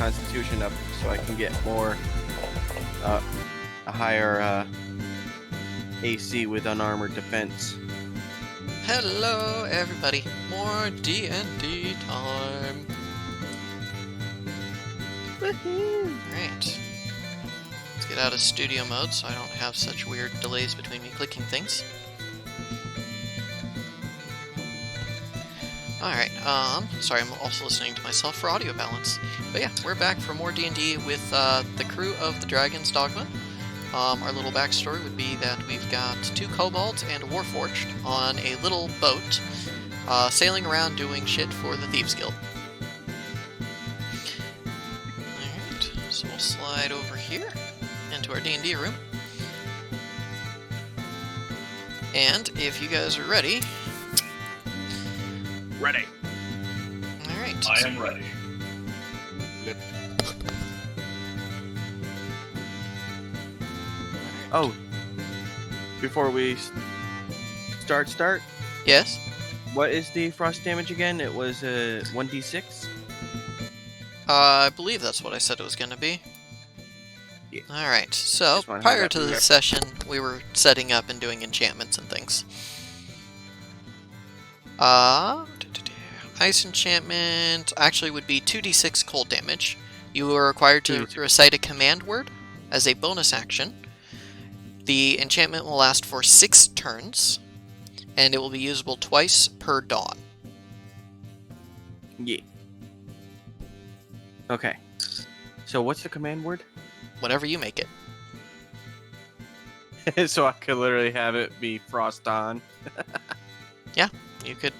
Constitution up so I can get more, a higher AC with unarmored defense. Hello, everybody. More D&D time. Woohoo! Alright. Let's get out of studio mode so I don't have such weird delays between me clicking things. Alright, sorry, I'm also listening to myself for audio balance. But yeah, we're back for more D&D with the crew of the Dragon's Dogma. Our little backstory would be that we've got 2 kobolds and a warforged on a little boat, sailing around doing shit for the Thieves Guild. Alright, so we'll slide over here into our D&D room. And if you guys are ready... Ready. Alright. I am ready. Oh, before we start, Yes? what is the frost damage again? It was 1d6? I believe that's what I said it was going to be. Yeah. Alright, so Just wanna have prior that to the there. session, we were setting up and doing enchantments and things. Ice enchantment actually would be 2d6 cold damage. You are required to 2d6. recite a command word as a bonus action. The enchantment will last for 6 turns, and it will be usable twice per dawn. Yeah. Okay. So what's the command word? Whatever you make it. So I could literally have it be frost on. You could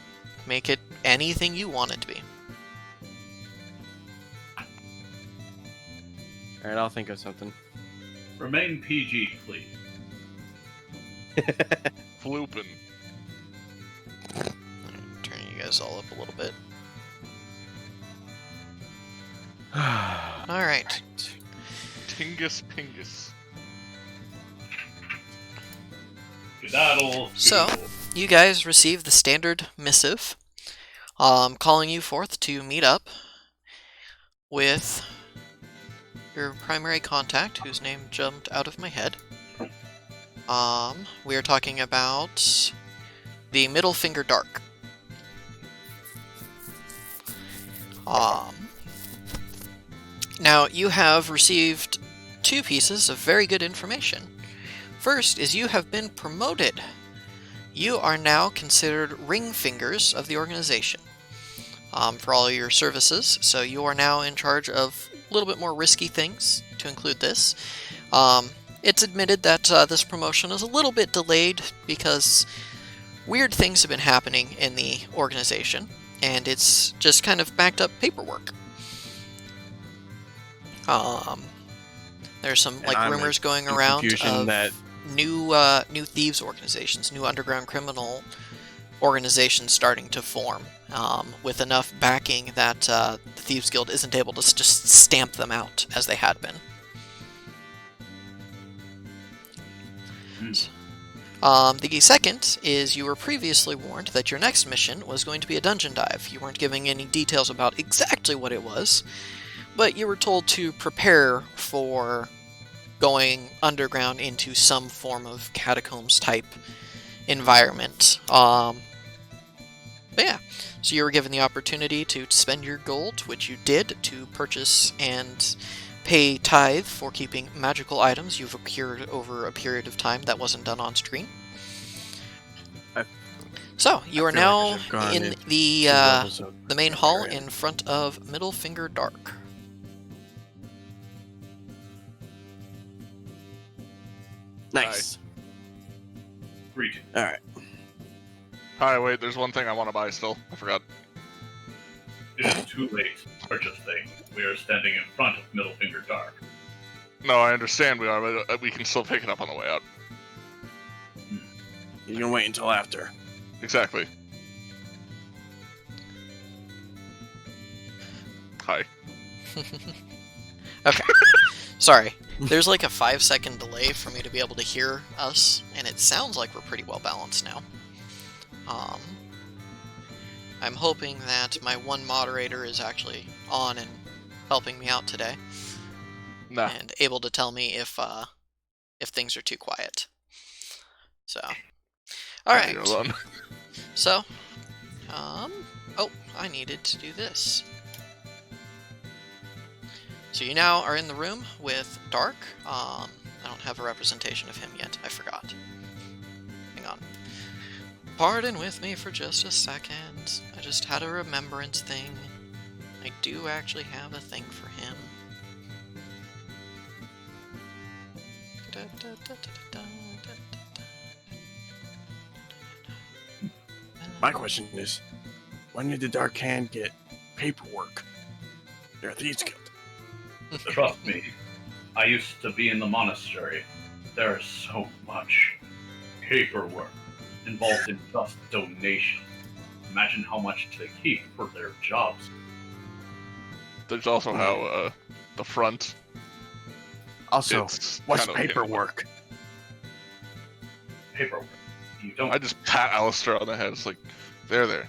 make it anything you want it to be. Alright, I'll think of something. Remain PG, please. Floopin'. Turn you guys all up a little bit. Alright. Tingus Pingus. Skedaddle. So, you guys receive the standard missive, calling you forth to meet up with your primary contact, whose name jumped out of my head. We are talking about the Middle Finger Dark. Now, you have received 2 pieces of very good information. First is you have been promoted. You are now considered ring fingers of the organization for all your services, so you are now in charge of a little bit more risky things, to include this. It's admitted that this promotion is a little bit delayed because weird things have been happening in the organization, and it's just kind of backed up paperwork. There's some And I'm rumors going in around confusion of that- new thieves organizations, new underground criminal organizations starting to form, with enough backing that the Thieves Guild isn't able to just stamp them out as they had been. The second is you were previously warned that your next mission was going to be a dungeon dive. You weren't giving any details about exactly what it was, but you were told to prepare for going underground into some form of catacombs type environment. But yeah, so you were given the opportunity to spend your gold, which you did, to purchase and pay tithe for keeping magical items you've procured over a period of time that wasn't done on screen. So you I are feel like I now should've gone in in the 2 levels of the main hall area. in front of Middle Finger Dark. Nice. Greeting. Alright. Hi, wait, there's one thing I want to buy still. I forgot. It is too late to purchase things. We are standing in front of Middle Finger Dark. No, I understand we are, but we can still pick it up on the way out. You can wait until after. Exactly. Hi. Okay. Sorry. There's like a 5-second delay for me to be able to hear us, and it sounds like we're pretty well balanced now. I'm hoping that my one moderator is actually on and helping me out today Nah. and able to tell me if things are too quiet. So, all right. You're alone. So, oh, I needed to do this. So you now are in the room with Dark. I don't have a representation of him yet. I forgot. Hang on. Pardon with me for just a second. I just had a remembrance thing. I do actually have a thing for him. My question is, when did the Dark Hand get paperwork? They're a thieves guild. Trust me, I used to be in the monastery. There's so much paperwork involved in just donation. Imagine how much they keep for their jobs. There's also how the front. Also, It's what's kind of paperwork? Paperwork. You don't. I just pat Alistair on the head. It's like, there.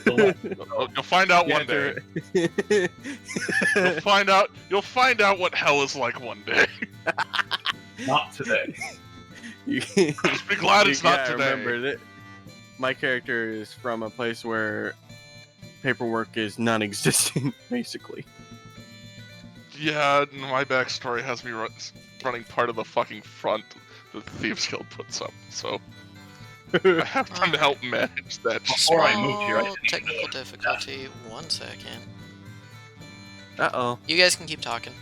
You'll find out one day. You'll find out what hell is like one day. Not today. Just be glad it's not today. Remember that my character is from a place where paperwork is non-existent, basically. Yeah, my backstory has me running part of the fucking front that the Thieves Guild puts up, so I have to help manage that. Before I moved here, I Small didn't even technical know it. difficulty. 1 second. Uh-oh. You guys can keep talking.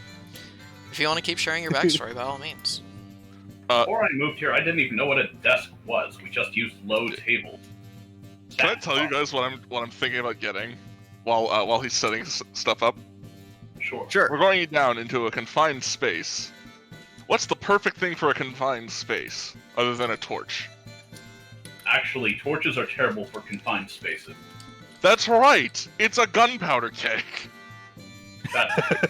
If you want to keep sharing your backstory, by all means. Before I moved here, I didn't even know what a desk was. We just used low tables. Can I tell you guys what I'm thinking about getting while he's setting stuff up? Sure. Sure. We're going down into a confined space. What's the perfect thing for a confined space other than a torch? Actually, torches are terrible for confined spaces. That's right. It's a gunpowder cake. That's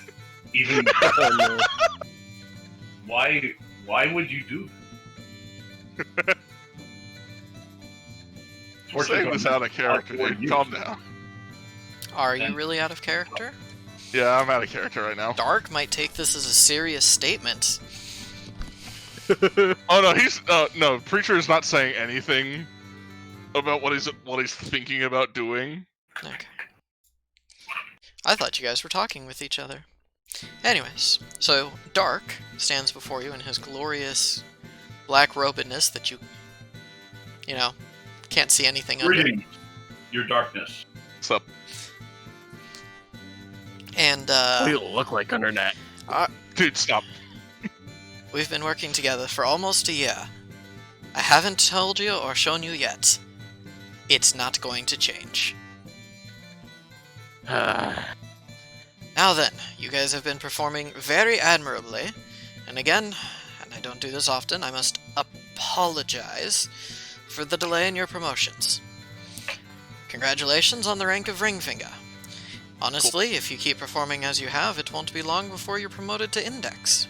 even. Oh, no. Why would you do that? I'm saying this out of character, dude. Calm down. Are you really out of character? Yeah, I'm out of character right now. Dark might take this as a serious statement. Oh no, no. Preacher is not saying anything about what he's thinking about doing. Okay. I thought you guys were talking with each other. Anyways, so Dark stands before you in his glorious black robedness that you know, can't see anything under. Greetings, your darkness. What's up? And What do you look like under that? Dude, stop. we've been working together for almost a year. I haven't told you or shown you yet. It's not going to change. Now then, you guys have been performing very admirably, and again, and I don't do this often, I must apologize for the delay in your promotions. Congratulations on the rank of Ringfinger. Honestly, if you keep performing as you have, it won't be long before you're promoted to Index.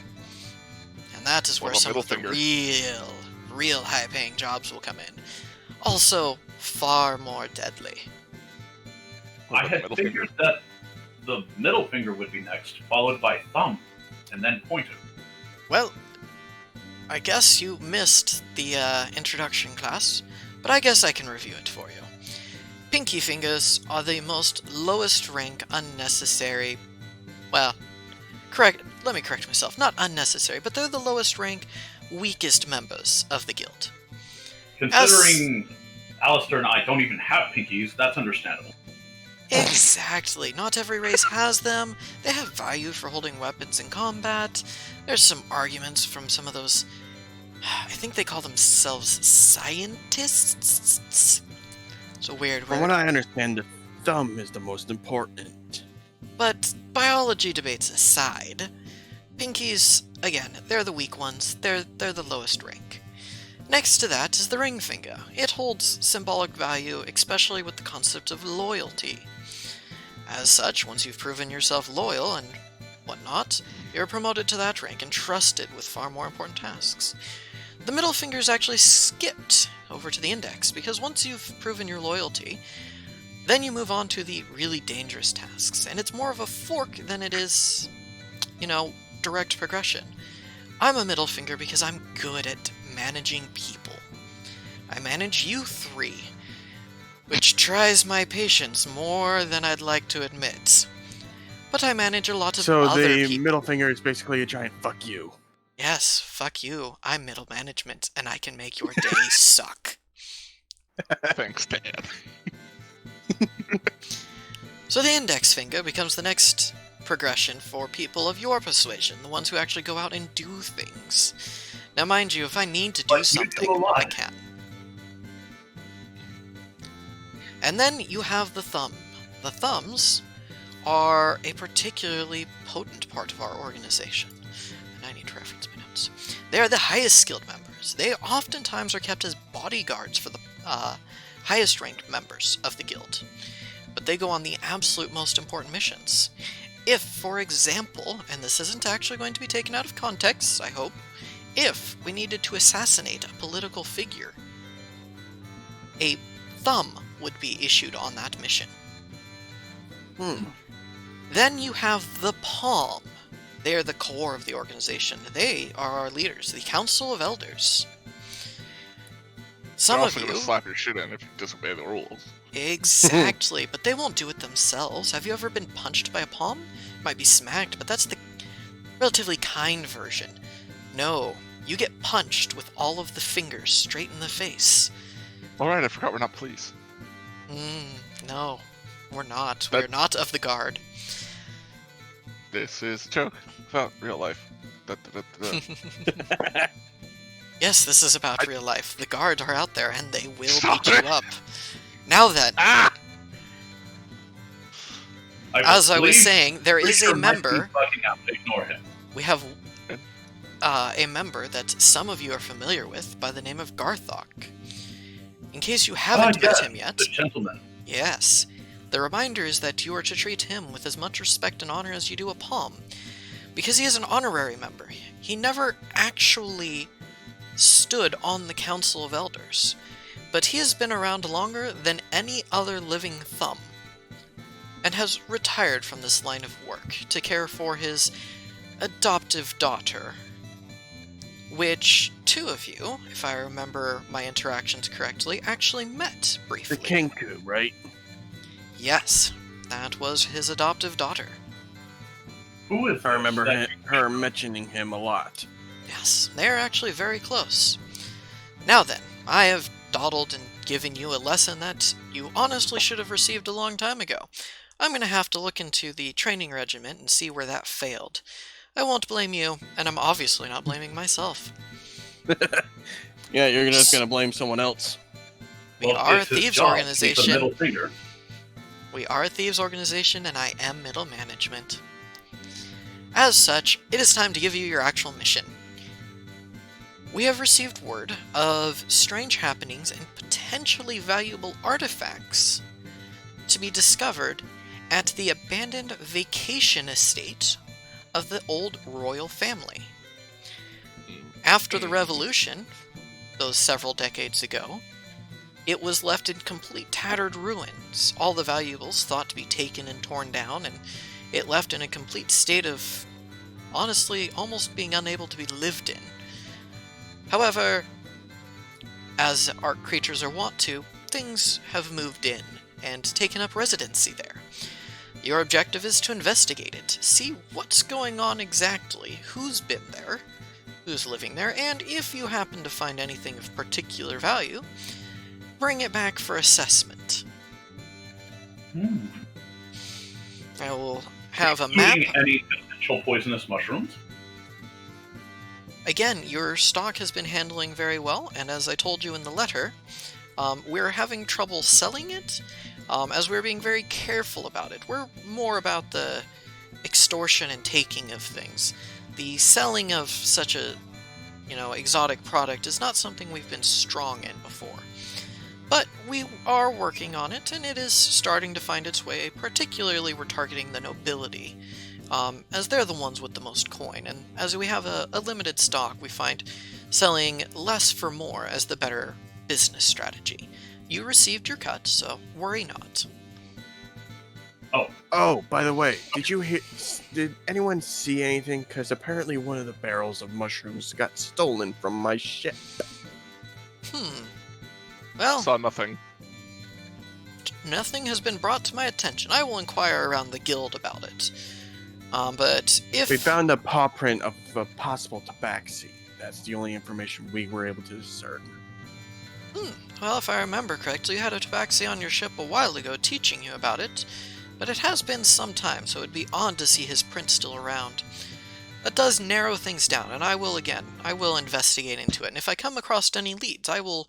And that is where What some about of the Middlefinger? real high-paying jobs will come in. Also, far more deadly. I had figured that the middle finger would be next, followed by thumb, and then pointer. Well, I guess you missed the introduction class, but I guess I can review it for you. Pinky fingers are the most lowest rank unnecessary... Well, let me correct myself. Not unnecessary, but they're the lowest rank, weakest members of the guild. Considering Alistair and I don't even have pinkies, that's understandable. Exactly. Not every race has them. They have value for holding weapons in combat. There's some arguments from some of those... I think they call themselves scientists? It's a weird From word. what I understand, the thumb is the most important. But biology debates aside, pinkies, again, they're the weak ones. They're the lowest rank. Next to that is the ring finger. It holds symbolic value, especially with the concept of loyalty. As such, once you've proven yourself loyal and whatnot, you're promoted to that rank and trusted with far more important tasks. The middle finger's actually skipped over to the index, because once you've proven your loyalty, Then you move on to the really dangerous tasks, and it's more of a fork than it is, direct progression. I'm a middle finger because I'm good at managing people. I manage you three, which tries my patience more than I'd like to admit. But I manage a lot of So other the people. middle finger is basically a giant fuck you. Yes, fuck you. I'm middle management, and I can make your day suck. Thanks, Dad. So the index finger becomes the next progression for people of your persuasion, the ones who actually go out and do things. Now mind you, if I need to do Like you something, do a lot. I can. And then you have the thumb. The thumbs are a particularly potent part of our organization. And I need to reference my notes. They are the highest skilled members. They oftentimes are kept as bodyguards for the highest ranked members of the guild. But they go on the absolute most important missions. If, for example, and this isn't actually going to be taken out of context, I hope, if we needed to assassinate a political figure, a thumb would be issued on that mission. Then you have the palm. They are the core of the organization. They are our leaders, the Council of Elders. Some They're of also you... gonna slap your shit in if you disobey the rules. Exactly, but they won't do it themselves. Have you ever been punched by a palm? You might be smacked, but that's the relatively kind version. No, you get punched with all of the fingers straight in the face. Alright, I forgot we're not police. No, we're not. That- We're not of the guard. This is a joke about real life. Da, da, da, da. Yes, this is about real life. The guards are out there, and they will Stop beat you it! up. Now then, Ah! as I was believe saying, there is a Richard might be member. bugging out. Ignore him. We have a member that some of you are familiar with by the name of Garthok. In case you haven't met him yet, The gentleman. yes, the reminder is that you are to treat him with as much respect and honor as you do a palm, because he is an honorary member. He never actually stood on the Council of Elders, but he has been around longer than any other living thumb, and has retired from this line of work to care for his adoptive daughter, which two of you, if I remember my interactions correctly, actually met briefly. The Kenku, right? Yes, that was his adoptive daughter. Who is I remember this? her mentioning him a lot. Yes, they're actually very close. Now then, I have dawdled and given you a lesson that you honestly should have received a long time ago. I'm going to have to look into the training regiment and see where that failed. I won't blame you, and I'm obviously not blaming myself. Yeah, you're just gonna blame someone else. We Well, are a it's his thieves job. He's the organization. middle finger. We are a thieves organization, and I am middle management. As such, it is time to give you your actual mission. We have received word of strange happenings and potentially valuable artifacts to be discovered at the abandoned vacation estate of the old royal family. After the revolution, those several decades ago, it was left in complete tattered ruins, all the valuables thought to be taken and torn down, and it left in a complete state of, honestly, almost being unable to be lived in. However, as art creatures are wont to, things have moved in and taken up residency there. Your objective is to investigate it, see what's going on exactly, who's been there, who's living there, and if you happen to find anything of particular value, bring it back for assessment. I will have a map. Including any potential poisonous mushrooms. Again, your stock has been handling very well, and as I told you in the letter, we're having trouble selling it, as we're being very careful about it. We're more about the extortion and taking of things. The selling of such a, exotic product is not something we've been strong in before. But we are working on it, and it is starting to find its way. Particularly, we're targeting the nobility, as they're the ones with the most coin. And as we have a limited stock, we find selling less for more as the better business strategy. You received your cut, so worry not. Oh, by the way, did anyone see anything? Because apparently one of the barrels of mushrooms got stolen from my ship. Well, Saw nothing. nothing has been brought to my attention. I will inquire around the guild about it. But if... We found a paw print of a possible tabaxi. That's the only information we were able to discern. Well, if I remember correctly, you had a tabaxi on your ship a while ago teaching you about it, but it has been some time, so it'd be odd to see his print still around. That does narrow things down, and I will investigate into it, and if I come across any leads, I will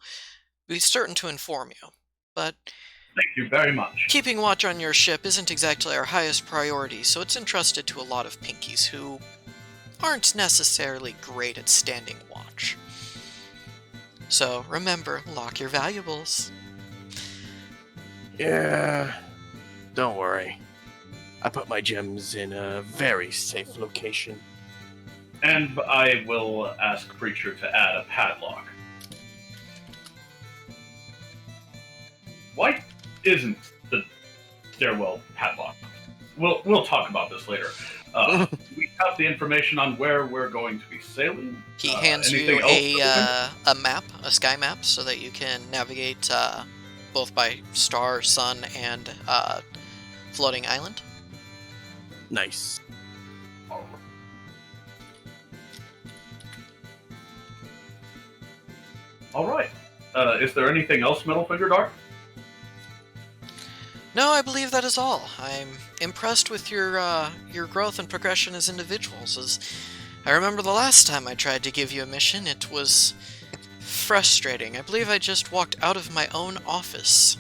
be certain to inform you. But Thank you very much. keeping watch on your ship isn't exactly our highest priority, so it's entrusted to a lot of pinkies who aren't necessarily great at standing watch. So remember, lock your valuables. Yeah, don't worry. I put my gems in a very safe location. And I will ask Preacher to add a padlock. Why isn't the stairwell padlocked? We'll talk about this later. Do we have the information on where we're going to be sailing? He hands anything you else a map, a sky map, so that you can navigate both by star, sun, and floating island. Nice. All right. Is there anything else, Middlefinger Dark? No, I believe that is all. I'm impressed with your growth and progression as individuals. As I remember the last time I tried to give you a mission, it was frustrating. I believe I just walked out of my own office.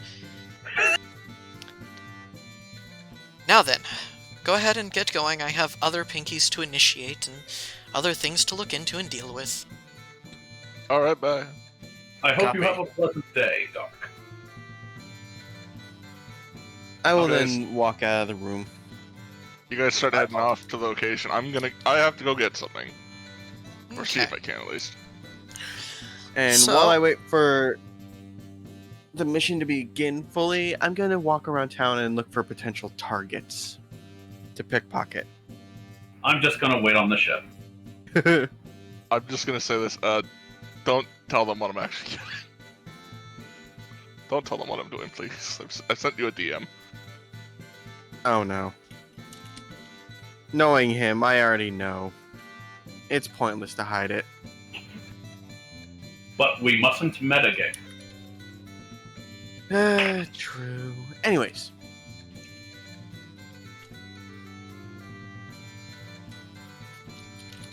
Now then, go ahead and get going. I have other pinkies to initiate and other things to look into and deal with. Alright, bye. I hope you Copy. have a pleasant day, Dark. I will Okay. then walk out of the room. You guys start heading off to the location. I have to go get something. Or see if Okay. I can, at least. And So- while I wait for the mission to begin fully, I'm going to walk around town and look for potential targets to pickpocket. I'm just gonna wait on the ship. I'm just gonna say this, don't tell them what I'm actually doing. Don't tell them what I'm doing, please. I sent you a DM. Oh no. Knowing him, I already know. It's pointless to hide it. But we mustn't metagame. True. Anyways.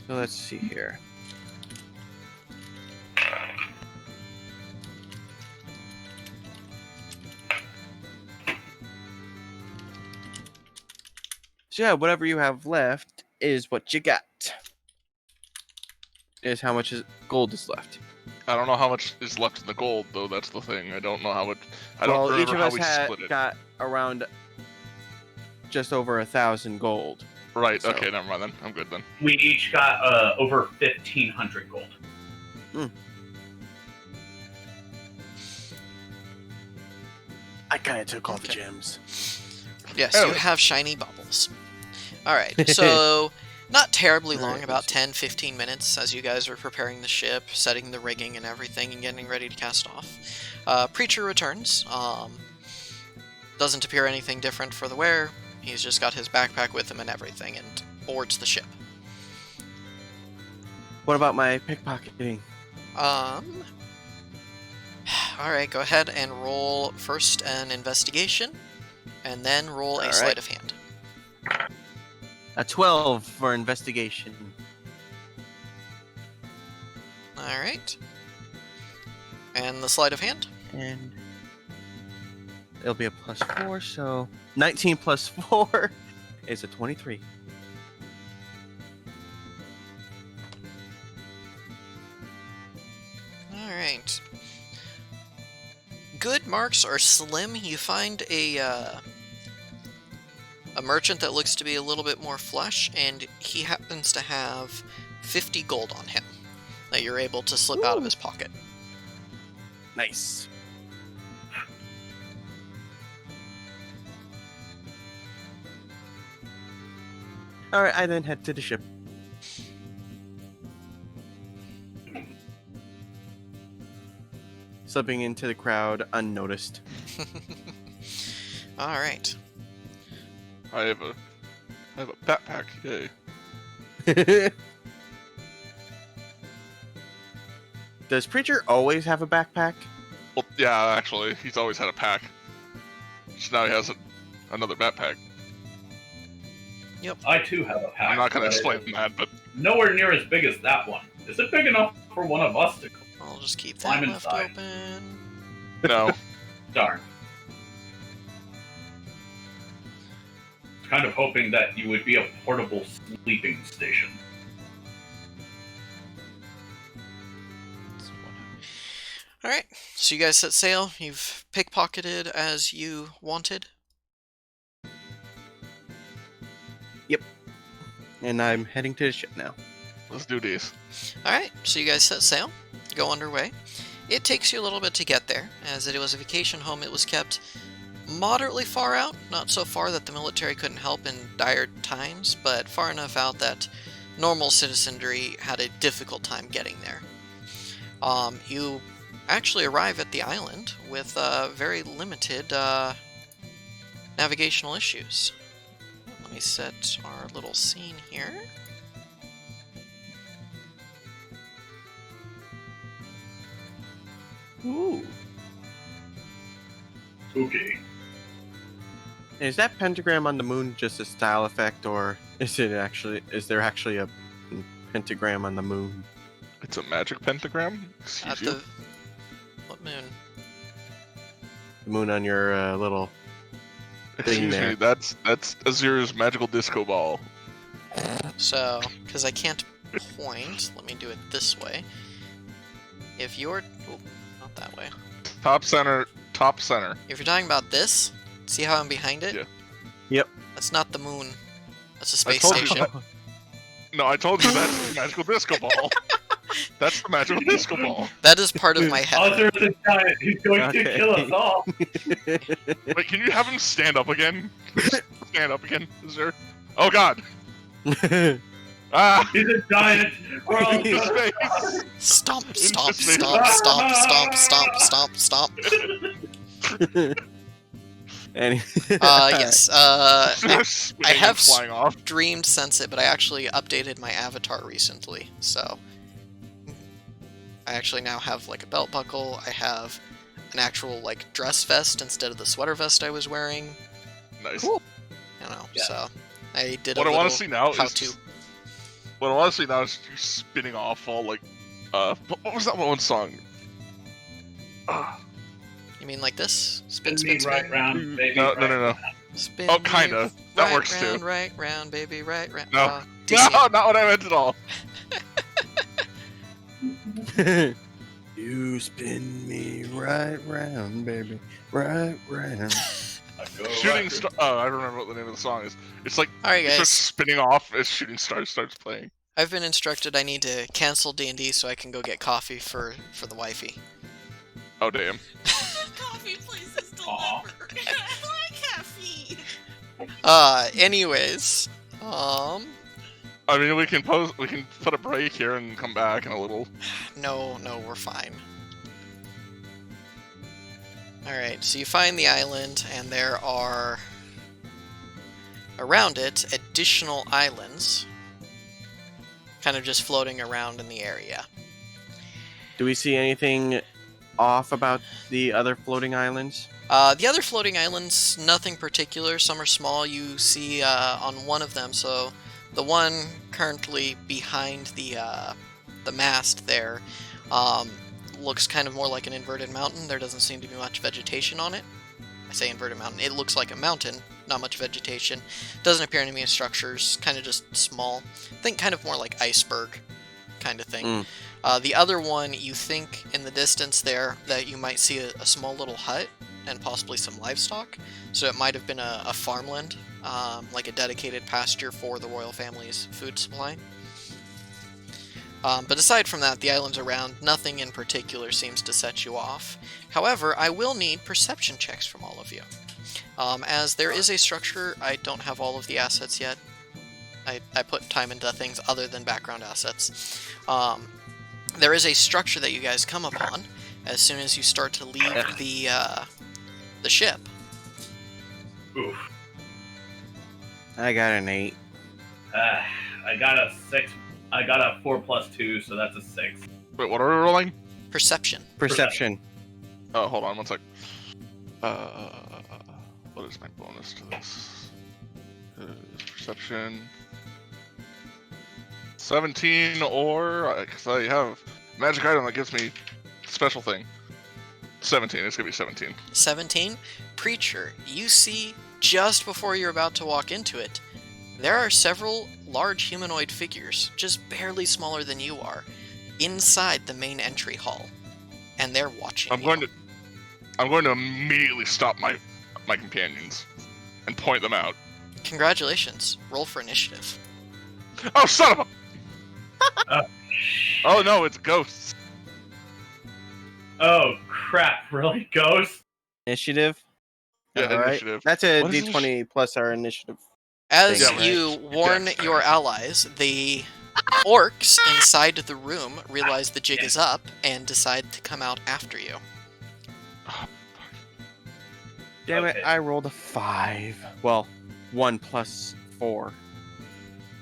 So let's see here. So yeah, whatever you have left is what you got. Is how much gold is left. I don't know how much is left in the gold, though. That's the thing. I don't know how it. I don't Well, each remember of how us we had split it. got around just over 1,000 gold. Right. so- Okay. Never mind then. I'm good then. We each got over 1,500 gold. I kind of took all the Okay. gems. Yes, Oh. you have shiny bubbles. Alright, so not terribly long, Alright, about let's see. 10-15 minutes as you guys are preparing the ship, setting the rigging and everything, and getting ready to cast off. Preacher returns. Doesn't appear anything different for the wearer. He's just got his backpack with him and everything, and boards the ship. What about my pickpocketing? Alright, go ahead and roll first an investigation, and then roll a Alright. sleight of hand. A 12 for investigation. Alright. And the sleight of hand? And it'll be a +4, so 19 plus 4 is a 23. Alright. Good marks are slim. You find a merchant that looks to be a little bit more flush, and he happens to have 50 gold on him that you're able to slip out of his pocket. Nice. Alright, I then head to the ship. Slipping into the crowd unnoticed. All right. I have a backpack. Yay. Does Preacher always have a backpack? Well, yeah, actually, he's always had a pack. Just now he has another backpack. I too have a pack. I'm not gonna but explain it's that, but nowhere near as big as that one. Is it big enough for one of us to I'll just keep Climb that left inside. open. no. darn? Kind of hoping that you would be a portable sleeping station. All right. So you guys set sail. You've pickpocketed as you wanted. And I'm heading to the ship now. Let's do this. All right. So you guys set sail. Go underway. It takes you a little bit to get there, as it was a vacation home. It was kept moderately far out, not so far that the military couldn't help in dire times, but far enough out that normal citizenry had a difficult time getting there. You actually arrive at the island with very limited navigational issues. Let me set our little scene here. Ooh. Okay. Is that pentagram on the moon just a style effect, or is there actually a pentagram on the moon? It's a magic pentagram? At Excuse you? the... What moon? The moon on your little thing Excuse there. me, that's Azir's magical disco ball. So, because I can't point, let me do it this way. If you're... Oh, not that way. Top center. If you're talking about this, see how I'm behind it? Yeah. Yep. That's not the moon. That's a I space told you station. No, I told you that's the magical disco ball. That's the magical disco ball. That is part of my head. Other than giant, he's going to kill us all. Wait, can you have him stand up again? Stand up again, Azir. Oh god! Ah! He's a giant. We're all Into gonna space! Stomp, Into stomp, space. stomp, stomp, stomp, stomp, stomp, stomp. Any- Yes. Swinging I have and flying off. Dreamed Sense It, but I actually updated my avatar recently, so I actually now have like a belt buckle. I have an actual like dress vest instead of the sweater vest I was wearing. Nice. Cool. You know, Yeah. so I did. What a I want little to see now how is to. what I want to see now is you spinning off all like what was that one song? You mean like this? spin Spin, me spin, right spin. round, baby. No. Spin Oh, me kinda. That right works round, too. Right round, baby, right round. No. DCM. No, not what I meant at all. You spin me right round, baby, right round. Shooting star. Oh, I remember what the name of the song is. It's like All right, it's just guys. spinning off as Shooting Stars starts playing. I've been instructed I need to cancel D&D so I can go get coffee for the wifey. Oh damn. Coffee places Aw. deliver. I like caffeine. Anyways, I mean, we can put a break here and come back in a little. no, we're fine. Alright, so you find the island, and there are, around it, additional islands, kind of just floating around in the area. Do we see anything off about the other floating islands? The other floating islands, nothing particular. Some are small. You see on one of them, so the one currently behind the mast there looks kind of more like an inverted mountain. There doesn't seem to be much vegetation on it. I say inverted mountain. It looks like a mountain, not much vegetation. Doesn't appear to be any structures, kind of just small. Think kind of more like iceberg kind of thing. The other one, you think in the distance there that you might see a small little hut and possibly some livestock. So it might have been a farmland, like a dedicated pasture for the royal family's food supply. But aside from that, the islands around, nothing in particular seems to set you off. However, I will need perception checks from all of you. As there is a structure, I don't have all of the assets yet. I put time into things other than background assets. There is a structure that you guys come upon as soon as you start to leave the ship. Oof. I got an 8. I got a 6. I got a 4 plus 2, so that's a 6. Wait, what are we rolling? Perception. Perception. Oh, hold on one sec. What is my bonus to this? Perception. 17 or... Because I have magic item that gives me special thing. 17, it's gonna be 17. 17. Preacher, you see just before you're about to walk into it, there are several large humanoid figures, just barely smaller than you are, inside the main entry hall. And they're watching I'm going to immediately stop my companions and point them out. Congratulations. Roll for initiative. Oh, son of a... Oh no, it's ghosts. Oh crap! Really, ghost? Initiative. Yeah, All right. initiative. That's a What is D20 plus our initiative. As Yeah, right. you warn Dex your saving. allies, the orcs inside the room realize the jig is up and decide to come out after you. Damn Okay. it! I rolled a 5. Well, 1 plus 4.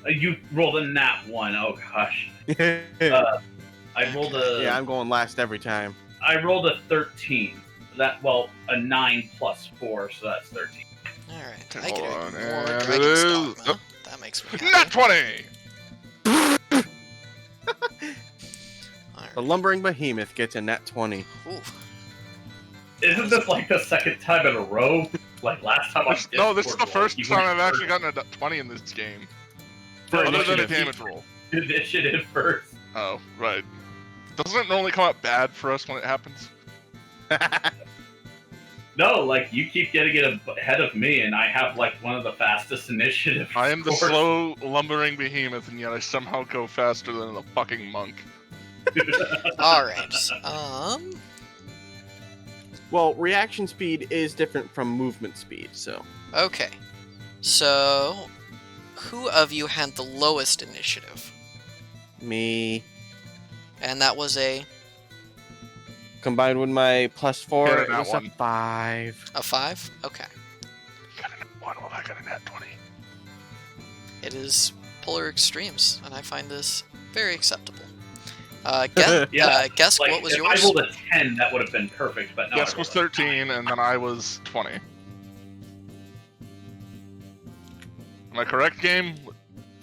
You rolled a nat 1. Oh gosh. I rolled a. yeah, I'm going last every time. I rolled a 13. A 9 plus 4, so that's 13. Alright, Okay, I hold get on, it. More and it Dragon's is- Dogma. oh. That makes me Not happy. 20! Alright. The lumbering behemoth gets a nat 20. Ooh. Isn't this like the second time in a row? Like last time I No, this is the Discord first roll, you time went I've actually first. gotten a 20 in this game. For Other than a initiative. damage roll. Initiative first. Oh, right. Doesn't it normally come out bad for us when it happens? No, like you keep getting it ahead of me, and I have like one of the fastest initiative. I am the scores. slow, lumbering behemoth, and yet I somehow go faster than the fucking monk. Alright. Well, reaction speed is different from movement speed, so. Okay. So, who of you had the lowest initiative? Me. And that was a Combined with my plus 4, Yeah, it that was one. a 5. 5? Okay. You got a nat 1, well, I got a nat 20. It is polar extremes, and I find this very acceptable. Guess, Yeah, guess Like, what was if yours? I rolled a 10, that would have been perfect, but no. Yes I was rolled a 13, 9. and then I was 20. Am I correct, game?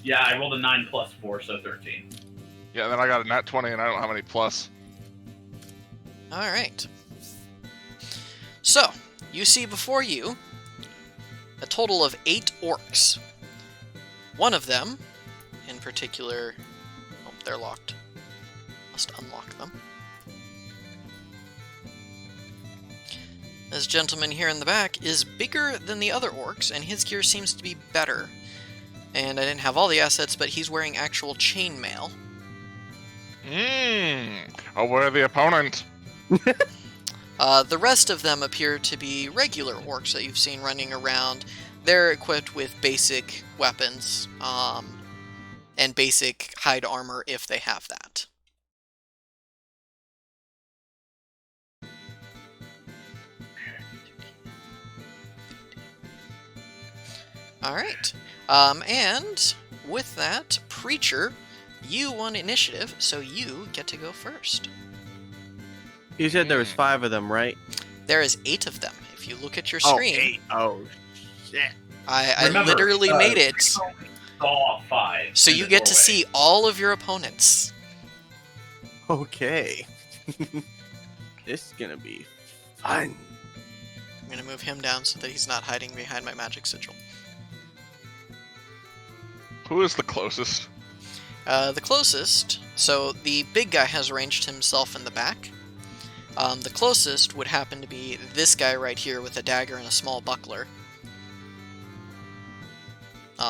Yeah, I rolled a 9 plus 4, so 13. Yeah, and then I got a nat 20, and I don't have any plus. Alright. So, you see before you a total of 8 orcs. One of them, in particular... Oh, they're locked. Must unlock them. This gentleman here in the back is bigger than the other orcs, and his gear seems to be better. And I didn't have all the assets, but he's wearing actual chainmail. A worthy opponent. The rest of them appear to be regular orcs that you've seen running around. They're equipped with basic weapons, and basic hide armor if they have that. Alright. And with that, Preacher, you won initiative, so you get to go first. You said there was 5 of them, right? There is 8 of them. If you look at your Oh, screen, 8. Oh, shit. I Remember, literally made it. I saw 5. So in you the get to doorway. see all of your opponents. Okay. This is gonna be fun. I'm gonna move him down so that he's not hiding behind my magic sigil. Who is the closest? The closest, so the big guy has arranged himself in the back. The closest would happen to be this guy right here with a dagger and a small buckler.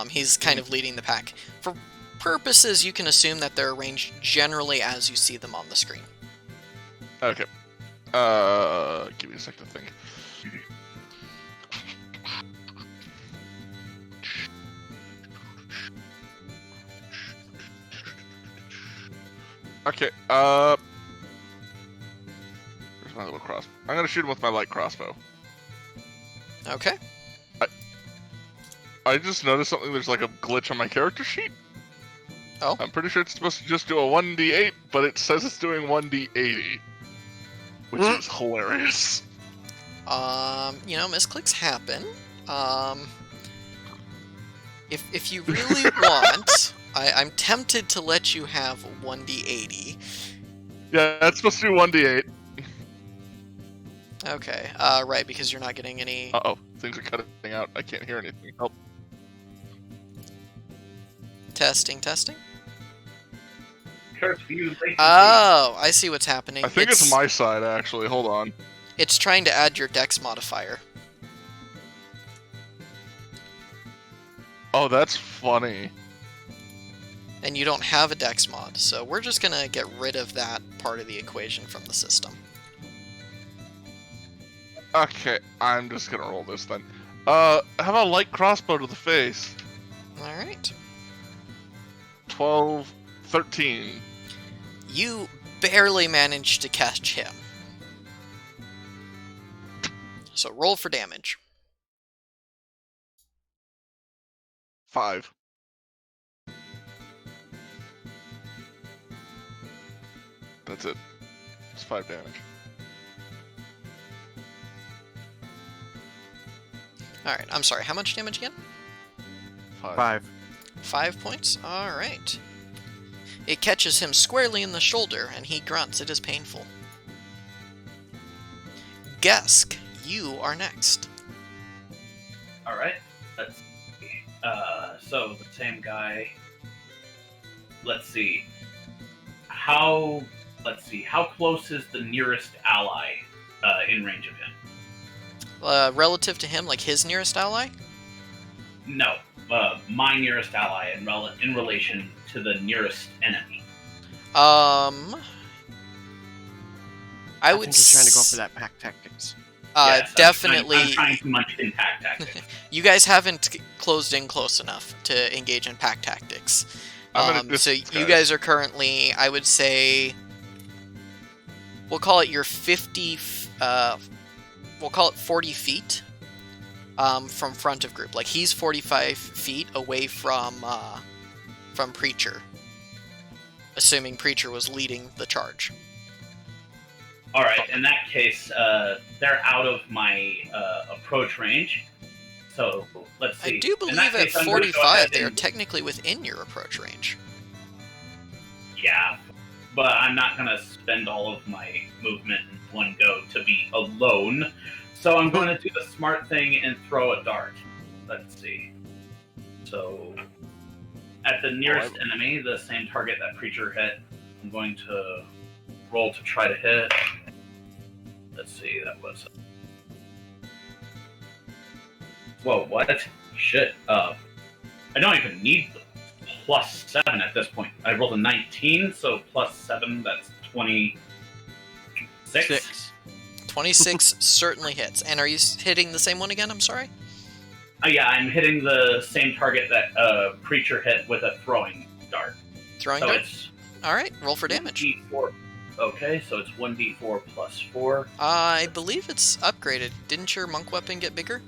He's kind of leading the pack. For purposes, you can assume that they're arranged generally as you see them on the screen. Okay. Give me a sec to think. Okay, where's my little crossbow? I'm gonna shoot him with my light crossbow. Okay. I just noticed something, there's like a glitch on my character sheet. Oh. I'm pretty sure it's supposed to just do a 1d8, but it says it's doing 1d80. Which is hilarious. You know, misclicks happen. If you really want, I'm tempted to let you have 1d80. Yeah, that's supposed to do 1d8. Okay, right, because you're not getting any... Uh-oh, things are cutting out. I can't hear anything. Help. Testing, testing. Curfew latency. Oh, I see what's happening. I think it's my side, actually. Hold on. It's trying to add your dex modifier. Oh, that's funny. And you don't have a dex mod, so we're just gonna get rid of that part of the equation from the system. Okay, I'm just gonna roll this then. How about a light crossbow to the face? Alright. 12, 13. You barely managed to catch him. So roll for damage. 5. That's it. It's 5 damage. Alright, I'm sorry, how much damage again? 5. 5 points? Alright. It catches him squarely in the shoulder, and he grunts. It is painful. Gesk, you are next. Alright, let's see. So the same guy. Let's see. How close is the nearest ally in range of him? Relative to him, like his nearest ally? No, my nearest ally in relation to the nearest enemy. I would think he's trying to go for that pack tactics. Yes, definitely. I'm trying to munch in pack tactics. You guys haven't closed in close enough to engage in pack tactics. So you guys are currently, I would say, we'll call it your 50. We'll call it 40 feet from front of group. Like he's 45 feet away from Preacher, assuming Preacher was leading the charge. All right, in that case, they're out of my approach range. So let's see. I do In believe that at case, I'm gonna go 45 ahead they are and- technically within your approach range. Yeah, but I'm not gonna spend all of my movement in one go to be alone. So I'm going to do the smart thing and throw a dart. Let's see. So at the nearest enemy, the same target that Preacher hit, I'm going to roll to try to hit. Let's see, that was... Whoa, what? Shit. I don't even need the +7 at this point. I rolled a 19, so +7, that's 26. 26 certainly hits. And are you hitting the same one again? I'm sorry? Yeah, I'm hitting the same target that Preacher hit with a throwing dart. Throwing So dart? it's Alright, roll for damage. 1d4. Okay, so it's 1d4 plus 4. I believe it's upgraded. Didn't your monk weapon get bigger?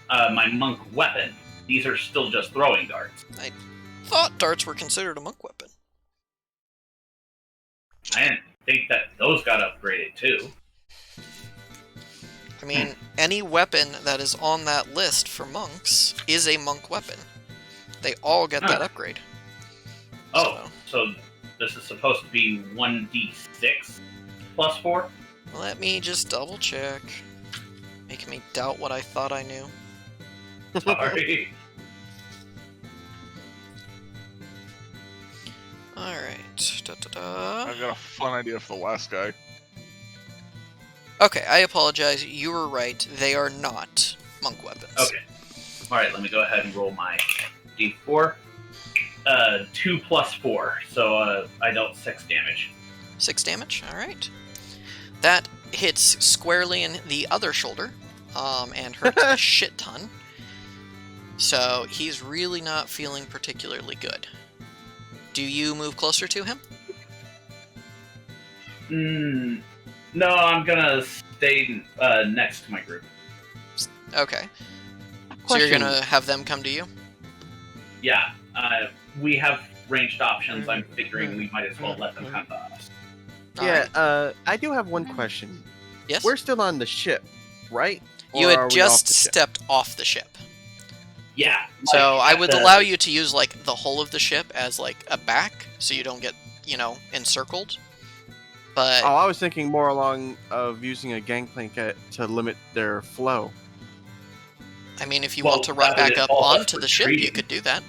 My monk weapon. These are still just throwing darts. I thought darts were considered a monk weapon. I didn't think that those got upgraded too. I mean, any weapon that is on that list for monks is a monk weapon. They all get that upgrade. Oh, so this is supposed to be 1d6 plus 4? Let me just double check. Making me doubt what I thought I knew. Sorry. Alright. Da-da-da. I've got a fun idea for the last guy. Okay, I apologize. You were right. They are not monk weapons. Okay. Alright, let me go ahead and roll my d4. 2 plus 4, so I dealt 6 damage. 6 damage? Alright. That hits squarely in the other shoulder, and hurts a shit ton. So he's really not feeling particularly good. Do you move closer to him? No, I'm gonna stay next to my group. Okay. So you're Question. gonna have them come to you? Yeah, we have ranged options. I'm figuring we might as well let them come to us. Yeah, Alright. I do have one question. Yes? We're still on the ship, right? You Or had are we just off the ship? stepped off the ship. Yeah. So like, I at would the- allow you to use, like, the hull of the ship as, like, a back, so you don't get, encircled. But, Oh, I was thinking more along of using a gangplank to limit their flow. I mean, if you Well, want to run that would back up involve us onto the ship, you retreating. could do that.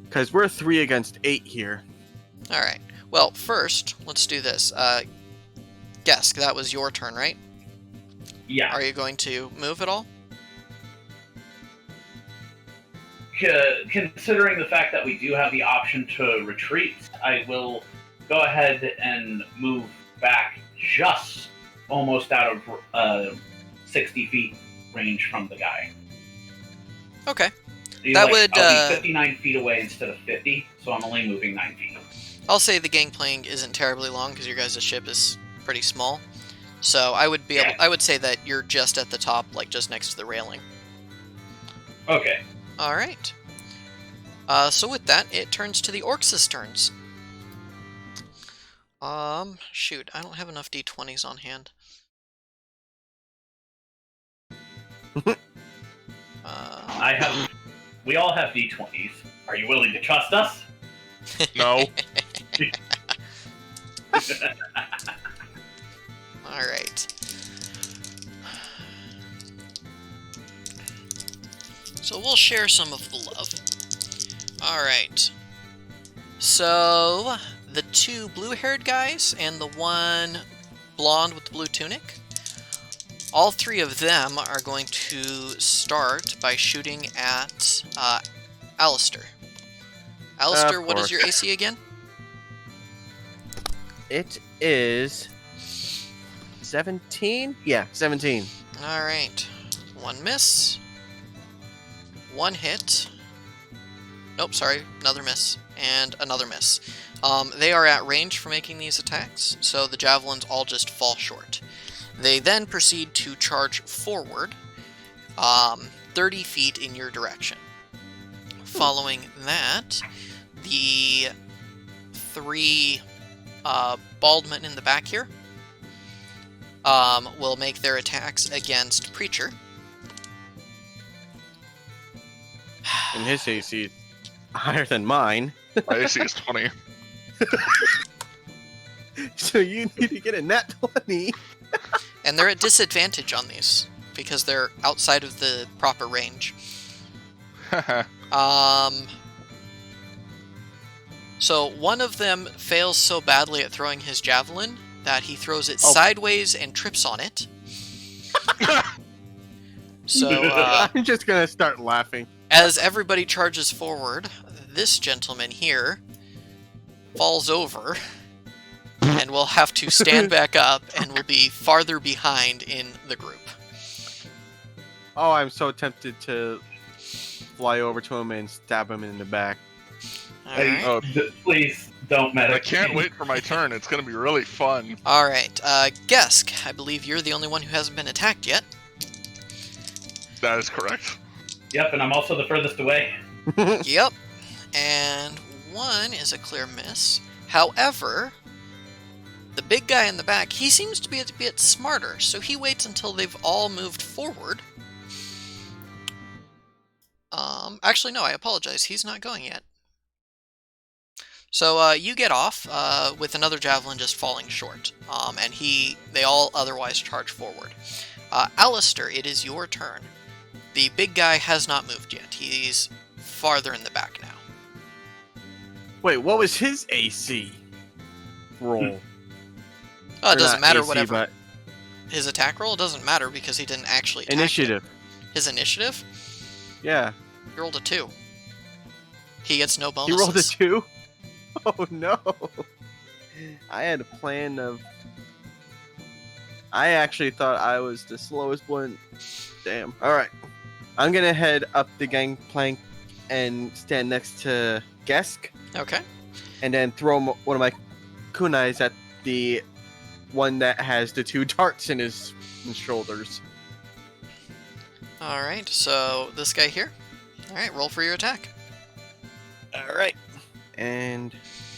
Because we're 3 against 8 here. Alright. Well, first, let's do this. Gesk, that was your turn, right? Yeah. Are you going to move at all? Considering the fact that we do have the option to retreat, I will go ahead and move back just almost out of 60 feet range from the guy. Okay. I'll would, be 59 feet away instead of 50, so I'm only moving 9 feet. I'll say the gangplank isn't terribly long because your guys' ship is pretty small. So I would be able, I would say that you're just at the top, like just next to the railing. Okay. Alright. So with that, it turns to the orcs' turns. Shoot, I don't have enough d20s on hand. We all have d20s. Are you willing to trust us? No. Alright. So we'll share some of the love. Alright. So, the 2 blue-haired guys and the 1 blonde with the blue tunic, all 3 of them are going to start by shooting at Alistair. Alistair, what is your AC again? It is 17? Yeah, 17. Alright. 1 miss. 1 hit. Nope, sorry, another miss. And another miss. They are at range for making these attacks, so the javelins all just fall short. They then proceed to charge forward, 30 feet in your direction. Following that, the 3 bald men in the back here will make their attacks against Preacher. And his AC is higher than mine. My AC is 20. So you need to get a nat 20. And they're at disadvantage on these, because they're outside of the proper range. So one of them fails so badly at throwing his javelin that he throws it sideways and trips on it. So, I'm just gonna start laughing. as everybody charges forward, this gentleman here falls over and will have to stand back up and will be farther behind in the group. Oh, I'm so tempted to fly over to him and stab him in the back. Alright. Oh, Please don't medic. I can't wait for my turn. It's going to be really fun. Alright, Gesk, I believe you're the only one who hasn't been attacked yet. That is correct. Yep, and I'm also the furthest away. Yep. And 1 is a clear miss. However, the big guy in the back, he seems to be a bit smarter, so he waits until they've all moved forward. Actually, no, I apologize. He's not going yet. So, you get off, with another javelin just falling short. And they all otherwise charge forward. Alistair, it is your turn. The big guy has not moved yet. He's farther in the back now. Wait, what was his AC roll? Oh, it Or doesn't not matter, AC, whatever. but His attack roll doesn't matter because he didn't actually attack initiative. yet. His initiative? Yeah. He rolled a 2. He gets no He bonuses. rolled a 2? Oh no. I had a plan of I actually thought I was the slowest one. Damn. All right. I'm gonna head up the gangplank and stand next to Gesk, Okay. and then throw one of my kunais at the one that has the 2 darts in his shoulders. Alright, so this guy here. Alright, roll for your attack. All right. And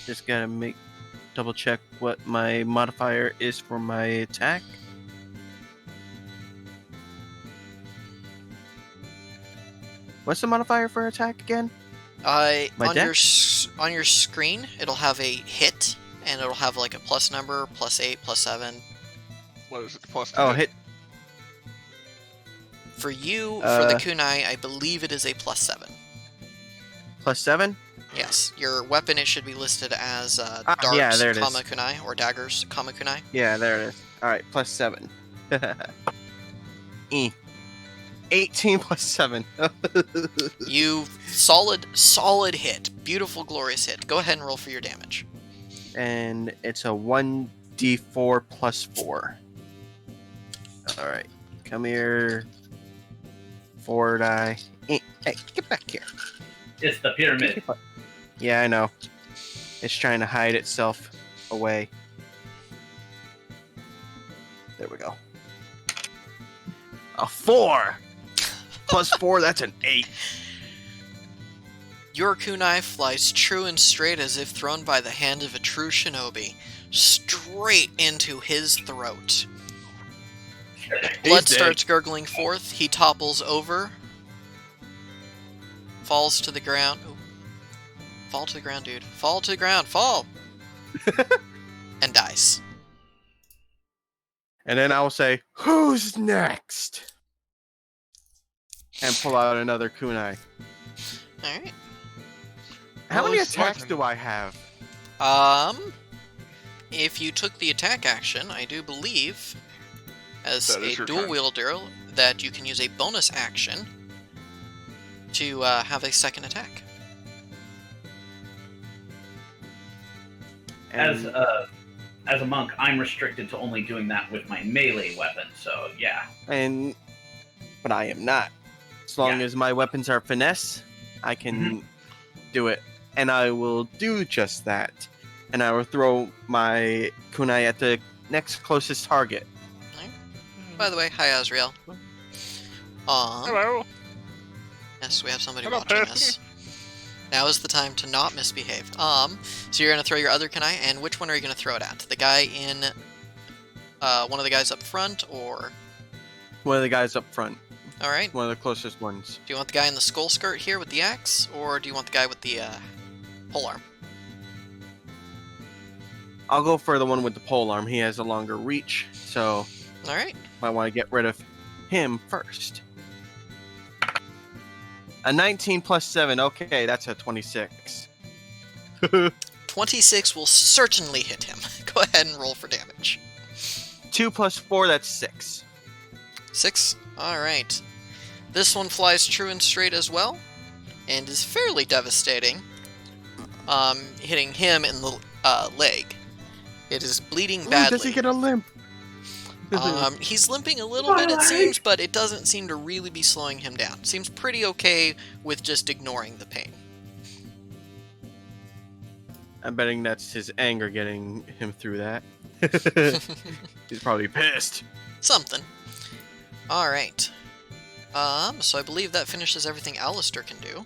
just gotta double check what my modifier is for my attack. What's the modifier for attack again? My On your dex? on your screen, it'll have a hit, and it'll have like a plus number, +8, +7. What is it? Plus Oh, two? hit. For you, for the kunai, I believe it is a +7. +7? Yes, your weapon it should be listed as darts, yeah, there it is. comma kunai, or daggers, comma kunai. Yeah, there it is. All right, +7. 18 plus 7. You solid hit, beautiful, glorious hit. Go ahead and roll for your damage. And it's a 1d4 plus 4. All right, come here. 4 die. Hey, get back here. It's the pyramid. Yeah, I know. It's trying to hide itself away. There we go. A 4! Plus 4, that's an 8. Your kunai flies true and straight as if thrown by the hand of a true shinobi, straight into his throat. Blood dead. starts gurgling forth, he topples over, falls to the ground. Ooh. Fall to the ground, dude. Fall to the ground, fall! And dies. And then I will say, who's next? And pull out another kunai. Alright. How Well, many it's my attacks turn. do I have? If you took the attack action, I do believe, as That is a your dual turn. wielder, that you can use a bonus action to have a second attack. And As a monk, I'm restricted to only doing that with my melee weapon. So yeah. but I am not. As long Yeah. as my weapons are finesse, I can do it. And I will do just that. And I will throw my kunai at the next closest target. By the way, hi Azrael. Hello. Yes, we have somebody Hello, watching person. us. Now is the time to not misbehave. So you're gonna throw your other kunai, and which one are you gonna throw it at? The guy in, one of the guys up front, or? One of the guys up front. All right. One of the closest ones. Do you want the guy in the skull skirt here with the axe, or do you want the guy with the polearm? I'll go for the one with the polearm. He has a longer reach, so All right. might want to get rid of him first. A 19 plus 7. Okay, that's a 26. 26 will certainly hit him. Go ahead and roll for damage. 2 plus 4, that's 6. 6. All right. This one flies true and straight as well, and is fairly devastating, hitting him in the leg. It is bleeding Ooh, badly. does he get a limp? He's limping a little bit, it seems, but it doesn't seem to really be slowing him down. Seems pretty okay with just ignoring the pain. I'm betting that's his anger getting him through that. He's probably pissed. Something. Alright. So I believe that finishes everything Alistair can do.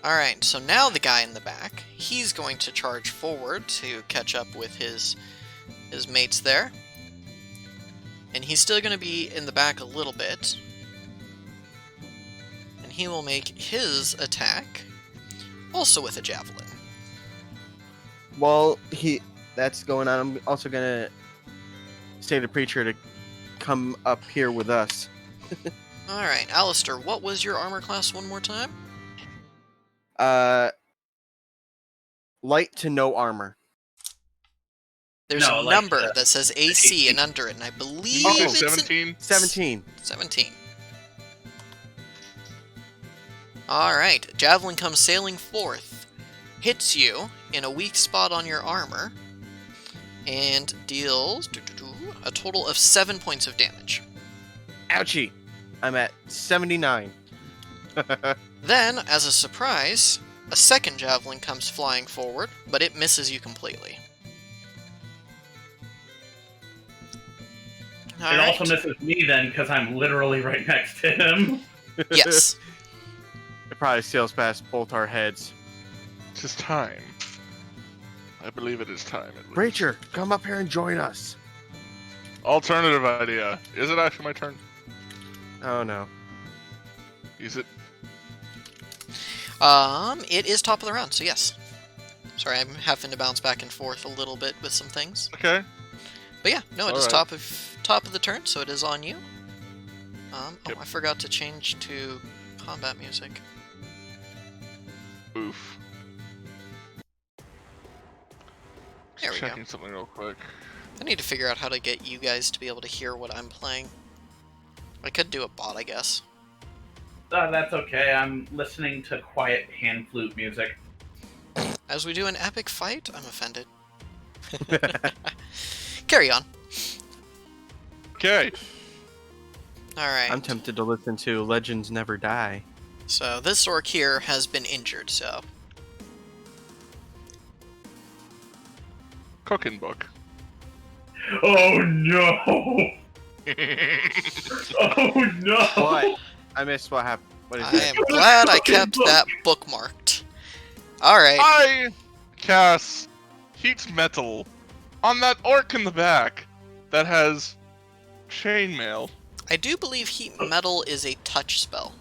Alright, so now the guy in the back, he's going to charge forward to catch up with his mates there. And he's still going to be in the back a little bit. And he will make his attack also with a javelin. While that's going on, I'm also gonna say to Preacher to come up here with us. Alright, Alistair, what was your armor class one more time? Light to no armor. There's No, a like number the- that says AC and under it, and I believe Oh, it's 17. 17. 17. Alright, Javelin comes sailing forth, hits you in a weak spot on your armor, and deals a total of 7 points of damage. Ouchie! I'm at 79. Then, as a surprise, a second javelin comes flying forward, but it misses you completely. It also misses me then, because I'm literally right next to him. Yes. It probably sails past both our heads. It's just time. I believe it is time. At least. Breacher, come up here and join us. Alternative idea. Is it actually my turn? Oh no. Is it? It is top of the round, so yes. Sorry, I'm having to bounce back and forth a little bit with some things. Okay. But yeah, no, it is Alright. top of the turn, so it is on you. Yep. Oh, I forgot to change to combat music. Oof. There we go. Checking something real quick. I need to figure out how to get you guys to be able to hear what I'm playing. I could do a bot, I guess. That's okay. I'm listening to quiet hand flute music. As we do an epic fight, I'm offended. Carry on. Okay. Alright. I'm tempted to listen to Legends Never Die. So this orc here has been injured, so... Cooking book. Oh no! Oh no! What? I missed what happened. What is I it? am glad I kept that bookmarked. Alright. I cast heat metal on that orc in the back that has chainmail. I do believe heat metal is a touch spell.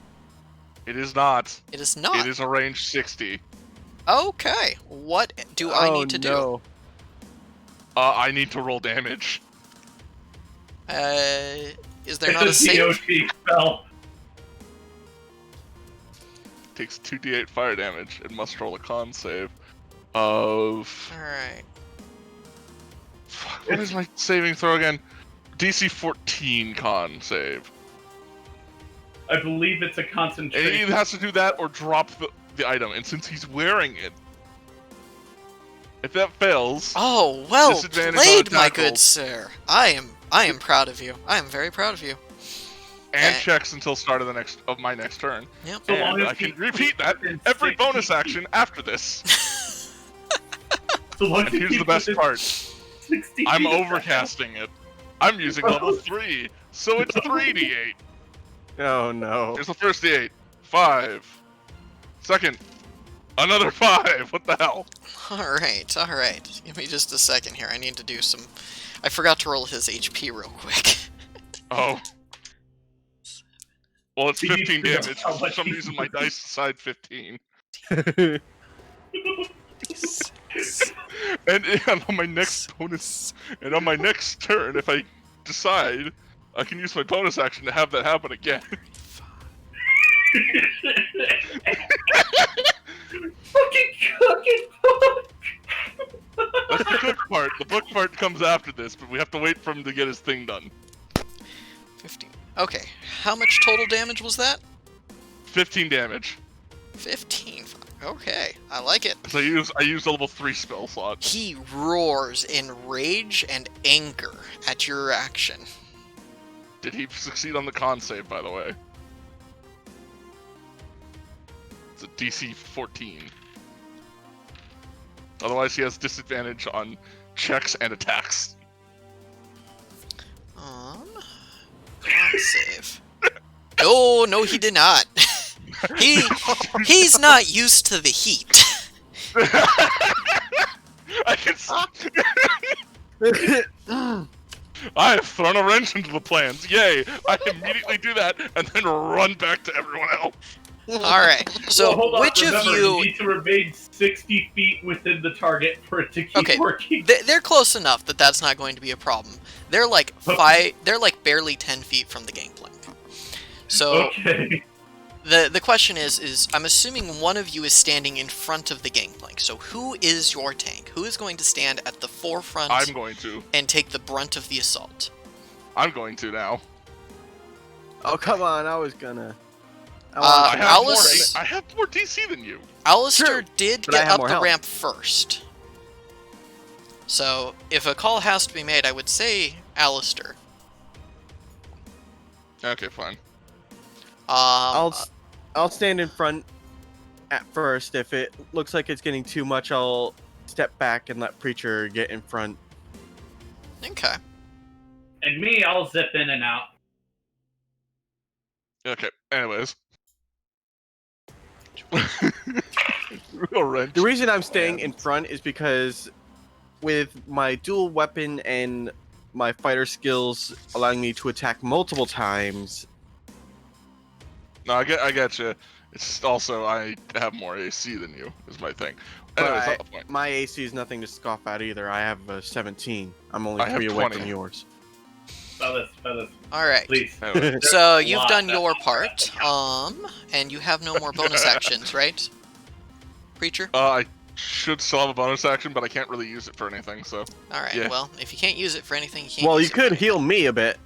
It is not. It is not. It is a range 60. Okay. What do I need to do? No. I need to roll damage. Is there not a save? DOT spell. Takes 2d8 fire damage. It must roll a con save of... Alright. Fuck, what is my saving throw again? DC 14 con save. I believe it's a And he concentration. either has to do that or drop the item. And since he's wearing it, if that fails, Oh, well Disadvantage played, on my attack good rolls. sir. I am proud of you. I am very proud of you. and eh. checks until start of my next turn. Yep. So long And as I can he- repeat that every bonus action after this. So long And as here's he the best puts part. 60 I'm feet of overcasting it. I'm using level 3, so it's 3d8. Oh no. Here's the first d8. 5. Second. Another 5. What the hell? Alright, alright. Give me just a second here. I need to do some... I forgot to roll his HP real quick. Oh. Well, it's Do you 15 figure out damage. how For much some he- reason, my dice decide 15. And on my next bonus, and on my next turn, if I decide, I can use my bonus action to have that happen again. Fucking cooking book! That's the cook part. The book part comes after this, but we have to wait for him to get his thing done. 15. Okay, how much total damage was that? 15 damage. 15. Okay, I like it. So I use a level 3 spell slot. He roars in rage and anger at your action. Did he succeed on the con save, by the way? It's a DC 14. Otherwise, he has disadvantage on checks and attacks. Con save. Oh, no, he did not. He's not used to the heat. I can. I have thrown a wrench into the plans. Yay! I immediately do that and then run back to everyone else. Alright, so Well, hold on, which remember, of you... You need to remain 60 feet within the target for it to keep Okay, working. they're close enough that that's not going to be a problem. They're like they're like barely 10 feet from the gangplank. So Okay. the question is I'm assuming one of you is standing in front of the gangplank. So who is your tank? Who is going to stand at the forefront I'm going to. and take the brunt of the assault? I'm going to now. Oh come on, I was gonna. Uh, I have, Alice- more, I have more DC than you. Alistair True, did but I get have up more the health. ramp first. So, if a call has to be made, I would say Alistair. Okay, fine. I'll stand in front at first. If it looks like it's getting too much, I'll step back and let Preacher get in front. Okay. And me, I'll zip in and out. Okay. Anyways. Real wrench. The reason I'm staying in plans. front is because with my dual weapon and my fighter skills allowing me to attack multiple times. No, I get you. It's also I have more AC than you is my thing. But Anyways, not the point. my AC is nothing to scoff at either. I have a 17. I'm only I have 3 away 20. from yours. Fellas, Alright. please. Anyway. So, you've lot done that your I'll part, and you have no more bonus actions, right? Preacher? I should still have a bonus action, but I can't really use it for anything, so... Alright, yeah. well, if you can't use it for anything, you can't Well, use you it for could anything. heal me a bit.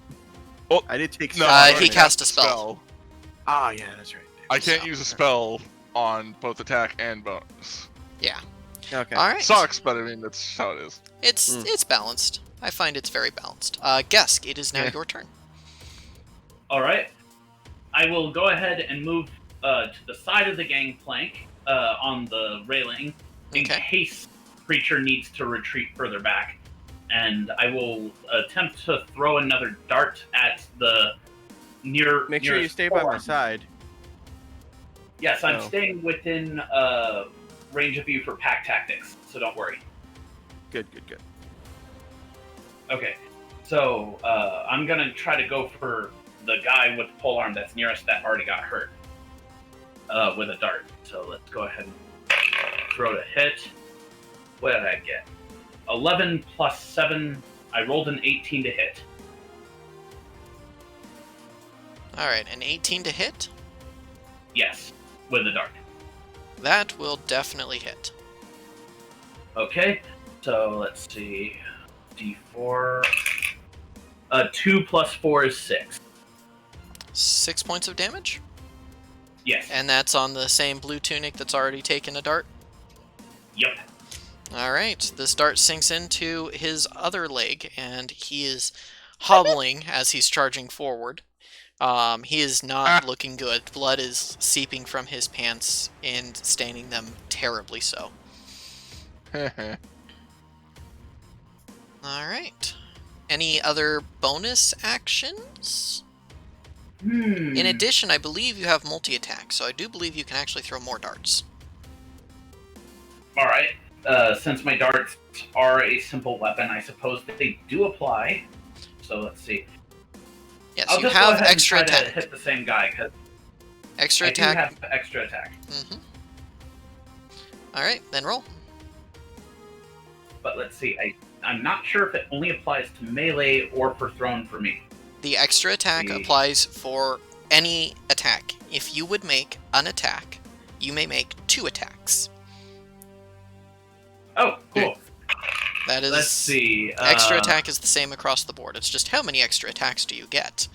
Oh, I did take No, some he I already cast a cast spell. Ah, yeah, that's right. I can't So- use a spell on both attack and bonus. Yeah. Okay. Alright. Sucks, but I mean, that's how it is. It's balanced. I find it's very balanced. Gesk, it is now Yeah. your turn. All right. I will go ahead and move to the side of the gangplank on the railing in Okay. case Preacher needs to retreat further back. And I will attempt to throw another dart at the Make sure you nearest stay by my forearm. side. Yes, I'm Oh. staying within range of view for pack tactics, so don't worry. Good. Okay, so I'm gonna try to go for the guy with the polearm that's nearest that already got hurt with a dart. So let's go ahead and throw to hit. What did I get? 11 plus 7. I rolled an 18 to hit. Alright, an 18 to hit? Yes, with a dart. That will definitely hit. Okay, so let's see. D4. 2 plus 4 is 6. 6 points of damage? Yes. And that's on the same blue tunic that's already taken a dart? Yep. Alright, this dart sinks into his other leg, and he is hobbling as he's charging forward. He is not looking good. Blood is seeping from his pants and staining them terribly so. Alright. Any other bonus actions? In addition, I believe you have multi-attack, so I do believe you can actually throw more darts. Alright. Since my darts are a simple weapon, I suppose that they do apply. So let's see. Yes, I'll you just go have ahead and extra try to attack. hit the same guy, because Extra I attack. do have extra attack. Alright, then roll. But let's see. I'm not sure if it only applies to melee or for thrown for me. The extra attack The- applies for any attack. If you would make an attack, you may make 2 attacks. Oh, cool. That is... Let's see. Extra attack is the same across the board. It's just how many extra attacks do you get?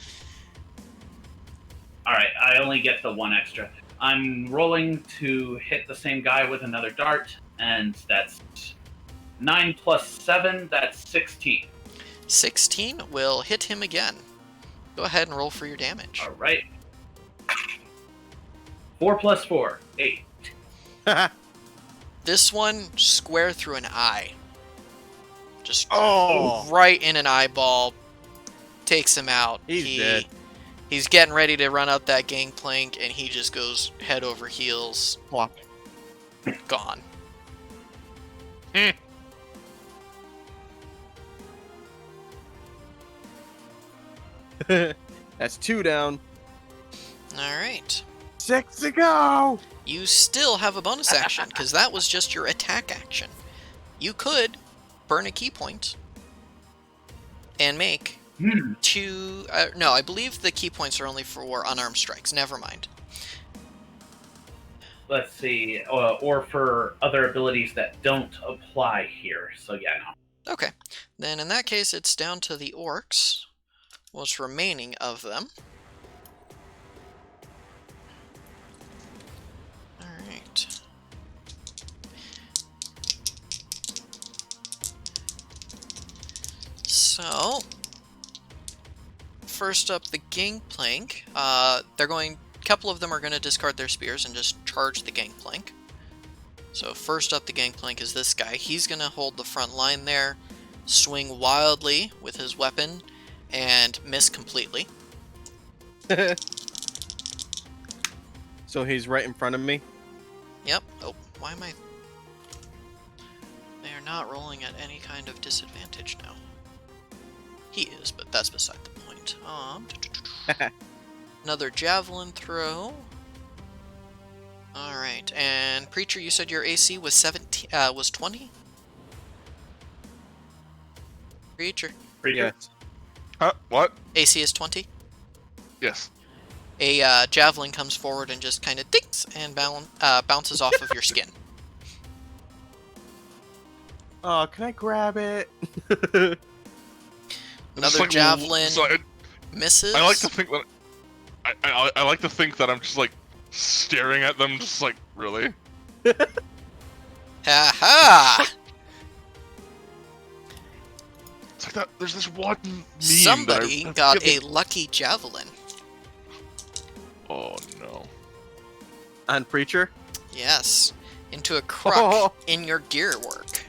Alright, I only get the 1 extra. I'm rolling to hit the same guy with another dart, and that's 9 plus 7, that's 16. 16 will hit him again. Go ahead and roll for your damage. Alright. 4 plus 4, 8. This one, square through an eye. Just Oh. right in an eyeball. Takes him out. He's dead. He's getting ready to run up that gangplank, and he just goes head over heels. Plop. Gone. That's 2 down. Alright. 6 to go. You still have a bonus action, because that was just your attack action. You could burn a key point and make 2... no, I believe the key points are only for unarmed strikes. Never mind. Let's see. Or for other abilities that don't apply here. So yeah, no. Okay. Then in that case, it's down to the orcs. What's remaining of them. Alright. So, first up, the gangplank. A couple of them are going to discard their spears and just charge the gangplank. So first up the gangplank is this guy. He's going to hold the front line there, swing wildly with his weapon, and miss completely. So he's right in front of me. Yep. Oh, why am I... They are not rolling at any kind of disadvantage now. He is, but that's beside the point. Another javelin throw. Alright, and Preacher, you said your AC was 20? Preacher. Yes. Huh? What? AC is 20? Yes. A javelin comes forward and just kind of dinks and bounces off of your skin. Oh, can I grab it? Another like, javelin so misses. I like to think that I like to think that I'm just like staring at them, just like, really? Ha ha! It's like that. There's this one meme Somebody that got a lucky javelin. Oh no! On Preacher? Yes, into a crook Oh. in your gear work.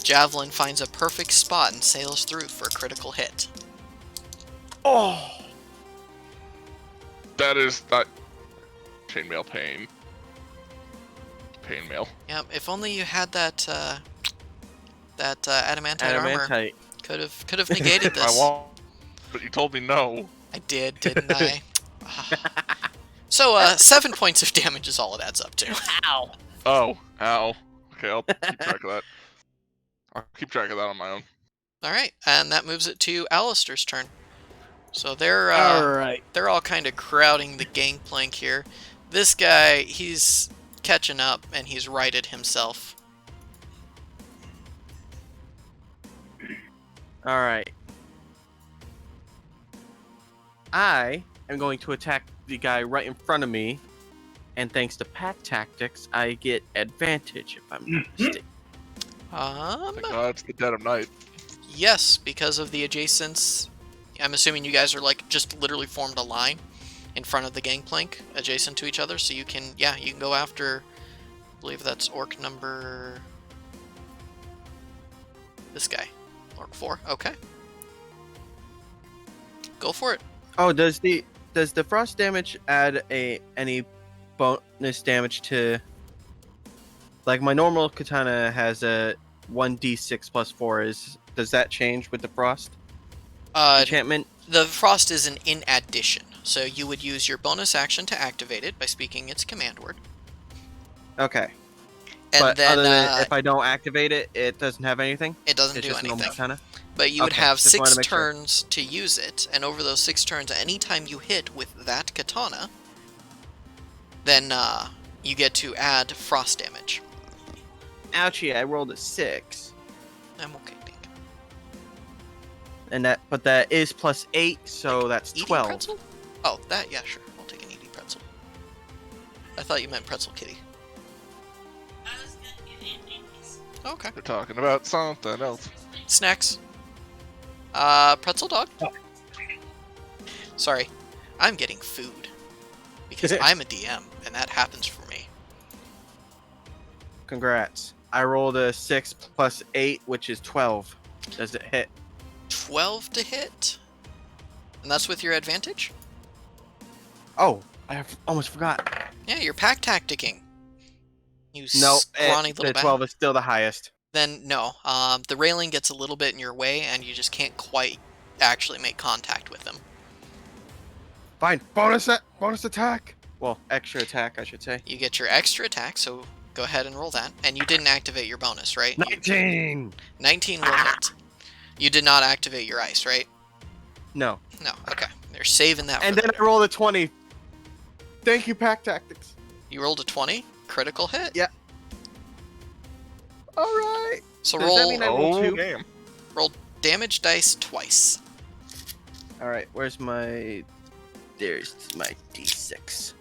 Javelin finds a perfect spot and sails through for a critical hit. Oh! That is that chainmail pain. Pain mail. Yep, if only you had that adamantite armor. Adamantite. Could have negated I this. want, but you told me no. I did, didn't I? So, 7 points of damage is all it adds up to. Ow! Oh, ow. Okay, I'll keep track of that. I'll keep track of that on my own. Alright, and that moves it to Alistair's turn. So they're Alright. they're all kind of crowding the gangplank here. This guy, he's catching up and he's righted himself. Alright. I am going to attack the guy right in front of me, and thanks to pack tactics, I get advantage if I'm not mistaken. Thank God it's the dead of night. Yes, because of the adjacents. I'm assuming you guys are like just literally formed a line in front of the gangplank, adjacent to each other, so you can go after, I believe that's orc number... this guy. Orc 4, okay. Go for it. Oh, does the frost damage add any bonus damage to... Like, my normal katana has a 1d6 plus 4. Does that change with the frost enchantment? The frost is an in addition, so you would use your bonus action to activate it by speaking its command word. Okay. And But then other than if I don't activate it, it doesn't have anything? it doesn't It's do just a normal anything. katana? But you would Okay, have just wanted 6 to make sure. turns to use it, and over those 6 turns, anytime you hit with that katana, then you get to add frost damage. Ouchie, I rolled a 6. I'm okay, thank And but that is plus 8, so that's you. 12. Pretzel? Oh, that, yeah, sure. I'll take an Edie pretzel. I thought you meant pretzel kitty. I was gonna get Andy's. Okay. We're talking about something else. Snacks. Pretzel dog? Sorry. I'm getting food. Because I'm a DM, and that happens for me. Congrats. I rolled a 6 plus 8, which is 12. Does it hit? 12 to hit? And that's with your advantage? Oh, almost forgot. Yeah, you're pack tacticking. You No, scrawny the little bastard. 12 is still the highest. Then no. The railing gets a little bit in your way, and you just can't quite actually make contact with them. Fine. Bonus attack. Well, extra attack, I should say. You get your extra attack, so go ahead and roll that. And you didn't activate your bonus, right? 19. 19 will hit. You did not activate your ice, right? No. No. Okay. They're saving that. And for then later. I rolled a 20. Thank you, pack tactics. You rolled a 20, critical hit. Yeah. All right. So Does roll that mean I roll 2? Damn. damage dice twice. All right. Where's my? There's my d6.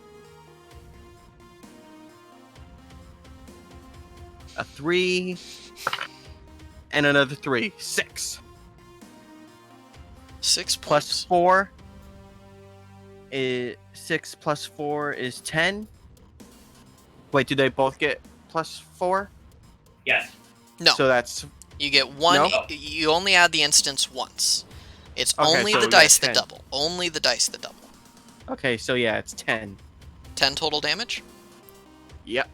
A 3 and another 3. 6. 6 plus points. 4 is 6 plus 4 is 10. Wait, do they both get plus 4? Yes. No, So that's you get one. No? You only add the instance once. It's Okay, only so the yeah, dice that 10. double. Only the dice that double. okay. So yeah, it's 10. 10 total damage. Yep.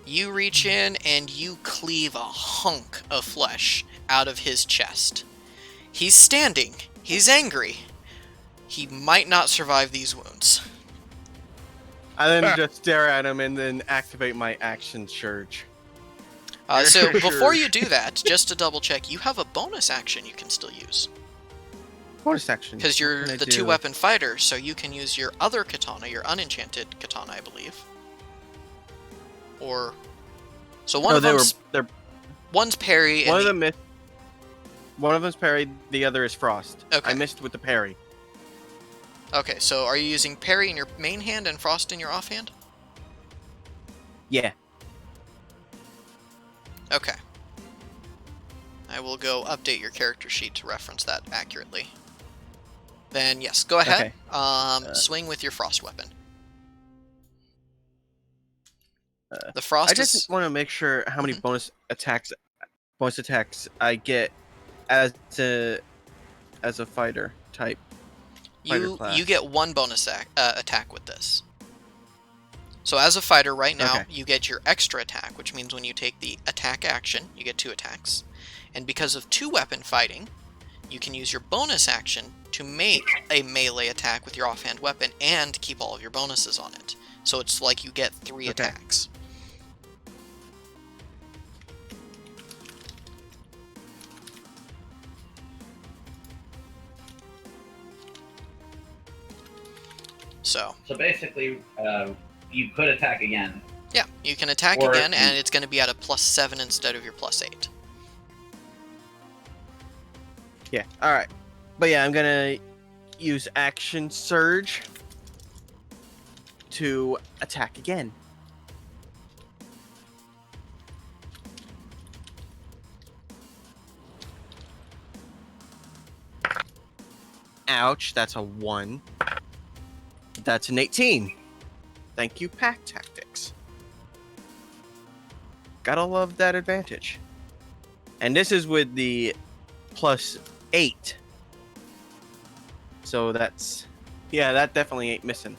You reach in and you cleave a hunk of flesh out of his chest. He's standing. He's angry. He might not survive these wounds. I then just stare at him and then activate my action surge. So Sure. before you do that, just to double check, you have a bonus action you can still use. Bonus action. Because What you're can I the do? 2-weapon fighter, so you can use your other katana, your unenchanted katana, I believe. Or... So one No, of them's, they're one's parry, one and of them one of them's parry, the other is frost. Okay. I missed with the parry. Okay, so are you using parry in your main hand and frost in your offhand? Yeah. Okay. I will go update your character sheet to reference that accurately. Then yes, go ahead. Swing with your frost weapon. The frost I just is... want to make sure how many Mhm. bonus attacks I get as a fighter type. fighter class. You get one bonus attack with this. So as a fighter right now, Okay. you get your extra attack, which means when you take the attack action, you get 2 attacks. And because of 2-weapon fighting, you can use your bonus action to make a melee attack with your offhand weapon and keep all of your bonuses on it. So it's like you get 3 Okay. attacks. So, So basically, you could attack again. yeah, you can attack Or- again, and it's going to be at a +7 instead of your +8. Yeah. All right. But yeah, I'm gonna use action surge to attack again. Ouch, that's a 1. That's an 18. Thank you, pack tactics. Gotta love that advantage. And this is with the +8. So that's... Yeah, that definitely ain't missing.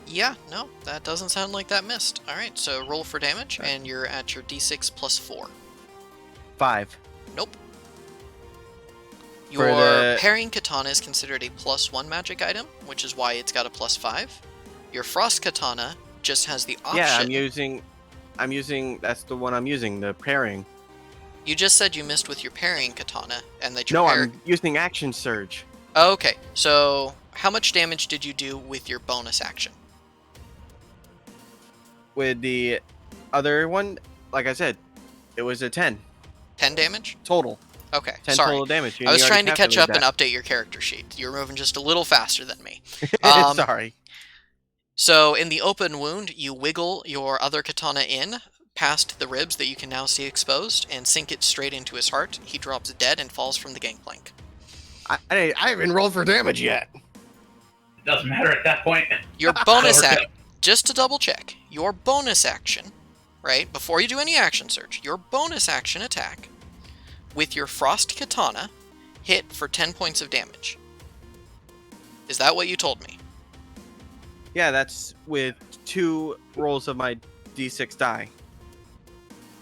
Yeah, no, that doesn't sound like that missed. Alright, so roll for damage, Okay. and you're at your d6 +4. 5. Nope. For Your the- parrying katana is considered a +1 magic item, which is why it's got a +5. Your frost katana just has the option. Yeah, I'm using... That's the one I'm using, the parrying. You just said you missed with your parrying katana, and that your No, parry... I'm using action surge. Oh, okay, so how much damage did you do with your bonus action? With the other one, like I said, it was a 10 10 damage? total. Okay, 10 sorry. total damage. I was You trying to already catch up calculated and update your character sheet. You're moving just a little faster than me. that. Sorry. So in the open wound, you wiggle your other katana in past the ribs that you can now see exposed and sink it straight into his heart. He drops dead and falls from the gangplank. I haven't rolled for damage yet. It doesn't matter at that point. Your bonus Overkill. action, just to double check, your bonus action, right, before you do any action search, your bonus action attack with your frost katana hit for 10 points of damage. Is that what you told me? Yeah, that's with 2 rolls of my d6 die.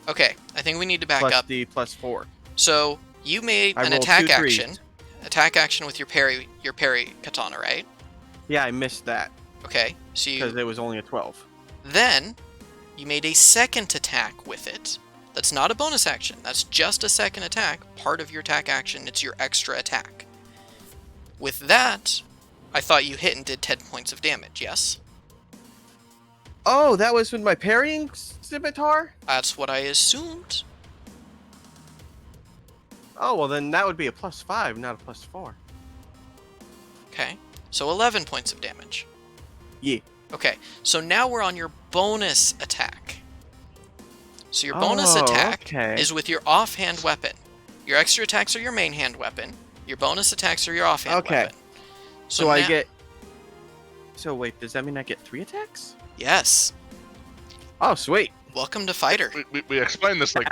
Okay, I think we need to back Plus up. the +4. So you made I an rolled attack 2 threes. action with your parry katana, right? Yeah, I missed that Okay, so because you it was only a 12. then you made a second attack with it. That's not a bonus action. That's just a second attack. Part of your attack action. It's your extra attack. With that, I thought you hit and did 10 points of damage. Yes, Oh, that was with my parrying scimitar? that's what I assumed. Oh, well then that would be a +5, not a +4. Okay, so 11 points of damage. Yeah. Okay, so now we're on your bonus attack. So your bonus Oh, attack okay. is with your offhand weapon. Your extra attacks are your main hand weapon. Your bonus attacks are your offhand Okay. weapon. So I now- get. So wait, does that mean I get 3 attacks? Yes. Oh, sweet. Welcome to Fighter. We explained this like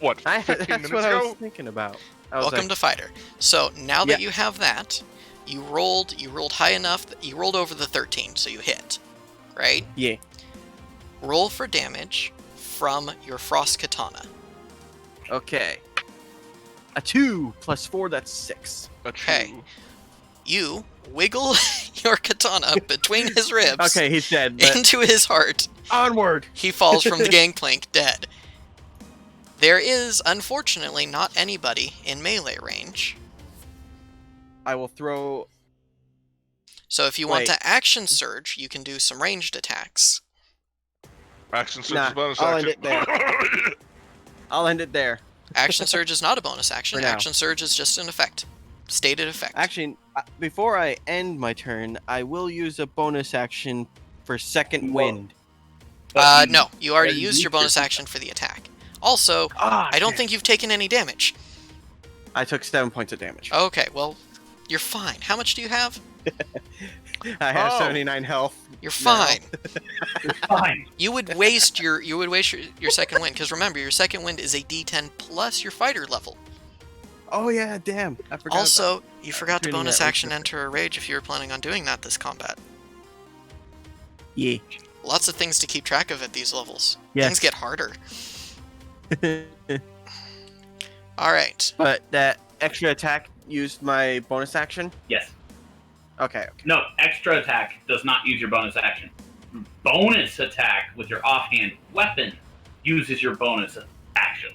what 15 That's minutes what I was ago. thinking about. I was Welcome like, to Fighter. So now that Yeah. you have that, you rolled high enough. You rolled over the 13, so you hit. Right? yeah. Roll for damage from your Frost Katana. Okay. A 2 plus 4, that's 6. Okay. You wiggle your katana between his ribs Okay, he's dead. But into his heart. onward. He falls from the gangplank dead. There is, unfortunately, not anybody in melee range. I will throw. So if you want Wait. to action surge, you can do some ranged attacks. Action surge Nah, is bonus I'll end action. it I'll end it there. Action surge is not a bonus action. For now. Action surge is just an effect. Stated effect. Actually, before I end my turn, I will use a bonus action for second wind. No, you already used your bonus action for the attack. Also, I don't think you've taken any damage. I took 7 points of damage. Okay, well, you're fine. How much do you have? I have Oh. 79 health. You're No. fine. Fine. You would waste your second wind, because remember, your second wind is a D10 plus your fighter level. Oh yeah, damn. I forgot. Also, you forgot to treating bonus that action like- enter a rage if you were planning on doing that this combat. Yeah. Lots of things to keep track of at these levels. Yes. Things get harder. Alright. But that extra attack used my bonus action. Yes. Okay. No, extra attack does not use your bonus action. Bonus attack with your offhand weapon uses your bonus action.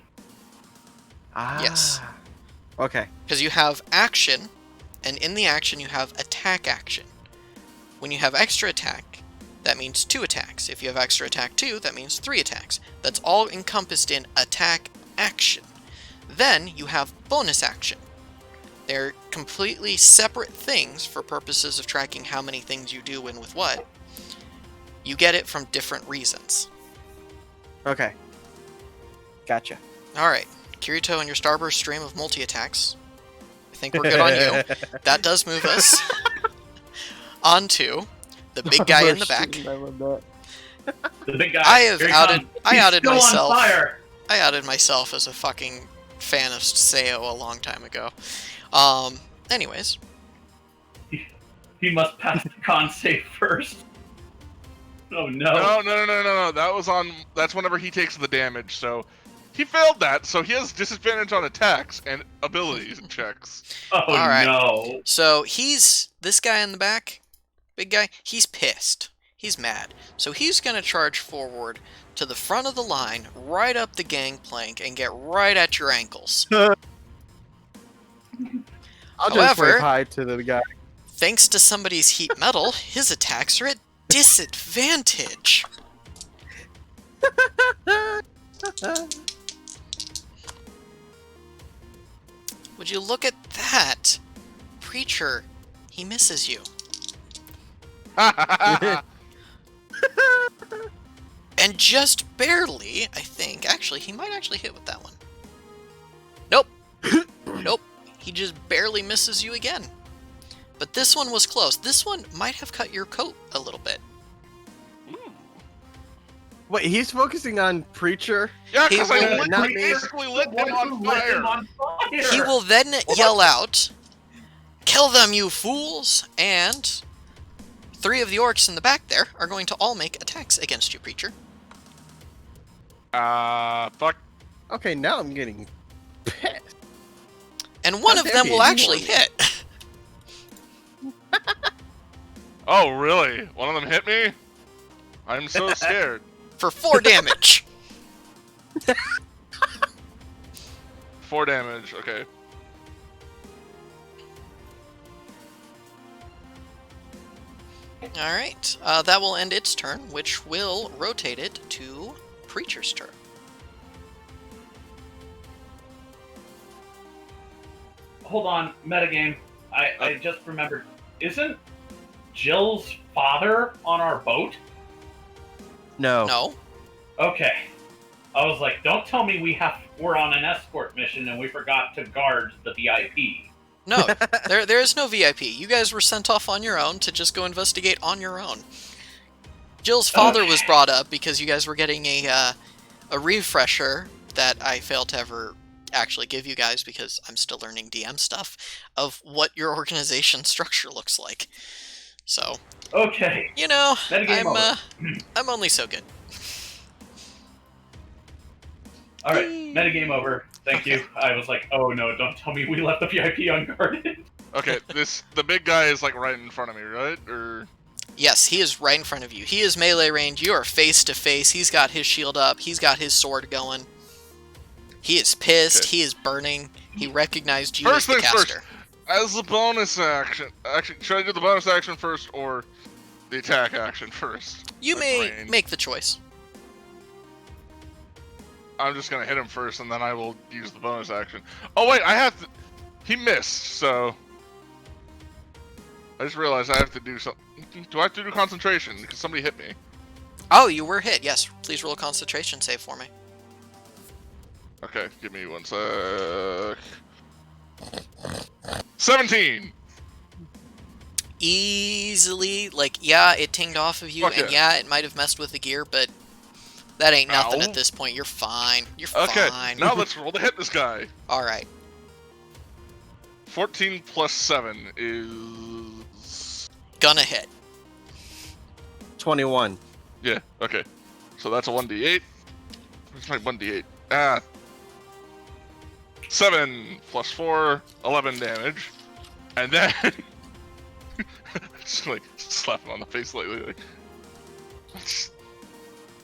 Ah. Yes. Okay. Because you have action, and in the action you have attack action. When you have extra attack, that means 2 attacks. If you have extra attack 2, that means 3 attacks. That's all encompassed in attack action. Then you have bonus action. They're completely separate things for purposes of tracking how many things you do and with what. You get it from different reasons. Okay. Gotcha. Alright, Kirito and your Starburst stream of multi-attacks. I think we're good on you. That does move us onto the big guy in the back. I love that. The big guy. I have here he outed- comes. I He's outed still myself. On fire. I outed myself as a fucking fan of Seo a long time ago. Anyways. He must pass the con save first. Oh no. No. That's whenever he takes the damage. So he failed that. So he has disadvantage on attacks and abilities checks. Oh Alright. no. So this guy in the back, big guy, he's pissed. He's mad. So he's gonna charge forward to the front of the line, right up the gangplank, and get right at your ankles. I'll just However- wave hi to the guy. Thanks to somebody's heat metal, his attacks are at disadvantage. Would you look at that? Preacher, he misses you. And just barely, I think. Actually, he might actually hit with that one. Nope. Nope. He just barely misses you again. But this one was close. This one might have cut your coat a little bit. Wait, he's focusing on Preacher? Yeah, He because will- I not me. basically lit him What on lit him fire. on fire? He will then yell out, "Kill them, you fools!" And 3 of the orcs in the back there are going to all make attacks against you, Preacher. Fuck. Okay, now I'm getting pissed. And one How of dare them you, will you actually warned me. hit. Oh, really? One of them hit me? I'm so scared. For 4 damage. 4 damage, okay. Alright, that will end its turn, which will rotate it to Preacher's turn. Hold on, metagame. I just remembered. Isn't Jill's father on our boat? No. No? Okay. I was like, don't tell me we're on an escort mission and we forgot to guard the VIP. No, there is no VIP. You guys were sent off on your own to just go investigate on your own. Jill's father was brought up because you guys were getting a refresher that I failed to ever actually give you guys because I'm still learning DM stuff of what your organization structure looks like. So, Okay. you know, Metagame over. I'm only so good. All right, metagame over. Thank you. I was like, oh no, don't tell me we left the VIP unguarded. Okay, the big guy is like right in front of me, right? Or Yes, he is right in front of you. He is melee range. You are face to face. He's got his shield up. He's got his sword going. He is pissed. Okay. He is burning. He recognized you First as the things first. caster. As the bonus action, actually, should I do the bonus action first or the attack action first? You Like may range. make the choice. I'm just gonna hit him first, and then I will use the bonus action. Oh wait, I have to. He missed, so I just realized I have to do something. Do I have to do concentration? Because somebody hit me. Oh, you were hit. Yes. Please roll a concentration save for me. Okay, give me 1 sec. 17. Easily, like, yeah, it tinged off of you, Fuck and yeah. yeah, it might have messed with the gear, but that ain't nothing Ow. at this point. You're fine. You're Okay, fine. now let's roll to hit this guy. All right. 14 plus 7 is... Gonna hit. 21. Yeah, okay. So that's a 1d8. Where's my 1d8? Ah. 7 plus 4, 11 damage. And then... just like, slap him on the face lightly. Like,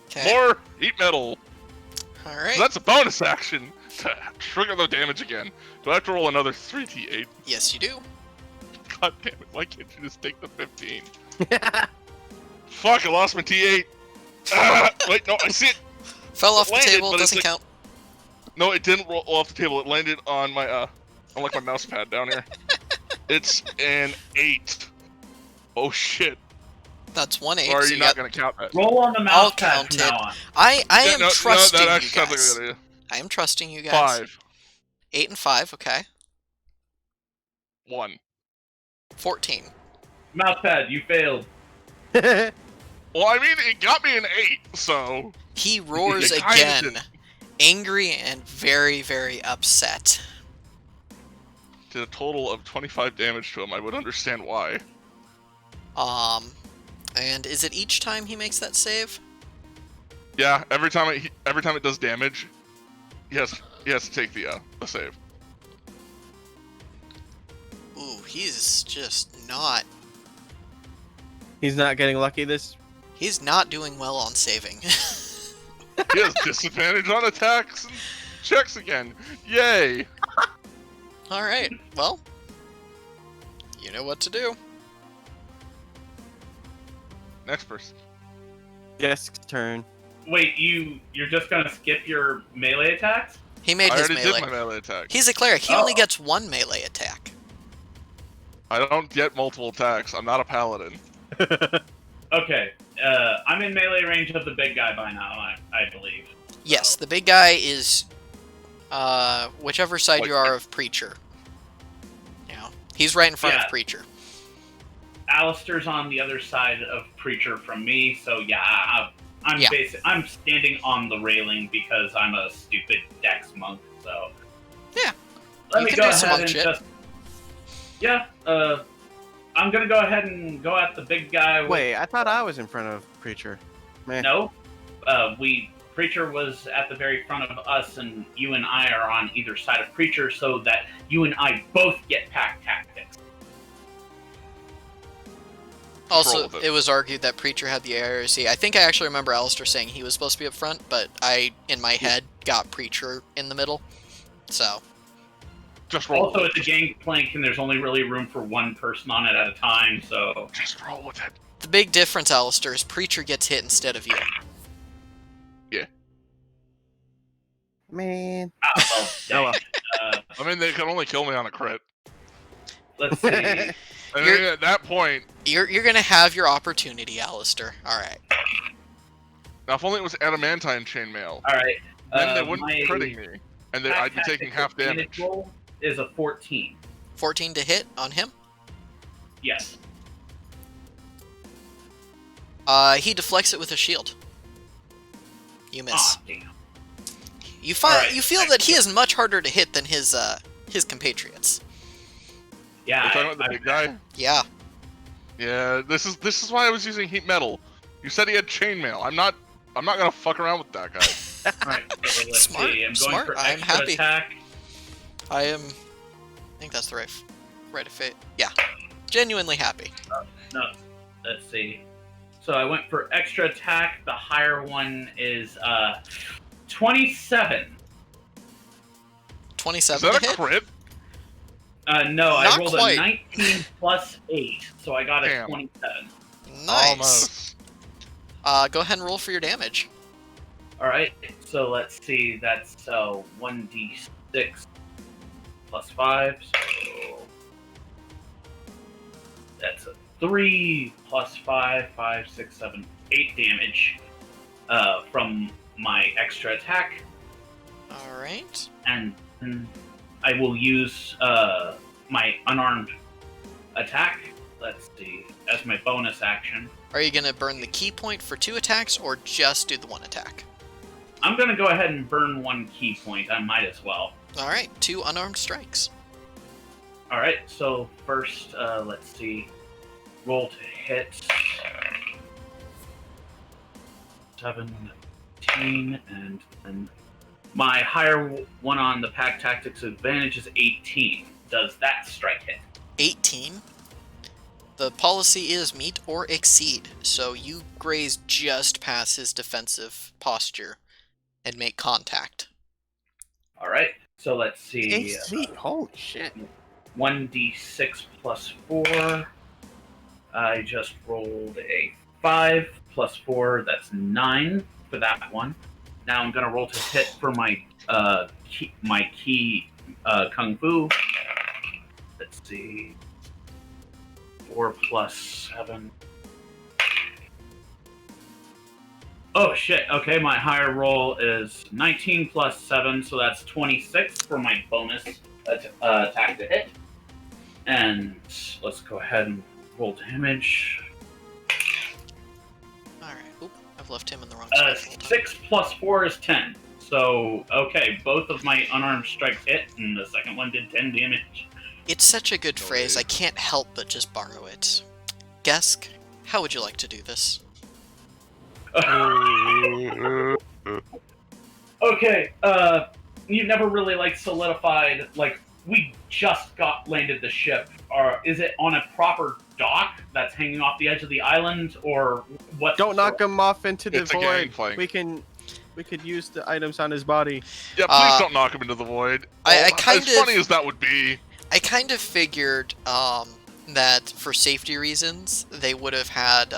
Okay. more heat metal! All So right. that's a bonus action to trigger the damage again. Do I have to roll another 3d8? Yes, you do. God damn it, why can't you just take the 15? Fuck, I lost my t8! Ah, wait, no, I see it! Fell off the landed, table. but it's Doesn't like- count. No, it didn't roll off the table. It landed on my, on like my mouse pad down here. It's an 8. Oh shit. That's 1-8. Or are so you you not got... gonna count that? Roll on the I'll mouse pad count from it. now on. I Yeah, am trusting that you actually sounds like guys. a good idea. I am trusting you guys. 5. 8 and 5. Okay. 1. 14. Mouse pad, you failed. Well, I mean, it got me an 8, so... He roars It kinda again, did. angry and very, very upset. Did a total of 25 damage to him. I would understand why. And is it each time he makes that save? Yeah, every time it does damage, he has to take the save. Ooh, he's just not. He's not getting lucky this. He's not doing well on saving. He has disadvantage on attacks and checks again. Yay! Alright, well. You know what to do. Next person. Yes, turn. Wait, you're just gonna skip your melee attacks? He made I his already melee. did my melee attack. He's a cleric. He only gets one melee attack. I don't get multiple attacks. I'm not a paladin. Okay, I'm in melee range of the big guy by now, I believe. Yes, So- the big guy is whichever side Like- you are of Preacher. You know, he's right in front Yeah. of Preacher. Alistair's on the other side of Preacher from me, so yeah, I'm Yeah. I'm standing on the railing because I'm a stupid Dex monk. So Yeah, let you me can go do some ahead monk and shit. just I'm gonna go ahead and go at the big guy. With, Wait, I thought I was in front of Preacher. Man. no, Preacher was at the very front of us, and you and I are on either side of Preacher, so that you and I both get pack tactics. roll Also, with it. it was argued that Preacher had the ARC. I think I actually remember Alistair saying he was supposed to be up front, but I, in my head, got Preacher in the middle. So, Just roll. Also, with it's a it. gangplank, and there's only really room for one person on it at a time, so Just roll with it. the big difference, Alistair, is Preacher gets hit instead of you. Man. well, dang. well. I mean, they can only kill me on a crit. Let's see. And You're- then at that point, You're gonna have your opportunity, Alistair. Alright. now if only it was adamantine chainmail, All right. then they wouldn't my be critting me, and I'd be taking tactics half advantage damage. roll is a 14. 14 to hit on him. Yes. He deflects it with a shield. You miss. Ah, damn. You find Alright. you feel that he is much harder to hit than his compatriots. Yeah. You're talking about the big guy? Yeah. Yeah, this is why I was using heat metal. You said he had chainmail. I'm not gonna fuck around with that guy. Alright, so let's Smart, see. I'm going smart. for I'm extra happy. attack. I think that's the right of fate. Yeah. Genuinely happy. No, let's see. So I went for extra attack. The higher one is 27. 27 Is that to a hit. crit? No, I Not rolled quite. a 19 plus 8, so I got a Damn. 27. Nice. Almost. Go ahead and roll for your damage. Alright, so let's see. That's 1d6 plus 5, so that's a 3 plus 5, 5, 6, 7, 8 damage from my extra attack. Alright. And I will use my unarmed attack, let's see, as my bonus action. Are you gonna burn the key point for 2 attacks or just do the 1 attack? I'm going to go ahead and burn 1 key point. I might as well. Alright, 2 unarmed strikes. Alright, so first, let's see. Roll to hit. 17, and then my higher one on the pack tactics advantage is 18. Does that strike hit? 18. The policy is meet or exceed, so you graze just past his defensive posture and make contact. Alright, so let's see. AC, holy shit. 1d6 plus 4. I just rolled a 5 plus 4, that's 9 for that one. Now I'm gonna roll to hit for my key kung fu. Let's see. 4 plus 7. Oh shit, okay, my higher roll is 19 plus 7, so that's 26 for my bonus attack to hit. And let's go ahead and roll damage. Alright, oop, I've left him in the wrong spot. 6 plus 4 is 10. So, okay, both of my unarmed strikes hit, and the second one did 10 damage. It's such a good phrase, I can't help but just borrow it. Gesk, how would you like to do this? Okay, you never really, solidified, we just landed the ship. Or is it on a proper dock that's hanging off the edge of the island, or what? Don't knock him off into the It's a void. gangplank. We could use the items on his body. Yeah, please don't knock him into the void. I As funny as that would be. I kind of figured that for safety reasons, they would have had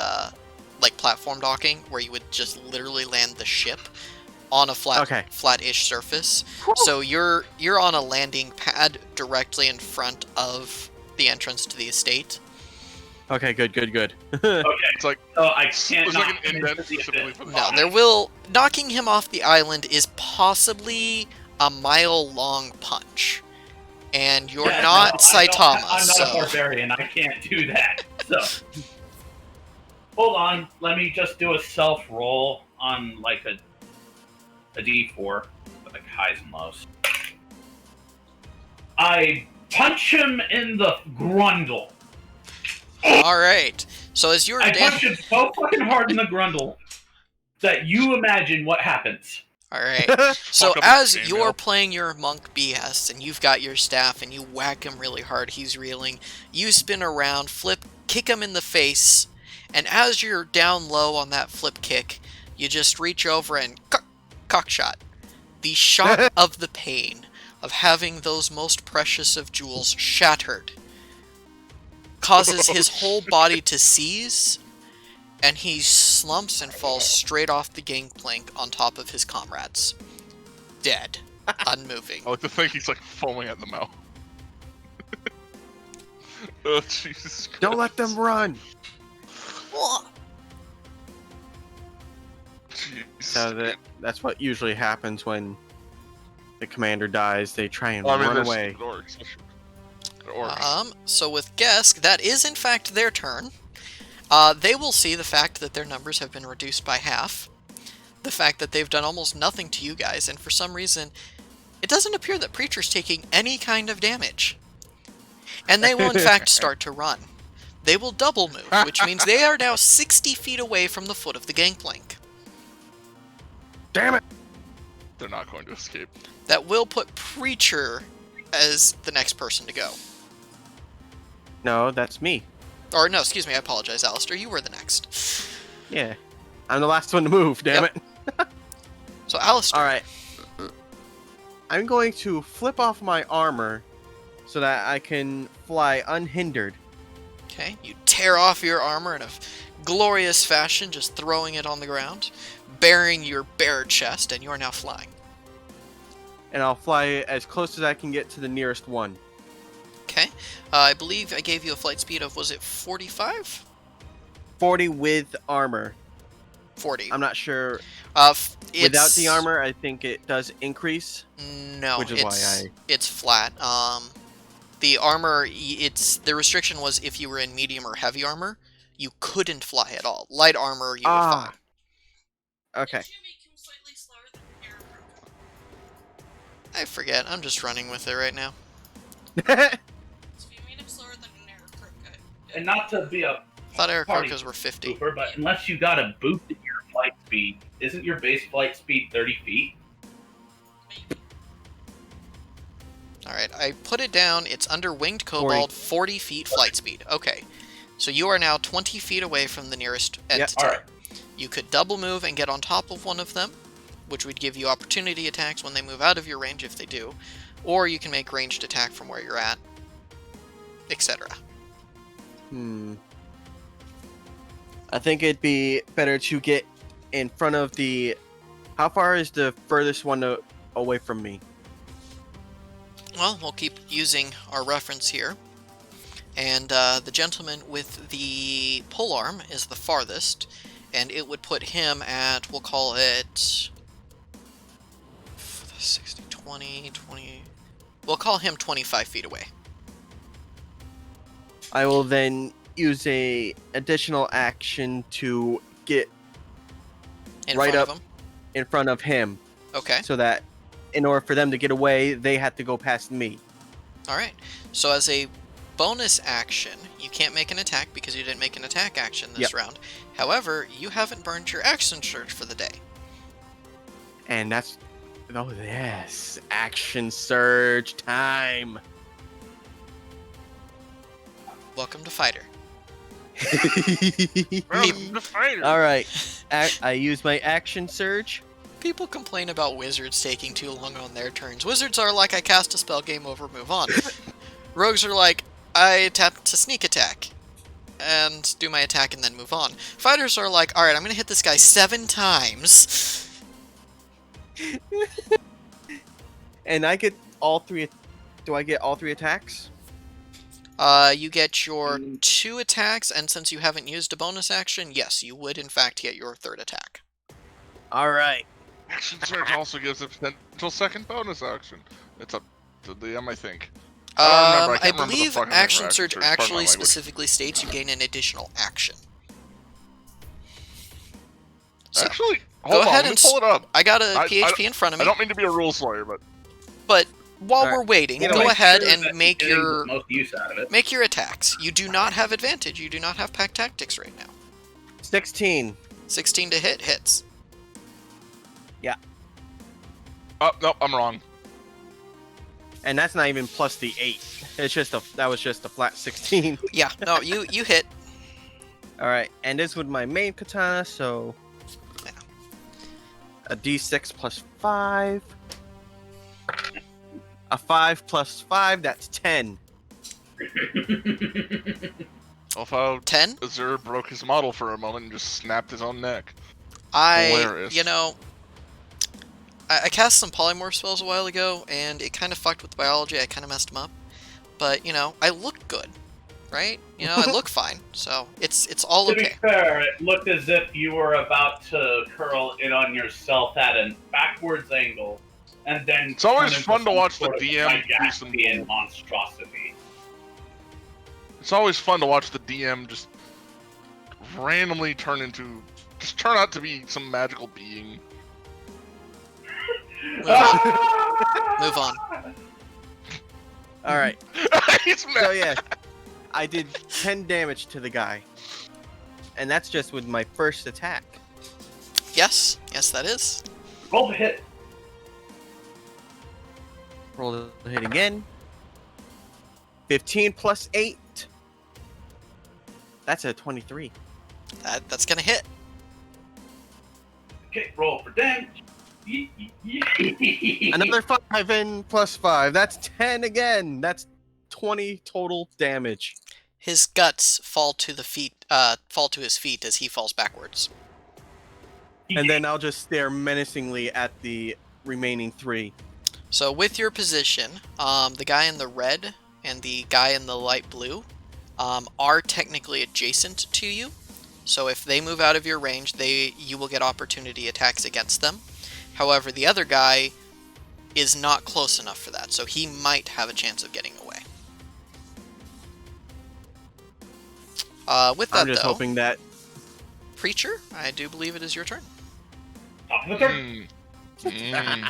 platform docking, where you would just literally land the ship on a flat-ish surface. So you're on a landing pad directly in front of the entrance to the estate. Okay, good. Okay, It's like so I can't there's knock like an him into indent the specifically abyss. for No, knocking him off the island is possibly a mile-long punch. And you're not Saitama, I'm not so... a barbarian. I can't do that. So, hold on. Let me just do a self roll on a D4, highs and lows. I punch him in the grundle. Alright, so as you're I punch him so fucking hard in the grundle that you imagine what happens. Alright, so Fuck up as his you're chainmail. playing your monk BS and you've got your staff and you whack him really hard, he's reeling, you spin around, kick him in the face, and as you're down low on that flip kick, you just reach over and cock shot. The shock of the pain of having those most precious of jewels shattered causes his whole body to seize, and he slumps and falls straight off the gangplank on top of his comrades. Dead. Unmoving. I like to think he's like foaming at the mouth. Oh, Jesus Christ. Don't let them run. Jesus. So that's what usually happens when the commander dies. They try and Well, I mean, run there's away. the door, especially- Orcs. So with Gesk, that is in fact their turn. They will see the fact that their numbers have been reduced by half, the fact that they've done almost nothing to you guys, and for some reason, it doesn't appear that Preacher's taking any kind of damage. And they will in fact start to run. They will double move, which means they are now 60 feet away from the foot of the gangplank. Damn it! They're not going to escape. That will put Preacher as the next person to go. No, that's me. Or no, excuse me, I apologize, Alistair. You were the next. Yeah. I'm the last one to move, damn Yep. it. So Alistair. Alright. I'm going to flip off my armor so that I can fly unhindered. Okay, you tear off your armor in a glorious fashion, just throwing it on the ground, bearing your bare chest, and you are now flying. And I'll fly as close as I can get to the nearest one. Okay, I believe I gave you a flight speed of, was it 45? 40 with armor. 40. I'm not sure. It's... Without the armor, I think it does increase. No, Which is why it's flat. The armor, the restriction was if you were in medium or heavy armor, you couldn't fly at all. Light armor, you would fly. Okay. Did you make him slightly slower than an air crook? I forget. I'm just running with it right now. So if you made him slower than an air crook, And not to be a Thought air Party crocos were 50. pooper, but unless you got a boost in your flight speed, isn't your base flight speed 30 feet? maybe. Alright, I put it down. It's under Winged Kobold, 40 feet flight speed. Okay, so you are now 20 feet away from the nearest entity. Alright. You could double move and get on top of one of them, which would give you opportunity attacks when they move out of your range if they do. Or you can make ranged attack from where you're at, etc. I think it'd be better to get in front of the... How far is the furthest one away from me? Well, we'll keep using our reference here. And the gentleman with the polearm is the farthest, and it would put him at, we'll call it 60, 20, 20... We'll call him 25 feet away. I will then use a additional action to get In right front up of him. in front of him, Okay. so that in order for them to get away, they have to go past me. Alright. So as a bonus action, you can't make an attack because you didn't make an attack action this round. However, you haven't burned your action surge for the day. And that's... Oh, yes. Action surge time. Welcome to Fighter. Welcome to Fighter. Alright. I use my action surge. People complain about wizards taking too long on their turns. Wizards are like, I cast a spell, game over, move on. Rogues are like, I tap to sneak attack and do my attack and then move on. Fighters are like, alright, I'm gonna hit this guy 7 times. And I get all 3... Do I get all 3 attacks? You get your 2 attacks, and since you haven't used a bonus action, yes, you would in fact get your 3rd attack. Alright. Action Surge also gives a potential second bonus action. It's up to them, I think. I can't remember the believe fucking name for Action Surge pardon my actually language. specifically states you gain an additional action. So, Actually, go hold on, ahead let me and pull it up. I got a I- PHP in front of I me, don't mean to be a rules lawyer, but but while Alright. we're waiting, You know, go make ahead Sure and that make you're getting your the most use out of it. make your attacks. You do not have advantage. You do not have pack tactics right now. 16. 16 to hit hits. oh no, I'm wrong. And that's not even plus the 8. It's just that was just a flat 16. Yeah, no, you hit. Alright, and this with my main katana, so... Yeah. A d6 plus 5. A 5 plus 5, that's 10. Although 10. Azur broke his model for a moment and just snapped his own neck. I Hilarious. cast some polymorph spells a while ago, and it kind of fucked with the biology. I kind of messed them up, but I look good, right? I look fine, so it's all To be okay. fair, it looked as if you were about to curl in on yourself at a backwards angle, and then It's always turn into fun to some watch the sort of DM do some Gygaxian monstrosity. It's always fun to watch the DM just randomly turn out to be some magical being. Move on. Move on. All right. He's mad. So yeah, I did 10 damage to the guy, and that's just with my first attack. Yes, that is. Roll the hit. Roll the hit again. 15 plus 8. That's a 23. That's gonna hit. Okay, roll for damage. Another 5 and plus 5. That's 10 again. That's 20 total damage. His guts fall to his feet as he falls backwards. And then I'll just stare menacingly at the remaining 3. So with your position, the guy in the red and the guy in the light blue are technically adjacent to you. So if they move out of your range, you will get opportunity attacks against them. However, the other guy is not close enough for that, so he might have a chance of getting away. With that, I'm just though, hoping that Preacher, I do believe it is your turn. Top of the turn.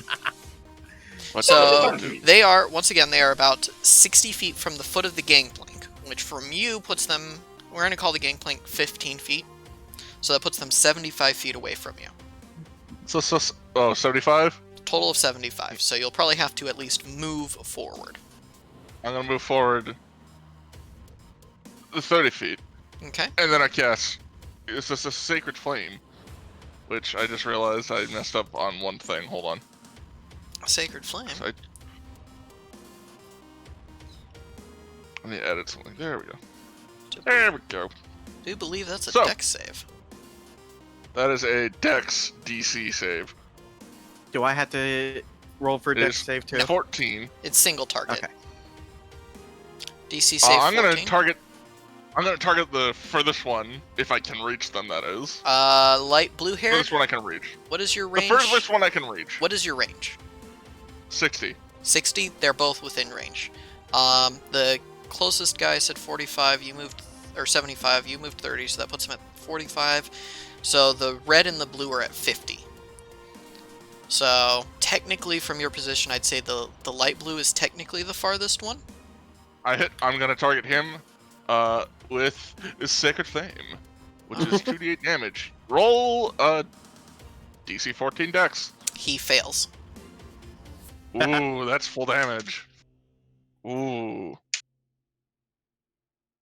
What So do I do? they are, once again, they are about 60 feet from the foot of the gangplank, which from you puts them, we're going to call the gangplank 15 feet. So that puts them 75 feet away from you. So 75? Total of 75, so you'll probably have to at least move forward. I'm gonna move forward 30 feet. Okay? And then I cast, it's just a Sacred Flame, which I just realized I messed up on one thing. Hold on. Sacred Flame. I need to edit something. There we go. There we go. Do believe that's a So- dex save. That is a Dex DC save. do I have to roll for It dex is save too? 14. It's single target. Okay. DC save I'm 14. gonna target the furthest one, if I can reach them, that is. Light blue hair. Furthest one I can reach. What is your The range? furthest one I can reach. What is your range? 60. 60. They're both within range. The closest guy said 45. You moved, or 75. You moved 30, so that puts him at 45. So the red and the blue are at 50. So technically, from your position, I'd say the light blue is technically the farthest one. I'm gonna target him with his Sacred Flame, which is 2d8 damage. Roll DC 14 Dex. He fails. Ooh, that's full damage. Ooh.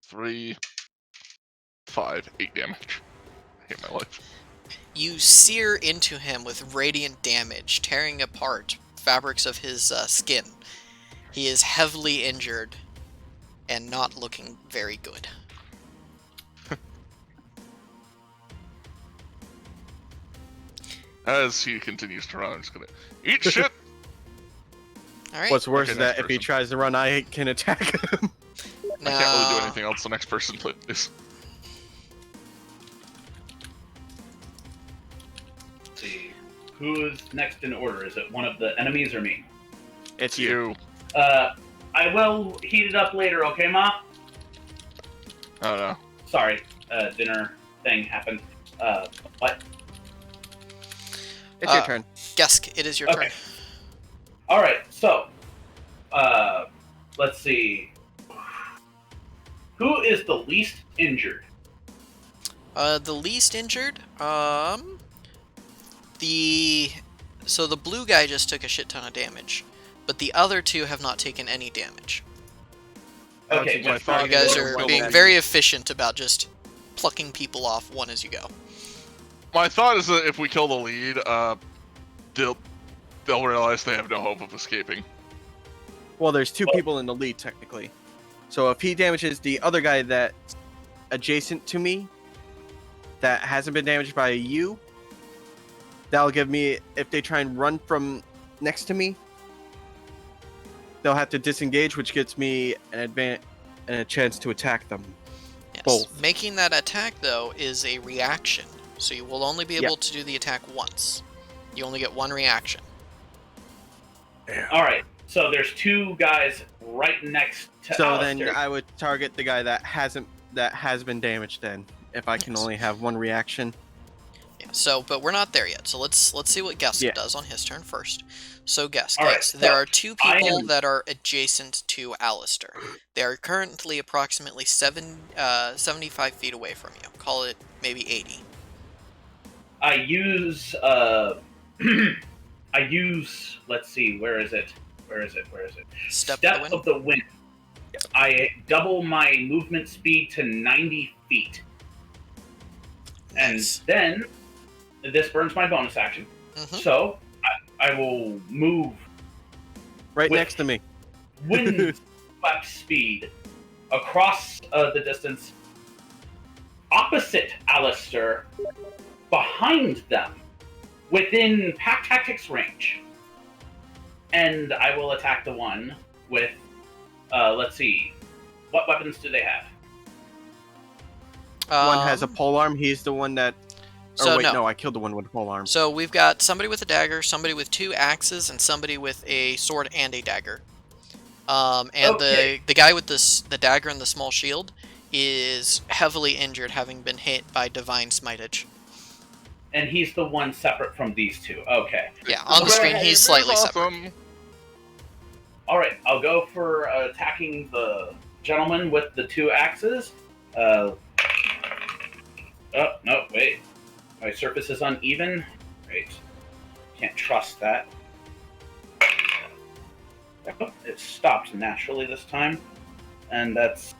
3, 5, 8 damage. I hate my life. You sear into him with radiant damage, tearing apart fabrics of his skin. He is heavily injured and not looking very good. As he continues to run, I'm just gonna eat shit. All right. What's worse Okay, is that next if he person. tries to run, I can attack him. I can't really do Now- anything else. The next person, please. Let's see. Who's next in order? Is it one of the enemies or me? It's you. I will heat it up later, okay, Ma? I don't know. Sorry, dinner thing happened. What? It's your turn. Gesk, it is your Okay. turn. Alright, so, let's see. Who is the least injured? The least injured, so the blue guy just took a shit ton of damage, but the other two have not taken any damage. I would Okay, suggest thought You finding guys a are way being that- very efficient about just plucking people off one as you go. My thought is that if we kill the lead, they'll realize they have no hope of escaping. Well, there's 2 people in the lead technically. So if he damages the other guy that's adjacent to me, that hasn't been damaged by you, that'll give me, if they try and run from next to me, they'll have to disengage, which gets me an advantage and a chance to attack them. Yes. Both. Making that attack, though, is a reaction, so you will only be Yeah. able to do the attack once. You only get one reaction. Alright, so there's 2 guys right next to So Alistair. then I would target the guy that has been damaged. Then, if I can Yes. only have one reaction. Yeah. So, but we're not there yet. So let's see what Gusk Yeah. does on his turn first. So Gusk, All right, yes, so there are two I people am- that are adjacent to Alistair. They are currently approximately 75 feet away from you. Call it maybe 80. I use I use, let's see, where is it? Step of the wind. I double my movement speed to 90 feet. Nice. And then this burns my bonus action. Mhm. So I will move Right With- next to me. wind swept speed across the distance opposite Alistair, behind them, within pack tactics range. And I will attack the one with, let's see, what weapons do they have? One has a Um, pole arm. He's the one that. Or So wait, no. no, I killed the one with a pole arm. So we've got somebody with a dagger, somebody with 2 axes, and somebody with a sword and a dagger. And Okay. the guy with the dagger and the small shield is heavily injured, having been hit by divine smitage. And he's the one separate from these two. Okay. Yeah, on the screen he's slightly separate. awesome. All right, I'll go for attacking the gentleman with the 2 axes. Oh, no, wait. My surface is uneven. Right. Can't trust that. Oh, it stopped naturally this time. And that's...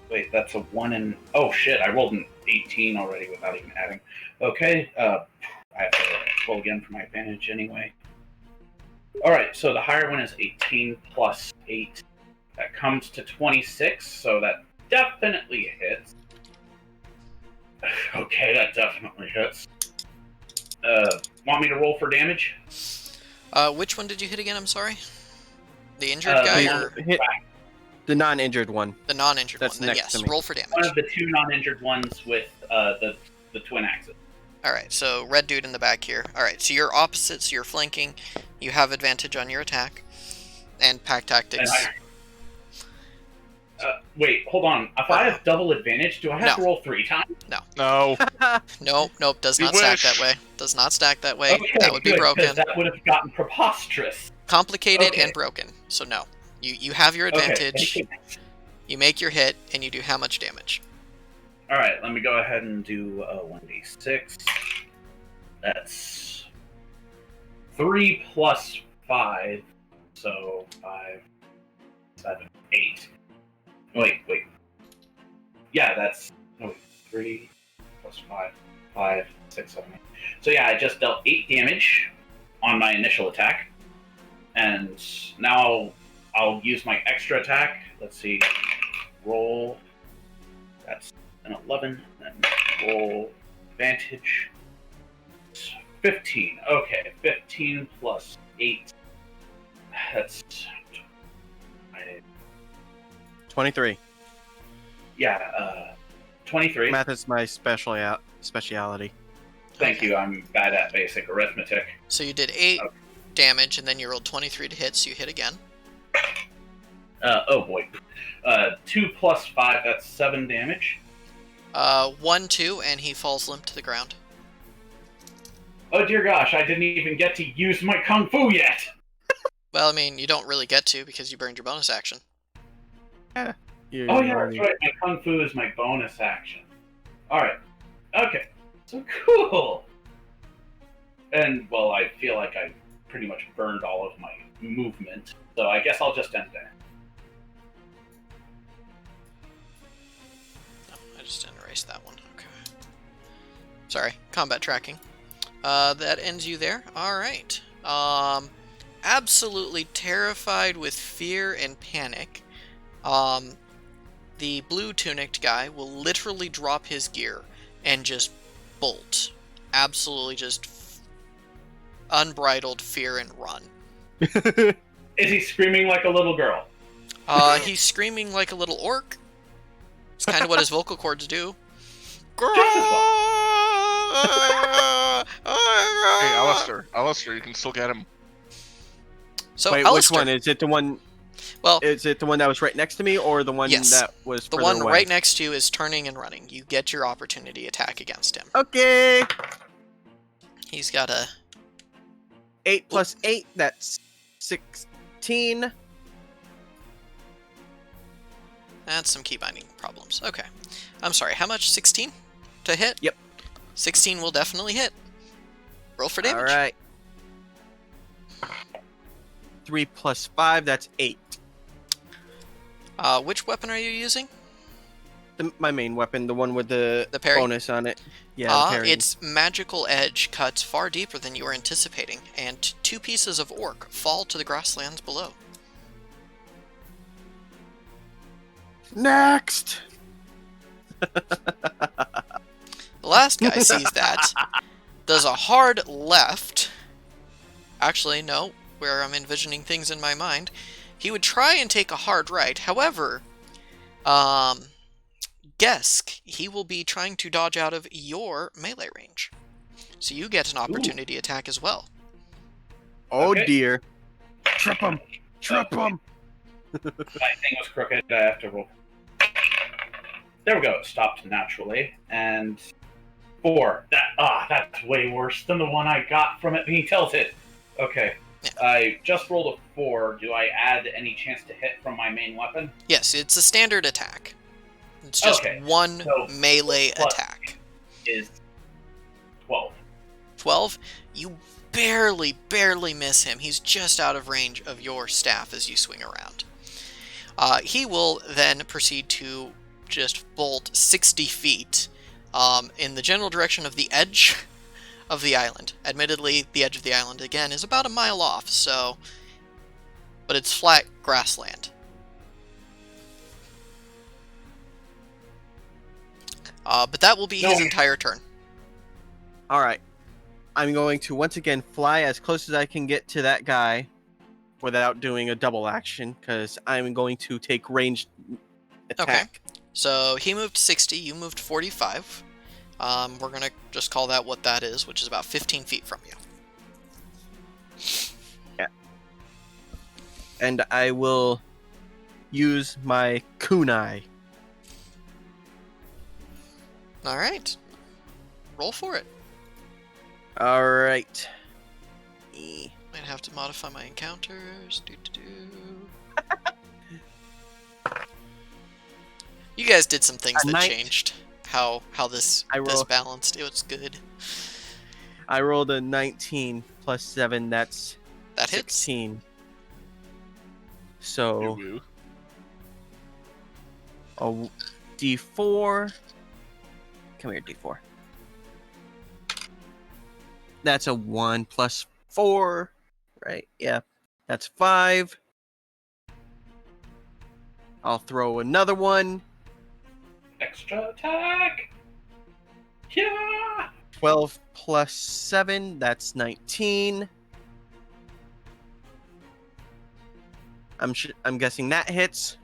Wait, that's a 1 in... Oh, shit, I rolled an 18 already without even adding. Okay, I have to roll again for my advantage anyway. Alright, so the higher one is 18 plus 8. That comes to 26, so that definitely hits. Okay, that definitely hits. Want me to roll for damage? Which one did you hit again? I'm sorry. The injured The guy one- or Hit the non-injured one. the non-injured That's one? Then next yes, to me. roll for One damage. of the 2 non-injured ones with the twin axes. All right, so red dude in the back here. All right, so you're opposite, so you're flanking. You have advantage on your attack and pack tactics. And wait, hold on. If I have double advantage, do I have to roll 3 times? No. Nope, does You not stack wish. that way. Does not stack that way. Okay, That would be good, 'cause broken. That would have gotten preposterous. Complicated Okay. and broken. So no. You have your Okay, advantage. thank you. You make your hit, and you do how much damage? All right, let me go ahead and do 1d6. That's 3 plus 5, so 5, 7, 8. Wait. Yeah, that's 3 plus 5, 5, 6, 7, 8. So yeah, I just dealt 8 damage on my initial attack, and now I'll use my extra attack. Let's see, roll. That's an 11, and roll advantage. 15. Okay, 15 plus 8. That's 23. 23. Math is my speciality. Thank you. I'm bad at basic arithmetic. So you did 8 Okay. damage, and then you rolled 23 to hit, so you hit again. Oh boy. 2 plus 5. That's 7 damage. 1, 2, and he falls limp to the ground. Oh dear gosh! I didn't even get to use my kung fu yet. Well, I mean, you don't really get to because you burned your bonus action. You Oh yeah, already- that's right. My kung fu is my bonus action. All right. Okay. So cool. And well, I feel like I pretty much burned all of my movement, so I guess I'll just end there. Oh, I just didn't erase that one. Okay. Sorry, combat tracking. That ends you there. All right. Absolutely terrified with fear and panic. The blue tunicked guy will literally drop his gear and just bolt. Absolutely just unbridled fear and run. Is he screaming like a little girl? He's screaming like a little orc. It's kind of what his vocal cords do. Just as Hey, Alistair, you can still get him. So Wait, Alistair, which one? Is it the one Well, Is it the one that was right next to me, or the one Yes. that was the further one away? right next to you is turning and running. You get your opportunity attack against him. Okay. He's got a 8 plus 8, that's 16. That's some key binding problems. Okay. I'm sorry, how much? 16 to hit? Yep. 16 will definitely hit. Roll for damage. All right. 3 plus 5, that's 8. Which weapon are you using? My main weapon, the one with the parry? bonus on it. Yeah, the parry. Its magical edge cuts far deeper than you were anticipating, and 2 pieces of orc fall to the grasslands below. Next! The last guy sees that, does a hard left. Actually, no, where I'm envisioning things in my mind. He would try and take a hard right. However, Gesk, he will be trying to dodge out of your melee range. So you get an opportunity attack as well. Oh Okay. dear. Trip him! Trip him! My thing was crooked. I have to roll. There we go. It stopped naturally. And 4. That's way worse than the one I got from it being tilted. Okay. Yeah. I just rolled a 4. Do I add any chance to hit from my main weapon? Yes, it's a standard attack. It's just Okay, one so melee plus- attack. Is 12. 12, you barely miss him. He's just out of range of your staff as you swing around. He will then proceed to just bolt 60 feet in the general direction of the edge of the island. Admittedly, the edge of the island, again, is about a mile off, so... but it's flat grassland. But that will be his entire turn. Alright. I'm going to once again fly as close as I can get to that guy without doing a double action, because I'm going to take ranged attack. So he moved 60, you moved 45. We're going to just call that what that is, which is about 15 feet from you. Yeah. And I will use my kunai. Alright. Roll for it. Alright. Might have to modify my encounters. You guys did some things I that might- changed how this balanced. It was good. I rolled a 19 plus 7, that's That hits. 16. So, Woo-woo. a D4. Come here, D4. That's a 1 plus 4, right? Yeah, that's 5. I'll throw another one. Extra attack! Yeah! 12 plus 7, that's 19. I'm guessing that hits.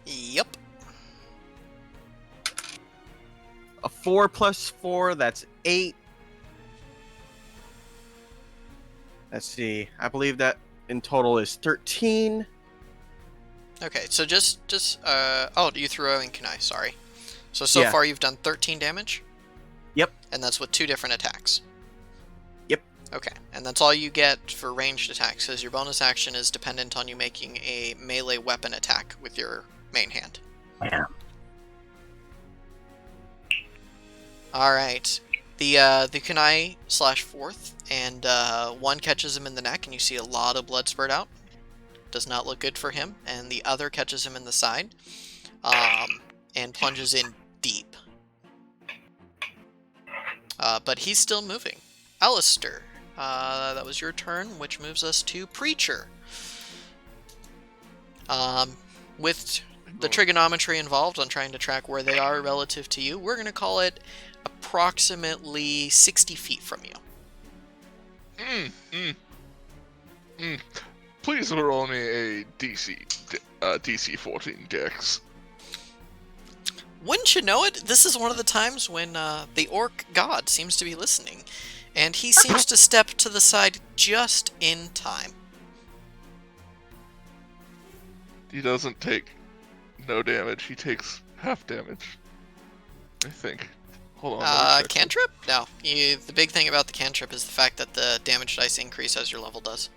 Yep. A 4 plus 4, that's 8. Let's see. I believe that in total is 13. Okay, so oh, you threw out in kunai, sorry. So Yeah. far you've done 13 damage? Yep. And that's with 2 different attacks? Yep. Okay, and that's all you get for ranged attacks, because your bonus action is dependent on you making a melee weapon attack with your main hand. Yeah. Alright. The kunai slash 4th, and one catches him in the neck, and you see a lot of blood spurt out. Does not look good for him. And the other catches him in the side, and plunges in deep. But he's still moving. Alistair, that was your turn, which moves us to Preacher. With the trigonometry involved on trying to track where they are relative to you, we're going to call it approximately 60 feet from you. Please roll me a DC 14 dex. Wouldn't you know it? This is one of the times when the orc god seems to be listening, and he seems to step to the side just in time. He doesn't take no damage. He takes half damage. I think. Hold on. let me check. Cantrip? No. The big thing about the cantrip is the fact that the damage dice increase as your level does.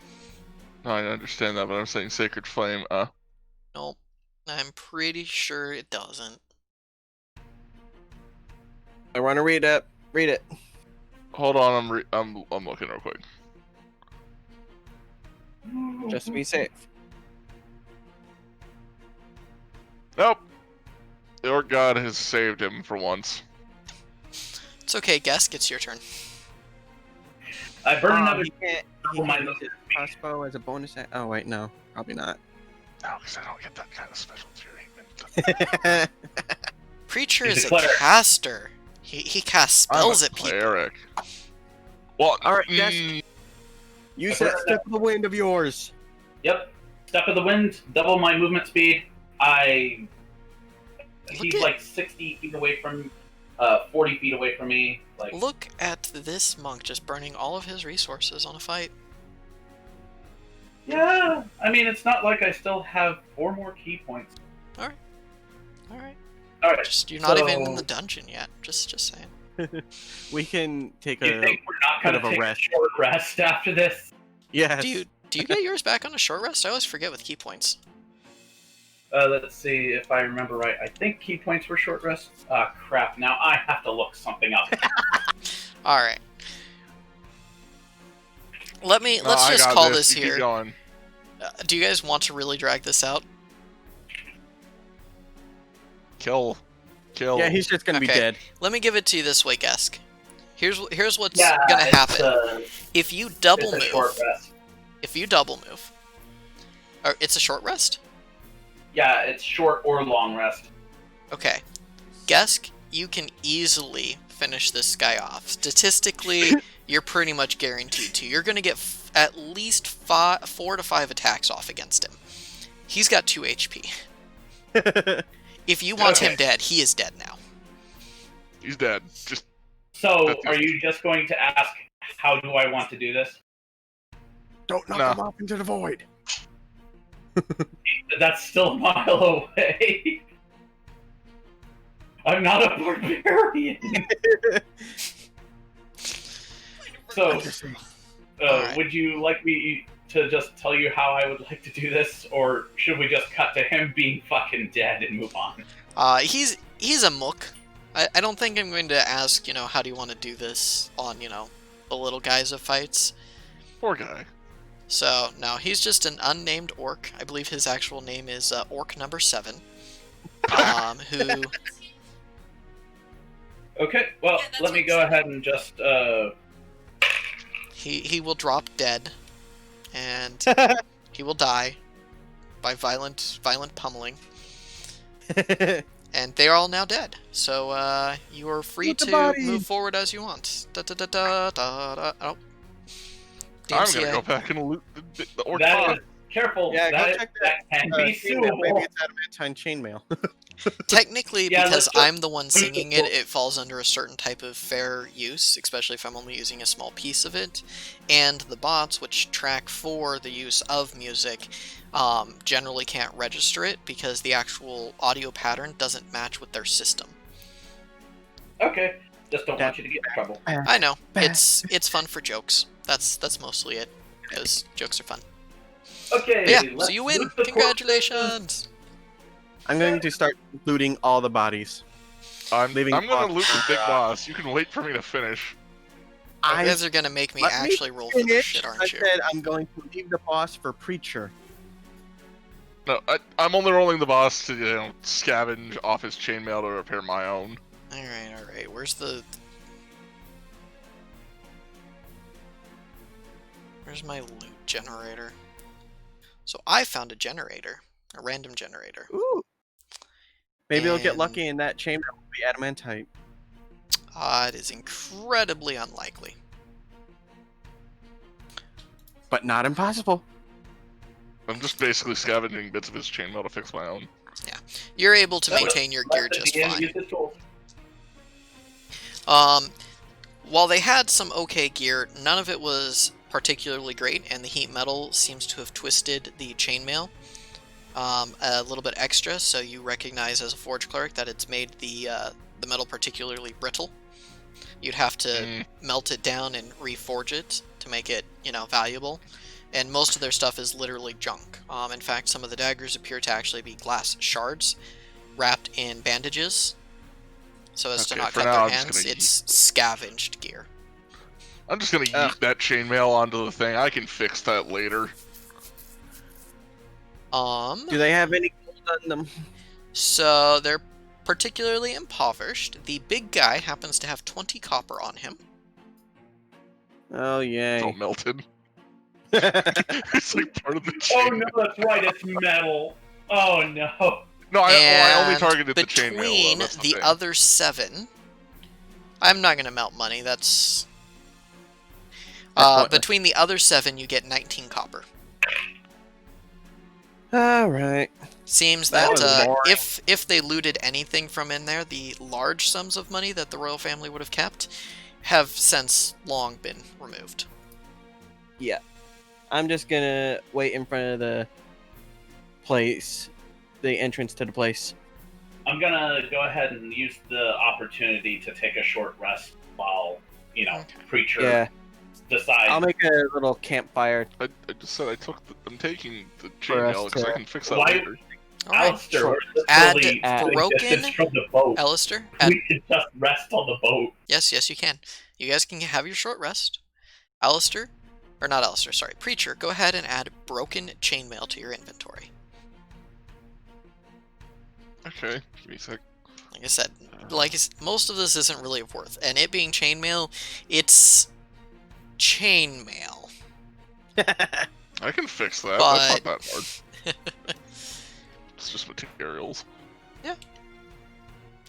No, I understand that, but I'm saying Sacred Flame. Nope. I'm pretty sure it doesn't. I want to read it. Read it. Hold on. I'm looking real quick. Just to be safe. Nope. Your god has saved him for once. It's okay, Guess. It's your turn. I burn another. He can't my use his crossbow as a bonus. Oh wait, no, probably not. No, because I don't get that kind of special treatment. Preacher He's is a a cleric. caster. He casts I'm a spells at people. cleric. Well, All right, yes. Use that step of the wind of yours. Yep. Step of the wind. Double my movement speed. He's at- like 60 feet away from, 40 feet away from me. Like, Look at this monk just burning all of his resources on a fight. yeah. I mean, it's not like I still have 4 more key points. All right. All right. Just you're not even in So- the dungeon yet. Just saying. We can take You a think we're not bit gonna of a take rest. a short rest after this? yes. Do you get yours back on a short rest? I always forget with key points. Let's see if I remember right. I think key points were short rests. Crap. Now I have to look something up. All right. Let's I just got call this You keep here. going. Do you guys want to really drag this out? Kill. Yeah, he's just gonna be Okay. dead. Let me give it to you this way, Gesk. Here's what's Yeah, gonna it's, happen. If you double it's a short move, rest. or it's a short rest. Yeah, it's short or long rest. Okay, Gesk, you can easily finish this guy off. Statistically, you're pretty much guaranteed to. You're gonna get at least 4 to 5 attacks off against him. He's got 2 HP. If you want him Okay. dead, he is dead now. He's dead. Just So, That's it. are you just going to ask, how do I want to do this? Don't knock No. him off into the void. That's still a mile away. I'm not a barbarian. So, Interesting. Alright. would you like me to just tell you how I would like to do this, or should we just cut to him being fucking dead and move on? He's a mook. I don't think I'm going to ask, how do you want to do this on, the little guys of fights. poor guy. So, no, he's just an unnamed orc. I believe his actual name is Orc number 7. Who... Okay, well, Yeah, that's let me what go I'm ahead and just, He will drop dead, and he will die by violent pummeling. And they are all now dead. So you are free Loot the to bodies. move forward as you want. Da, da, da, da, da, da. Oh. I'm DMCA. gonna go back and loot the orc that pod. is, careful, Yeah, go that, check that can be chainmail. Maybe suable. it's adamantine chainmail. Technically, Yeah, because let's just- I'm the one singing it, it falls under a certain type of fair use, especially if I'm only using a small piece of it. And the bots, which track for the use of music, generally can't register it because the actual audio pattern doesn't match with their system. Okay, just don't want you to get in trouble. I know, Bah. it's fun for jokes. That's mostly it, because jokes are fun. Okay, But yeah, so let's you win! loot the Congratulations! I'm going to start looting all the bodies. I'm leaving gonna boss. loot the big boss. You can wait for me to finish. You I guys are gonna make me let me actually roll for this finished. shit, I aren't you? said I'm going to leave the boss for Preacher. No, I'm only rolling the boss to scavenge off his chainmail to repair my own. Alright. Where's my loot generator? So I found a generator. A random generator. Ooh. Maybe I'll get And- lucky and that chamber will be adamantite. It is incredibly unlikely. But not impossible. I'm just basically scavenging bits of his chainmail to fix my own. You're able to Let maintain your gear the just DM fine. use his tools. While they had some okay gear, none of it was particularly great, and the heat metal seems to have twisted the chainmail. a little bit extra, so you recognize as a Forge Cleric that it's made the metal particularly brittle. You'd have to melt it down and reforge it to make it, valuable. And most of their stuff is literally junk. In fact, some of the daggers appear to actually be glass shards wrapped in bandages, so as to Okay, not for cut now, their I'm just hands. gonna It's scavenged gear. I'm just gonna yeet that chainmail onto the thing. I can fix that later. Do they have any gold on them? So they're particularly impoverished. The big guy happens to have 20 copper on him. Oh, It's all yay. melted. It's like part of the chain. Oh no, that's right. It's metal. Oh no. No, I only And targeted the chainmail. between That's the thing. other 7, I'm not going to melt money. That's pointless. between the other 7, you get 19 copper. Alright. Seems That that was boring. if they looted anything from in there, the large sums of money that the royal family would have kept have since long been removed. Yeah. I'm just gonna wait in front of the place. The entrance to the place. I'm gonna go ahead and use the opportunity to take a short rest while, Okay. Preacher Yeah. decides. I'll make a little campfire. I just said I'm taking the For us chainmail because I to- can fix that Why- later. Alright, Alistair, Sure. we're Add literally broken- distance from the boat. Alistair, add We can just rest on the boat. Yes, you can. You guys can have your short rest. Alistair, or not Alistair, sorry, Preacher, go ahead and add broken chainmail to your inventory. Okay, give me a sec. Like I said, most of this isn't really of worth, and it being chainmail, it's chainmail. I can fix that. That's But- not that hard. It's just materials.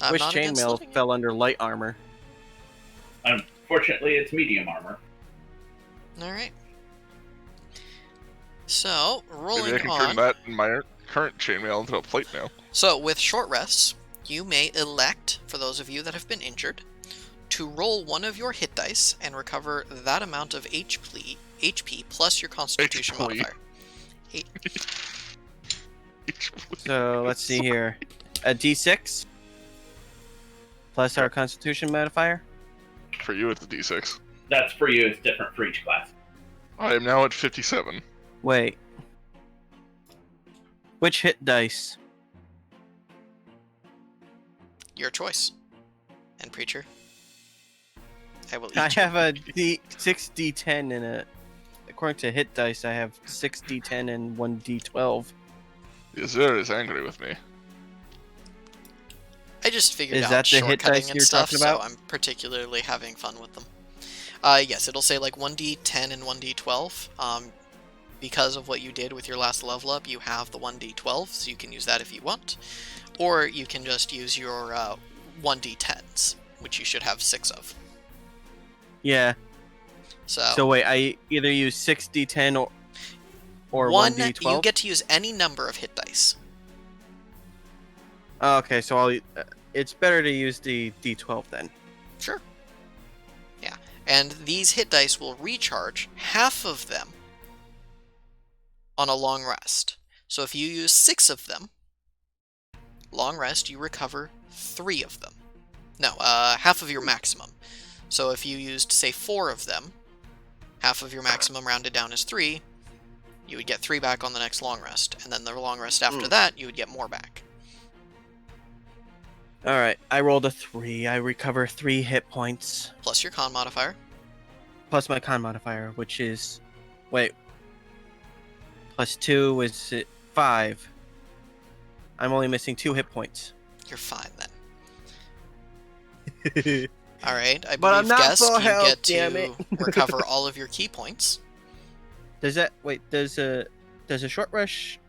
I'm Wish not against chainmail looting it. fell under light armor. Unfortunately, it's medium armor. Alright. So, Maybe I rolling can on. turn that in my current chainmail into a plate now. So, with short rests, you may elect, for those of you that have been injured, to roll one of your hit dice and recover that amount of HP plus your Constitution HP. modifier. So let's see here. A D6 plus our Constitution modifier. For you, it's a D6. That's for you. It's different for each class. I am now at 57. Wait. Which hit dice? Your choice. And Preacher, I will eat I you. have a D6 D10 and a. According to hit dice, I have 6 D10 and 1 D12. The Azir is angry with me. I just figured Is out that the hit shortcutting dice and you're stuff, talking about? so I'm particularly having fun with them. Yes, it'll say like 1d10 and 1d12. Because of what you did with your last level up, you have the 1d12, so you can use that if you want. Or you can just use your 1d10s, which you should have 6 of. Yeah. So, So wait, I either use 6 D10 or 1 D12. you get to use any number of hit dice. Oh, okay, so I'll. It's better to use the D12 then. Sure. Yeah. And these hit dice will recharge half of them on a long rest. So if you use 6 of them, long rest, you recover 3 of them. No, half of your maximum. So if you used, say, 4 of them, half of your maximum rounded down is 3, you would get 3 back on the next long rest. And then the long rest after that, you would get more back. Alright, I rolled a 3. I recover 3 hit points. Plus your con modifier. Plus my con modifier, which is. Wait. Plus 2 is 5. I'm only missing 2 hit points. You're fine then. Alright, I But I'm believe, not guest, full you health, get damn to it. recover all of your key points. Does that wait? Does a short rest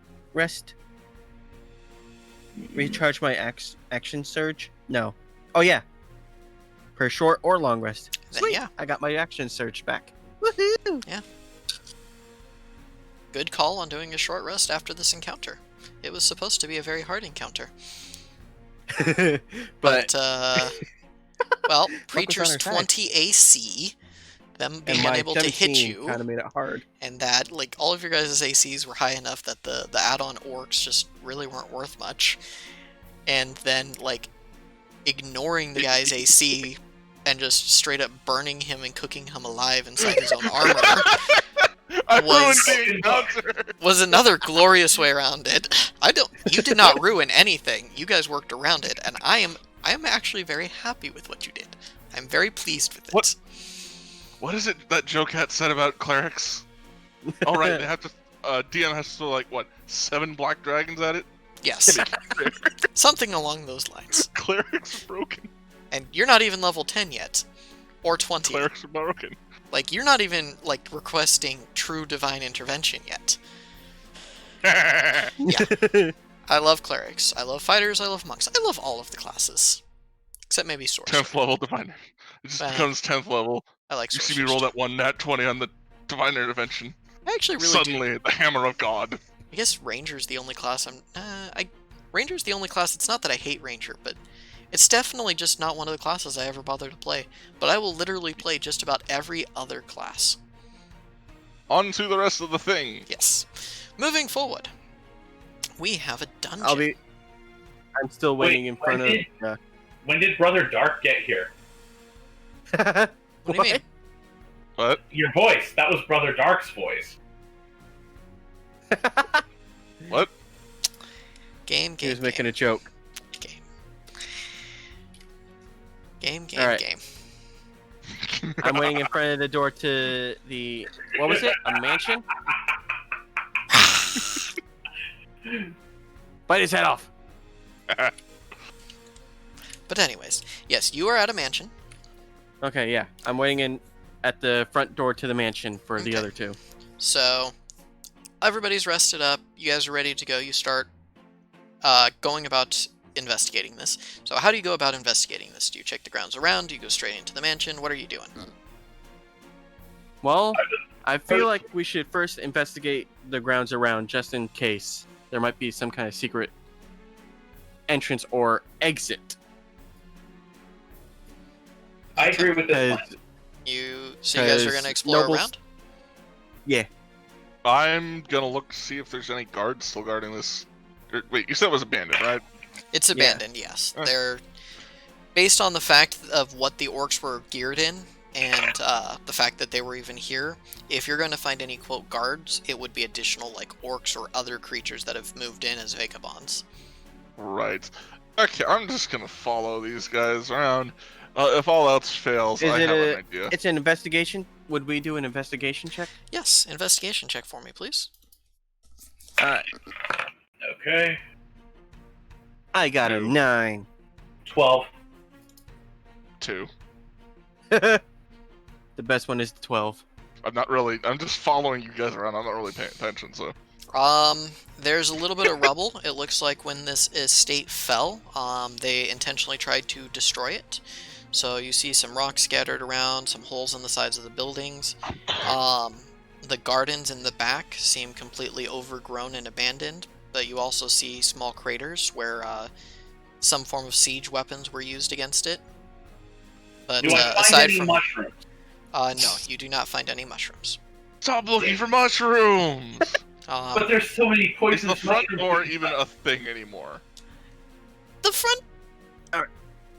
recharge my action surge? No. Oh yeah. Per short or long rest. Then, Sweet. yeah. I got my action surge back. Woohoo! Good call on doing a short rest after this encounter. It was supposed to be a very hard encounter. but Well, on Preacher's our side. 20 AC them being And my unable to hit 17 you, kind of made it hard. and that like all of your guys' ACs were high enough that the add-on orcs just really weren't worth much, and then like ignoring the guy's AC and just straight up burning him and cooking him alive inside his own armor I was- ruined the encounter. was another glorious way around it. You did not ruin anything. You guys worked around it, and I am actually very happy with what you did. I'm very pleased with it. What? What is it that Joe Cat said about clerics? All right, they have to. DM has to throw like what 7 black dragons at it. Yes. Something along those lines. Clerics are broken. And you're not even level 10 yet. Or 20. Clerics are broken. Like, you're not even, like, requesting true divine intervention yet. I love clerics. I love fighters. I love monks. I love all of the classes. Except maybe swords. 10th level diviner. It just becomes 10th level. I like You swords. see me roll that one nat 20 on the diviner intervention. I actually really Suddenly, the hammer of God. I guess Ranger's the only class Ranger's the only class. It's not that I hate Ranger, but it's definitely just not one of the classes I ever bother to play. But I will literally play just about every other class. On to the rest of the thing. Yes. Moving forward, we have a dungeon. I'm still waiting Wait, in front of. When did Brother Dark get here? What do you mean? What? Your voice. That was Brother Dark's voice. What? Game. He was making a joke. Game. All right. Game. I'm waiting in front of the door to the. What was it? A mansion? Bite his head off. But anyways, yes, you are at a mansion. Okay, yeah. I'm waiting in at the front door to the mansion for the Okay. other two. So, everybody's rested up. You guys are ready to go. You start going about investigating this. So, how do you go about investigating this? Do you check the grounds around? Do you go straight into the mansion? What are you doing? Well, I feel like we should first investigate the grounds around just in case there might be some kind of secret entrance or exit. I agree with this one. So you guys are 'cause going to explore nobles- around? Yeah. I'm gonna look to see if there's any guards still guarding this. Wait, you said it was abandoned, right? It's abandoned, yes. Okay. They're based on the fact of what the orcs were geared in and the fact that they were even here. If you're going to find any quote guards, it would be additional like orcs or other creatures that have moved in as vagabonds. Right. Okay, I'm just gonna follow these guys around. If all else fails, Is I it have an idea. It's an investigation. Would we do an investigation check? Yes, investigation check for me, please. Alright. Okay. I got a 9. 12. 2. The best one is 12. I'm just following you guys around. I'm not really paying attention, so. There's a little bit of rubble. It looks like when this estate fell, they intentionally tried to destroy it. So you see some rocks scattered around, some holes in the sides of the buildings. The gardens in the back seem completely overgrown and abandoned, but you also see small craters where some form of siege weapons were used against it. But Do I find aside any from mushrooms? no, you do not find any mushrooms. Stop looking for mushrooms! But there's so many Is the poisonous front mushrooms. door even a thing anymore? The front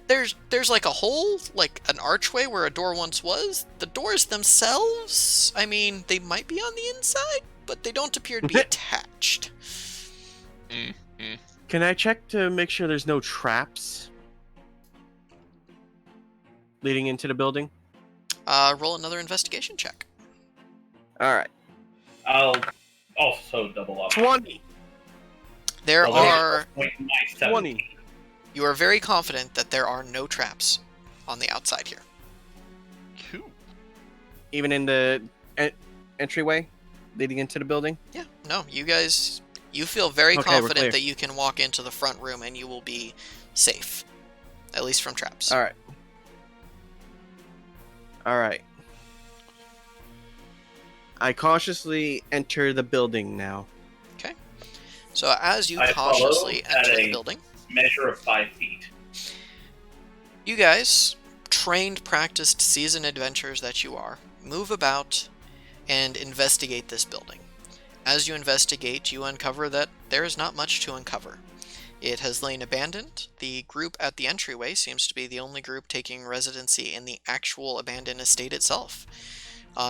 there's like a hole, like an archway where a door once was. The doors themselves, I mean, they might be on the inside, but they don't appear to be attached. Can I check to make sure there's no traps leading into the building? Roll another investigation check. Alright. I'll also double up. 20! There Well, are there's 0.97. 20. you are very confident that there are no traps on the outside here. Cool. Even in the entryway leading into the building? Yeah, no, you feel very Okay, we're clear. confident that you can walk into the front room and you will be safe. At least from traps. Alright. Alright. I cautiously enter the building now. So as you I follow cautiously at enter the a- building, Measure of 5 feet. you guys, trained, practiced, seasoned adventurers that you are, move about and investigate this building. As you investigate, you uncover that there is not much to uncover. It has lain abandoned. The group at the entryway seems to be the only group taking residency in the actual abandoned estate itself.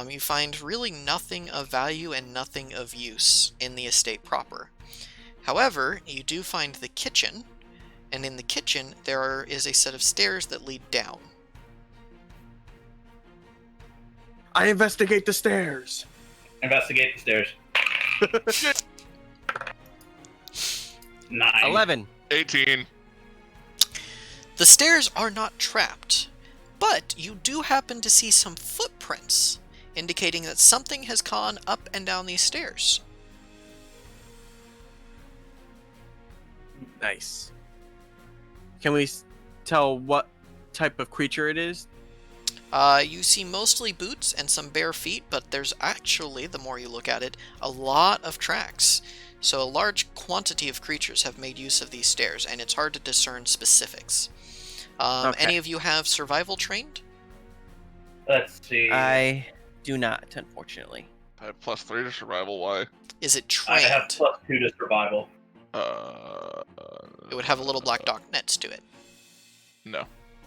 You find really nothing of value and nothing of use in the estate proper. However, you do find the kitchen, and in the kitchen there is a set of stairs that lead down. I investigate the stairs. Investigate the stairs. 9. 11. 18. The stairs are not trapped, but you do happen to see some footprints, indicating that something has gone up and down these stairs. Nice. Can we tell what type of creature it is? You see mostly boots and some bare feet, but there's actually, the more you look at it, a lot of tracks. So a large quantity of creatures have made use of these stairs, and it's hard to discern specifics. Okay. Any of you have survival trained? Let's see. I do not, unfortunately. I have +3 to survival. Why? Is it I trained? have +2 to survival. It would have a little black dot next to it. No.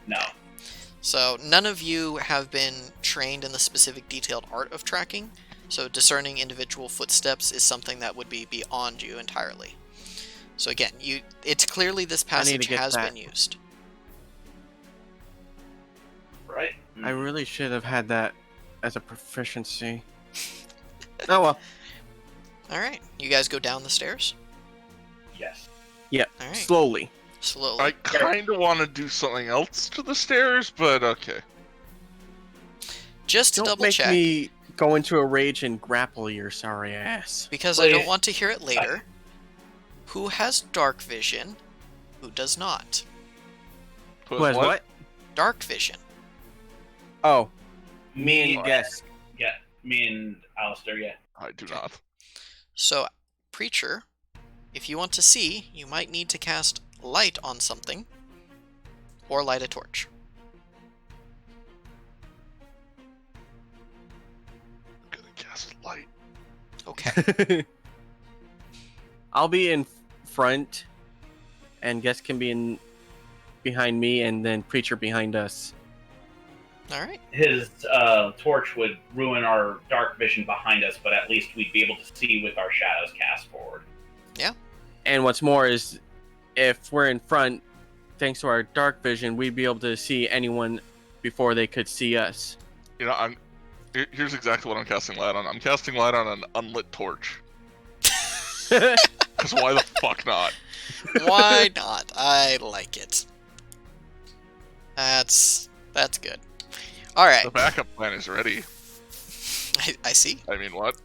No. So none of you have been trained in the specific detailed art of tracking, so discerning individual footsteps is something that would be beyond you entirely. So again, it's clearly this passage get has that. been used. Right? I really should have had that as a proficiency. Oh well. Alright, you guys go down the stairs? Yes. Yeah. Alright, Slowly. slowly. I kind of want to do something else to the stairs, but okay. Just to Don't double make check, me go into a rage and grapple your sorry ass. because I don't Please. want to hear it later. Who has dark vision? Who does not? Who has what? Dark vision. Oh, Me and yes. Yeah. Me and Alistair. Yeah. I do not. So, Preacher, if you want to see, you might need to cast light on something, or light a torch. I'm gonna cast light. Okay. I'll be in front, and Guest can be in behind me, and then Preacher behind us. Alright. His torch would ruin our dark vision behind us, but at least we'd be able to see with our shadows cast forward. And what's more is, if we're in front, thanks to our dark vision, we'd be able to see anyone before they could see us. You know, here's exactly what I'm casting light on. I'm casting light on an unlit torch. Because why the fuck not? Why not? I like it. That's good. Alright, The backup plan is ready. I see. I mean, what?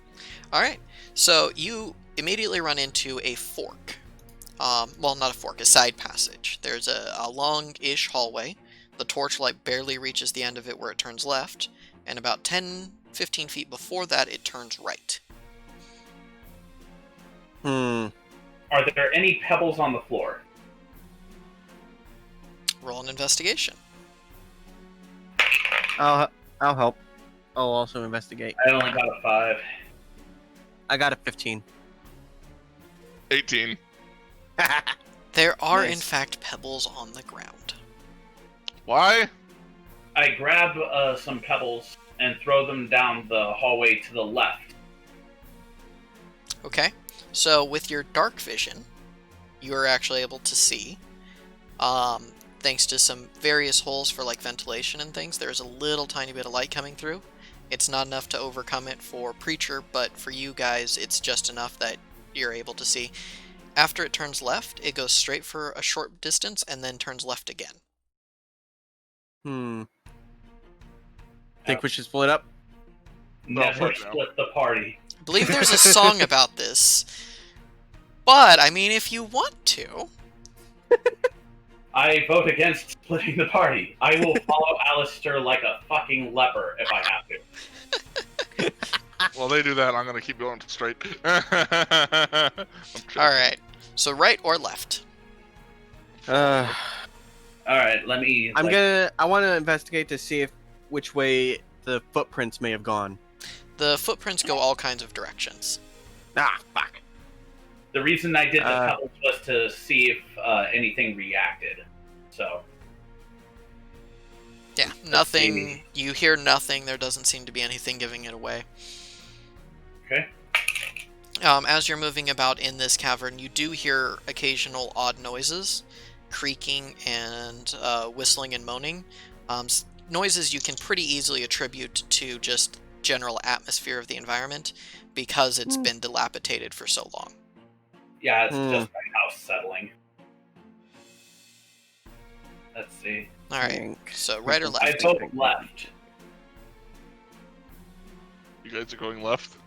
Alright, so you immediately run into a fork. Well, not a fork, a side passage. There's a long-ish hallway. The torchlight barely reaches the end of it where it turns left, and about 10-15 feet before that, it turns right. Hmm. Are there any pebbles on the floor? Roll an investigation. I'll help. I'll also investigate. I only got a 5. I got a 15. 18. There are, in Nice. fact, pebbles on the ground. Why? I grab some pebbles and throw them down the hallway to the left. Okay, so with your dark vision, you are actually able to see, thanks to some various holes for like ventilation and things, there's a little tiny bit of light coming through. It's not enough to overcome it for Preacher, but for you guys, it's just enough that you're able to see. After it turns left, it goes straight for a short distance and then turns left again. Think we should split up? Never fuck no. split the party. I believe there's a song about this, but I mean, if you want to. I vote against splitting the party. I will follow Alistair like a fucking leper if I have to. While they do that, I'm gonna keep going straight. I'm joking. Alright, so right or left? Alright, let me... I want to investigate to see which way the footprints may have gone. The footprints go all kinds of directions. Ah, fuck. The reason I did the pebbles was to see if anything reacted. So. Yeah, nothing. You hear nothing. There doesn't seem to be anything giving it away. Okay. As you're moving about in this cavern, you do hear occasional odd noises, creaking and whistling and moaning. Noises you can pretty easily attribute to just general atmosphere of the environment because it's been dilapidated for so long. Yeah, it's just my house settling. Let's see. All right. So right or left? I vote left. You guys are going left?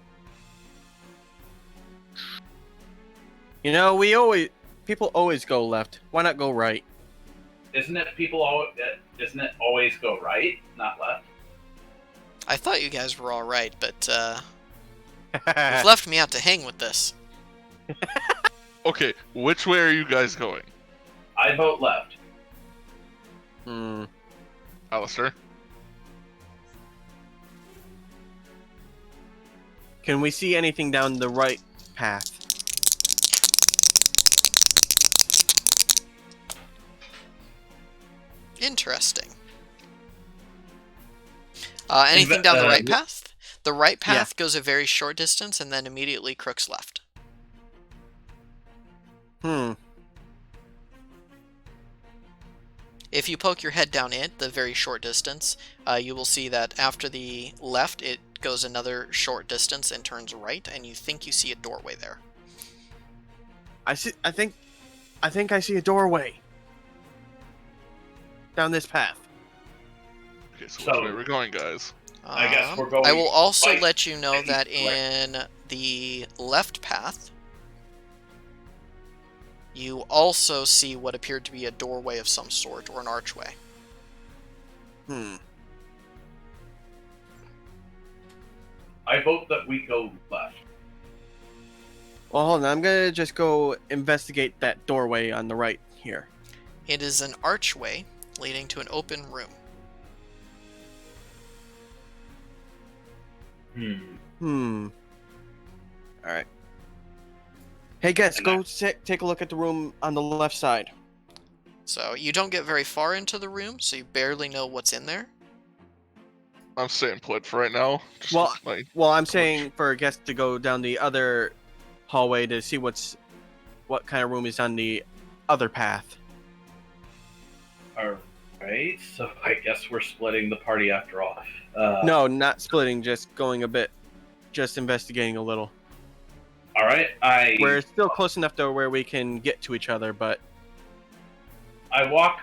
You know, people always go left. Why not go right? Isn't it Isn't it always go right, not left? I thought you guys were all right, but you've left me out to hang with this. Okay, which way are you guys going? I vote left. Alistair? Can we see anything down the right path? Interesting. Anything down the right path? The right path goes a very short distance and then immediately crooks left. If you poke your head down it, the very short distance, you will see that after the left, it goes another short distance and turns right, and you think you see a doorway there. I think I see a doorway down this path. Okay, so which way we're going, guys? I guess we're going. I will also right. let you know that in the left path, you also see what appeared to be a doorway of some sort, or an archway. I vote that we go left. Well, hold on. I'm gonna just go investigate that doorway on the right here. It is an archway leading to an open room. All right. Hey, guys, go take a look at the room on the left side. So you don't get very far into the room, so you barely know what's in there. I'm staying put for right now. Just Well, with my well, I'm torch. saying for guests to go down the other hallway to see what kind of room is on the other path. Alright, so I guess we're splitting the party after all. No, not splitting, just going a bit, just investigating a little. Alright, We're still close enough to where we can get to each other, but I walk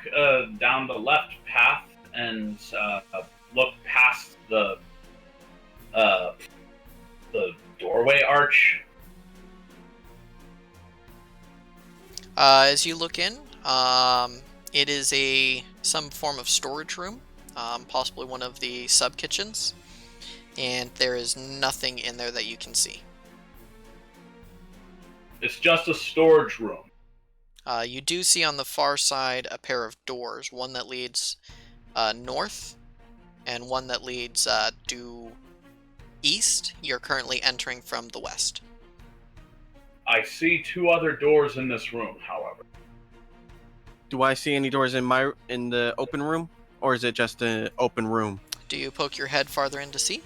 down the left path and look past the doorway arch. As you look in, it is some form of storage room, possibly one of the sub-kitchens, and there is nothing in there that you can see. It's just a storage room. You do see on the far side a pair of doors, one that leads north and one that leads due east. You're currently entering from the west. I see two other doors in this room, however. do I see any doors in the open room, or is it just an open room? Do you poke your head farther in to see?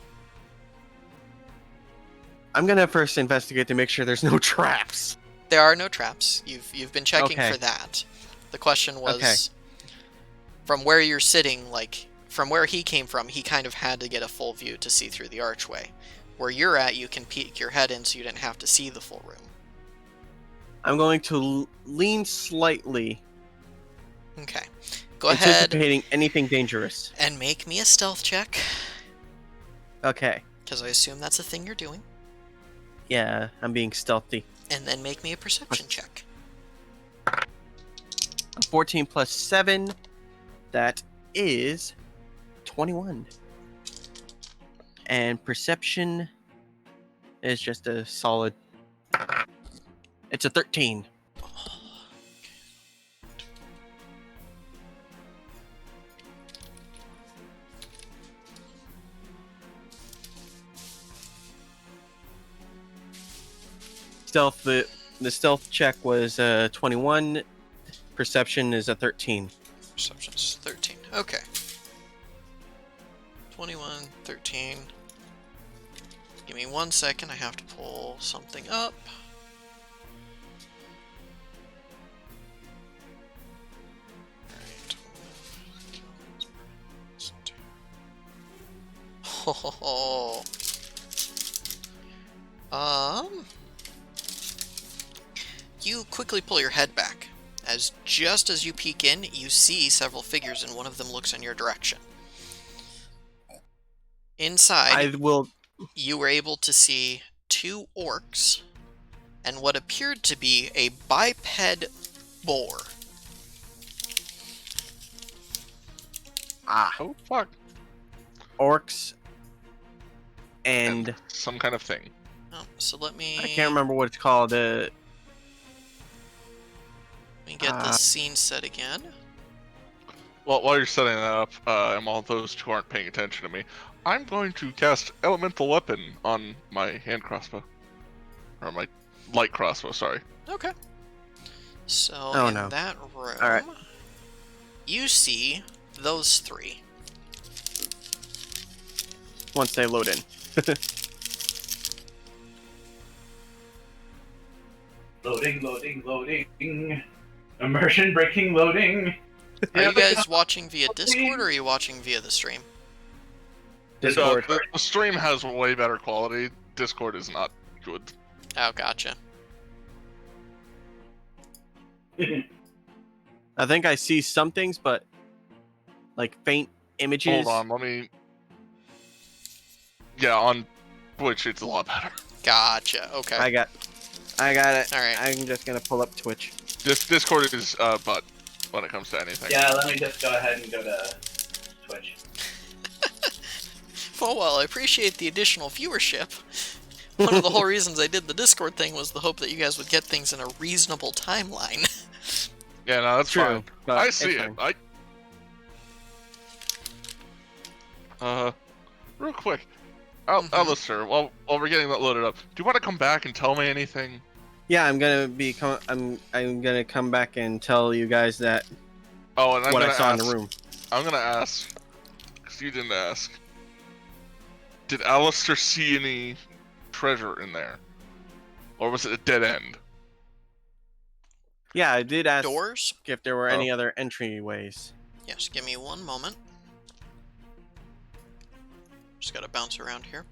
I'm gonna first investigate to make sure there's no traps. There are no traps. You've been checking Okay. for that. The question was, Okay. from where you're sitting, like from where he came from, he kind of had to get a full view to see through the archway. Where you're at, you can peek your head in so you didn't have to see the full room. I'm going to lean slightly, Okay. Go ahead anticipating anything dangerous. and make me a stealth check, Okay. because I assume that's a thing you're doing. Yeah, I'm being stealthy. And then make me a perception check. 14 plus 7, that is 21. And perception is just a solid. It's a 13. stealth. The stealth check was 21. Perception is a 13. Perception's 13. Okay. 21, 13. Give me 1 second. I have to pull something up. Alright. You quickly pull your head back. As just as you peek in, you see several figures, and one of them looks in your direction. Inside, I will. you were able to see 2 orcs and what appeared to be a biped boar. Oh fuck! Orcs and some kind of thing. Oh, so let me. I can't remember what it's called. Let me get this scene set again. Well, while you're setting that up, and while those two aren't paying attention to me, I'm going to cast Elemental Weapon on my hand crossbow. Or my light crossbow, sorry. Okay. So, Oh, in no. that room, Alright. you see those 3. Once they load in. Loading. Immersion breaking loading. Are you guys watching via Discord, or are you watching via the stream? Discord. The stream has way better quality. Discord is not good. Oh, gotcha. I think I see some things, but like faint images. Hold on, let me... Yeah, on Twitch it's a lot better. Gotcha, okay. I got it. Alright. I'm just gonna pull up Twitch. Discord is butt when it comes to anything. Yeah, let me just go ahead and go to Twitch. Well, while I appreciate the additional viewership, one of the whole reasons I did the Discord thing was the hope that you guys would get things in a reasonable timeline. Yeah, no, that's True. fine. but I it's see it. fine. Real quick, Alistair, while we're getting that loaded up, do you want to come back and tell me anything? Yeah, I'm gonna come back and tell you guys that Oh, and I'm what I gonna saw ask, in the room. I'm gonna ask, because you didn't ask. Did Alistair see any treasure in there? Or was it a dead end? Yeah, I did ask Doors? if there were any other entryways. Yes, give me 1 moment. Just gotta bounce around here.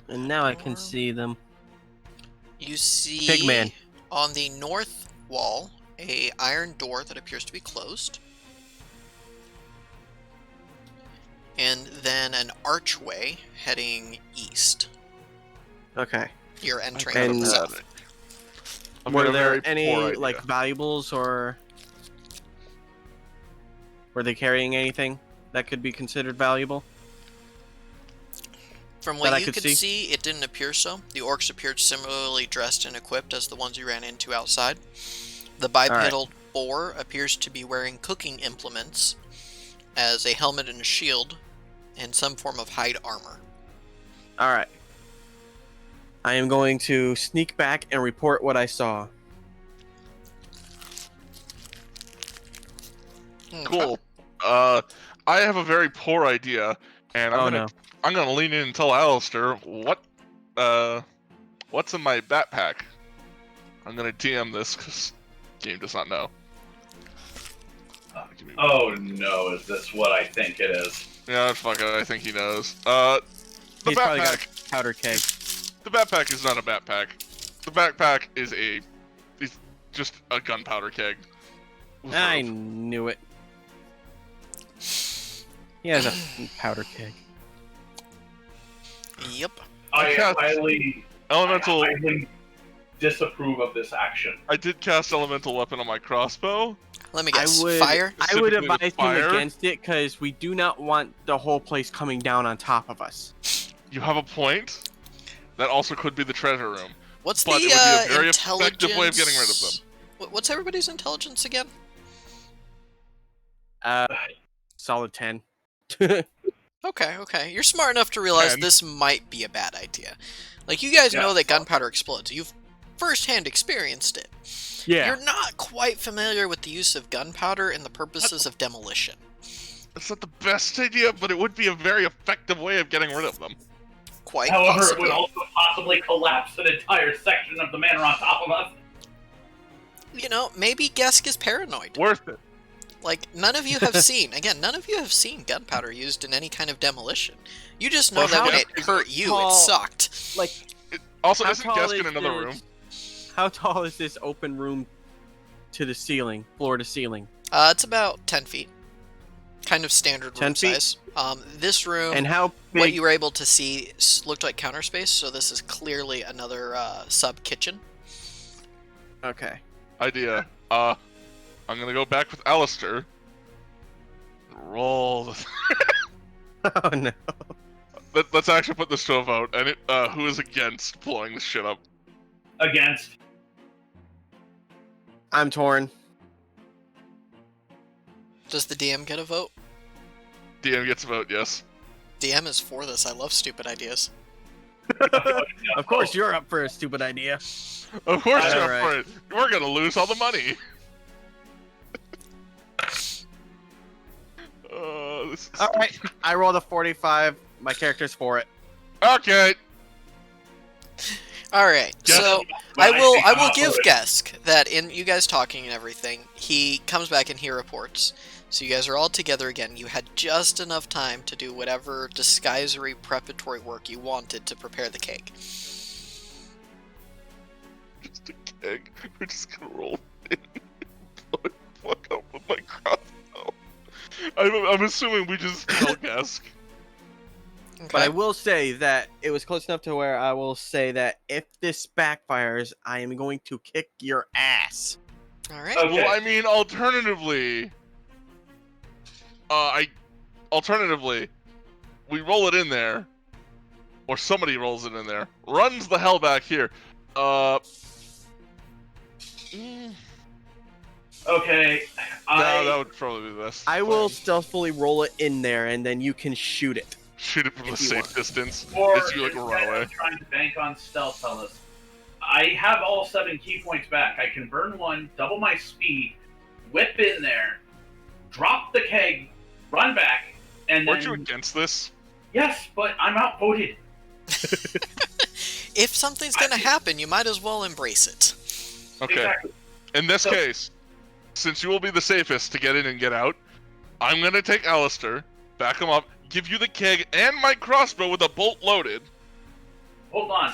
And now I can see them. You see Pigman. on the north wall a iron door that appears to be closed. And then an archway heading east. Okay. You're entering And- from the south. I've Were got a very there any poor idea. like valuables or were they carrying anything that could be considered valuable? From that I what you could could see? see, it didn't appear so. The orcs appeared similarly dressed and equipped as the ones you ran into outside. The bipedal boar appears to be wearing cooking implements as a helmet and a shield and some form of hide armor. All right. I am going to sneak back and report what I saw. Cool. I have a very poor idea, and I'm gonna lean in and tell Alistair what's in my backpack. I'm gonna DM this because game does not know. Oh no, is this what I think it is? Yeah, fuck it. I think he knows. The He's probably got backpack. a powder keg. The backpack is not a backpack. The backpack is it's just a gunpowder keg. I knew it. He has a powder keg. Yep. I cast elemental. I highly disapprove of this action. I did cast elemental weapon on my crossbow. Let me guess. I would Fire? I would Specifically with advise fire? him against it because we do not want the whole place coming down on top of us. You have a point. That also could be the treasure room. What's But the it would be a very intelligence? effective way of getting rid of them. What's everybody's intelligence again? Solid 10. Okay. You're smart enough to realize 10. this might be a bad idea. Like, you guys know Yeah. that gunpowder explodes. You've firsthand experienced it. Yeah. You're not quite familiar with the use of gunpowder and the purposes of demolition. It's not the best idea, but it would be a very effective way of getting rid of them. Quite However, possibly. it would also possibly collapse an entire section of the manor on top of us. You know, maybe Gesk is paranoid. Worth it. Like, none of you have seen gunpowder used in any kind of demolition. You just know Well, that how when it hurt you, it tall- sucked. Like, Also, how isn't tall Gesk is in another this- room? How tall is this open room to the ceiling, floor to ceiling? It's about 10 feet. Kind of standard 10 room feet? size. This room, And how what big? you were able to see looked like counter space, so this is clearly another sub-kitchen. Okay. Idea. I'm gonna go back with Alistair. Roll. Oh no. Let's actually put this to a vote. And who is against blowing this shit up? Against. I'm torn. Does the DM get a vote? DM gets a vote, yes. DM is for this. I love stupid ideas. Of course, you're up for a stupid idea. Of course you're up Alright. for it. We're gonna lose all the money. This is All right. I rolled a 45. My character's for it. Okay. All right. Yeah. So But I will think I'm give outvoted. Gesk that in you guys talking and everything, he comes back and he reports. So you guys are all together again. You had just enough time to do whatever disguisery preparatory work you wanted to prepare the cake. Just a keg. We're just gonna roll in. Blow it fuck up with my crossbow. I'm assuming we just kill Gesk. Okay. But I will say that it was close enough to where I will say that if this backfires, I am going to kick your ass. All right. Okay. Well, I mean, alternatively, we roll it in there, or somebody rolls it in there, runs the hell back here. Okay. That would probably be the best. I will stealthily roll it in there, and then you can shoot it. Shoot it from a if you safe want. distance. Or As you like run instead away. of trying to bank on stealth, fellas, I have all 7 key points back. I can burn 1, double my speed, whip in there, drop the keg, run back, and Weren't then... you against this? Yes, but I'm outvoted. If something's gonna happen, you might as well embrace it. Okay. Exactly. In this So- case, since you will be the safest to get in and get out, I'm gonna take Alistair, back him up, give you the keg and my crossbow with a bolt loaded. Hold on.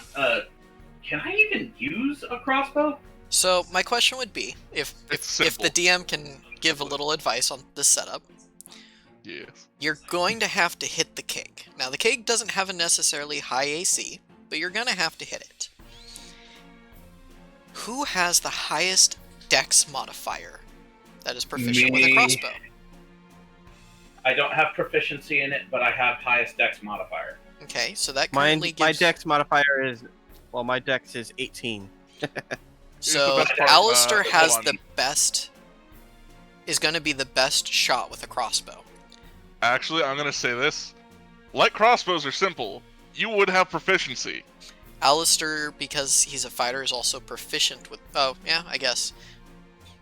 Can I even use a crossbow? So my question would be, if It's the simple. DM can give a little advice on this setup, Yes. you're going to have to hit the keg. Now the keg doesn't have a necessarily high AC, but you're gonna have to hit it. Who has the highest dex modifier that is proficient with a Me. crossbow? I don't have proficiency in it, but I have highest dex modifier. Okay, so that My currently my gives... dex modifier is, well, my dex is 18. So Here's the best part, Alistair hold has on. the best... is going to be the best shot with a crossbow. Actually, I'm gonna say this. Light crossbows are simple. You would have proficiency. Alistair, because he's a fighter, is also proficient with... Oh, yeah, I guess.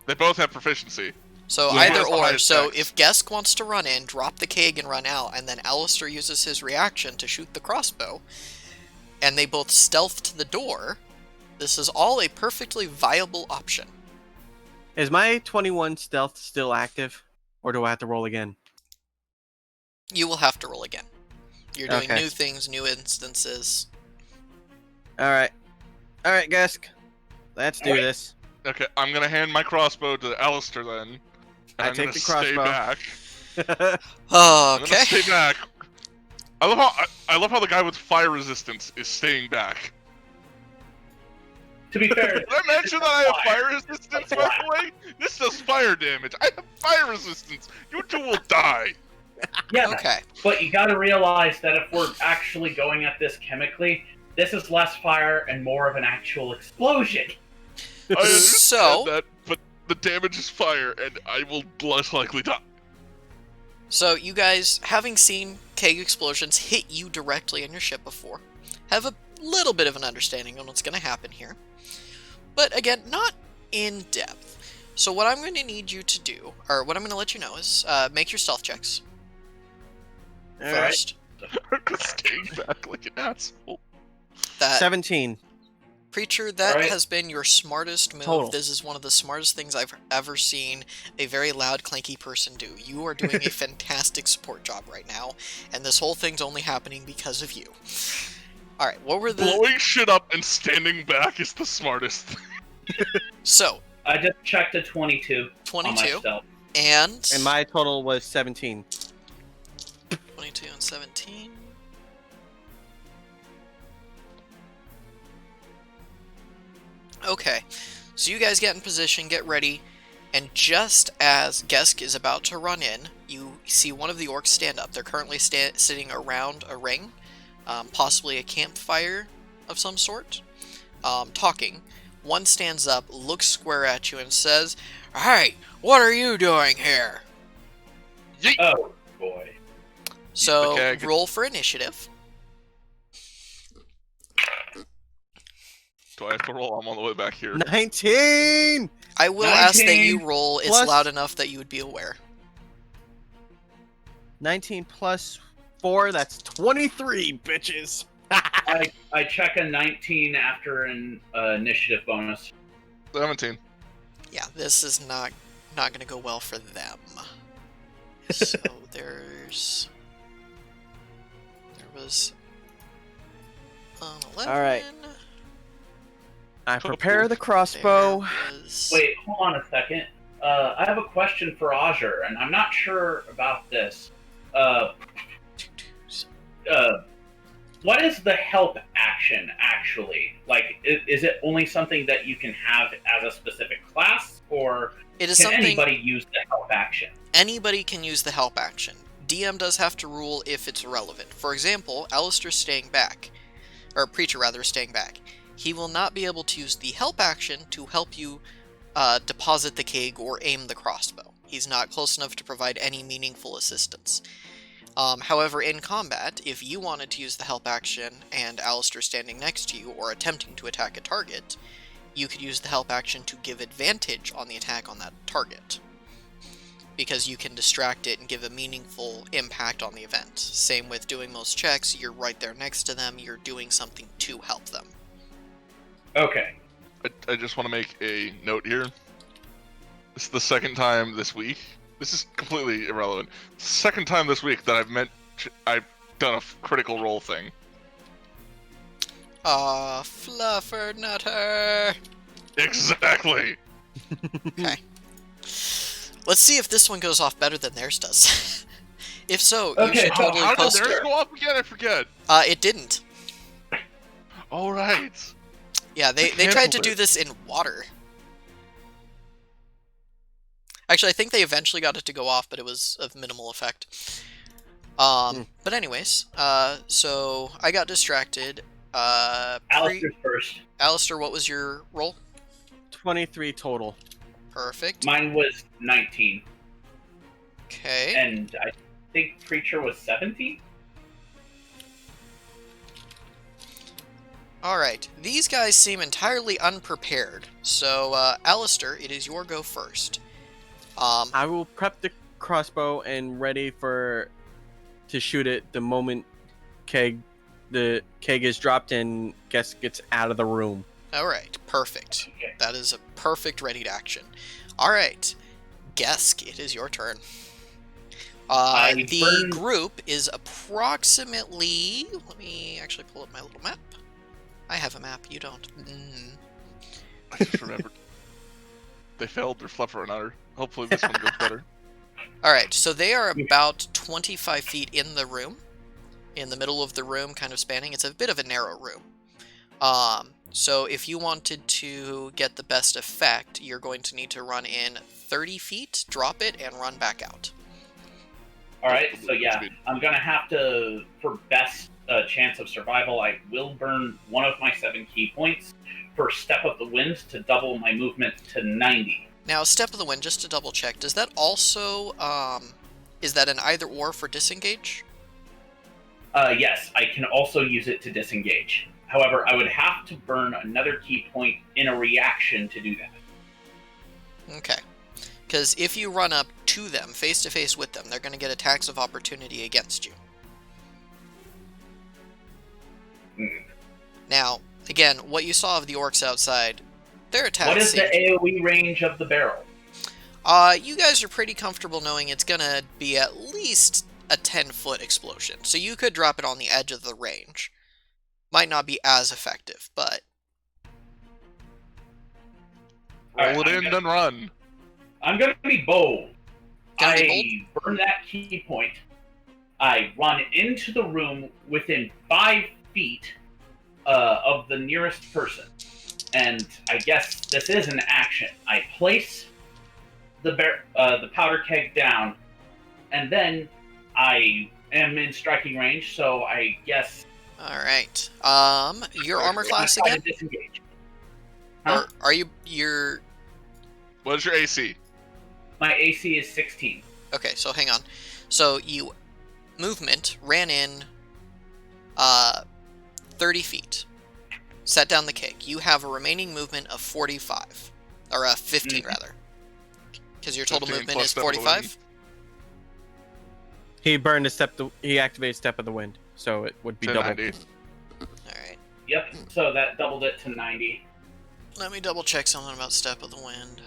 They both have proficiency. So Yeah. either Who has the or. highest So dex? if Gesk wants to run in, drop the keg and run out, and then Alistair uses his reaction to shoot the crossbow, and they both stealth to the door, this is all a perfectly viable option. Is my 21 stealth still active, or do I have to roll again? You will have to roll again. You're doing Okay. new things, new instances. All right, Gesk, let's do Alright. this. Okay, I'm gonna hand my crossbow to Alistair then. And I I'm take gonna the stay crossbow. back. Oh, I'm gonna okay. stay back. I love how the guy with fire resistance is staying back. To be fair, Did I mention that I have fire resistance, by the way? This does fire damage. I have fire resistance. You two will die. yeah, Okay. but you gotta realize that if we're actually going at this chemically, this is less fire and more of an actual explosion. I understand So- that, but the damage is fire, and I will less likely die. So you guys, having seen keg explosions hit you directly in your ship before, have a little bit of an understanding on what's going to happen here. But again, not in depth. So what I'm going to need you to do, or what I'm going to let you know is, make your stealth checks All right. first. Staying back like an asshole. That 17. Preacher, that Alright. has been your smartest move. Total. This is one of the smartest things I've ever seen a very loud, clanky person do. You are doing a fantastic support job right now, and this whole thing's only happening because of you. Alright, what were the... Blowing shit up and standing back is the smartest. So, I just checked a 22 on my 22, stealth. and... And my total was 17. 22 and 17... Okay, so you guys get in position, get ready, and just as Gesk is about to run in, you see one of the orcs stand up. They're currently sitting around a ring, possibly a campfire of some sort, talking. One stands up, looks square at you, and says, "Hey, what are you doing here?" Oh, boy. So, keg. roll for initiative. Do I have to roll? I'm on the way back here. 19! I will ask that 19 you roll. It's plus- loud enough that you would be aware. 19 plus 4, that's 23, bitches! I check a 19 after an initiative bonus. 17. Yeah, this is not going to go well for them. So there was an 11. All right. I prepare the crossbow. There was... Wait, hold on a second. I have a question for Azure, and I'm not sure about this. What is the help action, actually? Like, is it only something that you can have as a specific class, or It is can something anybody use the help action? anybody can use the help action. DM does have to rule if it's relevant. For example, Alistair's staying back, or Preacher rather is staying back. He will not be able to use the help action to help you deposit the keg or aim the crossbow. He's not close enough to provide any meaningful assistance. However, in combat, if you wanted to use the help action and Alistair standing next to you or attempting to attack a target, you could use the help action to give advantage on the attack on that target, because you can distract it and give a meaningful impact on the event. Same with doing most checks, you're right there next to them, you're doing something to help them. Okay. I just want to make a note here. This is the second time this week. This is completely irrelevant. Second time this week that I've done a critical role thing. Fluffer Nutter! Exactly. Okay. Let's see if this one goes off better than theirs does. If so, you Okay, should totally How did post theirs it. go up again? I forget. It didn't. All right. Yeah, they They tried to canceled do it. this in water. Actually, I think they eventually got it to go off, but it was of minimal effect. But anyways, so I got distracted. Alistair's first. Alistair, what was your roll? 23 total. Perfect. Mine was 19. Okay. And I think Preacher was 17? Alright, these guys seem entirely unprepared. So, Alistair, it is your go first. I will prep the crossbow and ready to shoot it the moment the keg is dropped and Guest gets out of the room. Alright, perfect. Okay. That is a perfect ready to action. Alright, Gesk, it is your turn. The group is approximately... Let me actually pull up my little map. I have a map, you don't. I just remembered. They failed their fluffer and utter. Hopefully this one goes better. Alright, so they are about 25 feet in the room. In the middle of the room, kind of spanning. It's a bit of a narrow room. So if you wanted to get the best effect, you're going to need to run in 30 feet, drop it, and run back out. Alright, so yeah, I'm gonna have to, for best chance of survival, I will burn one of my 7 key points for Step of the Wind to double my movement to 90. Now, Step of the Wind, just to double check, does that also Is that an either or for disengage? Yes, I can also use it to disengage. However, I would have to burn another key point in a reaction to do that. Okay. Because if you run up to them, face to face with them, they're going to get attacks of opportunity against you. Now, again, what you saw of the orcs outside, their attacks... What is the AoE range of the barrel? You guys are pretty comfortable knowing it's going to be at least a 10-foot explosion. So you could drop it on the edge of the range. Might not be as effective, but... Roll it in and run. I'm going to be bold. Gonna be Burn that key point. I run into the room within 5 feet of the nearest person. And I guess this is an action. I place the powder keg down, and then I am in striking range, so I guess... Alright. Your armor class I'm trying again? to disengage. Huh? Or are your... What is your AC? My AC is 16. Okay, so hang on. So you ran in 30 feet. Set down the keg. You have a remaining movement of 45. Or 15, rather. Because your total 15 movement plus is step of the 45? wind. He burned a step. He activated Step of the Wind, so it would be To double. 90. Alright. Yep, so that doubled it to 90. Let me double check something about Step of the Wind.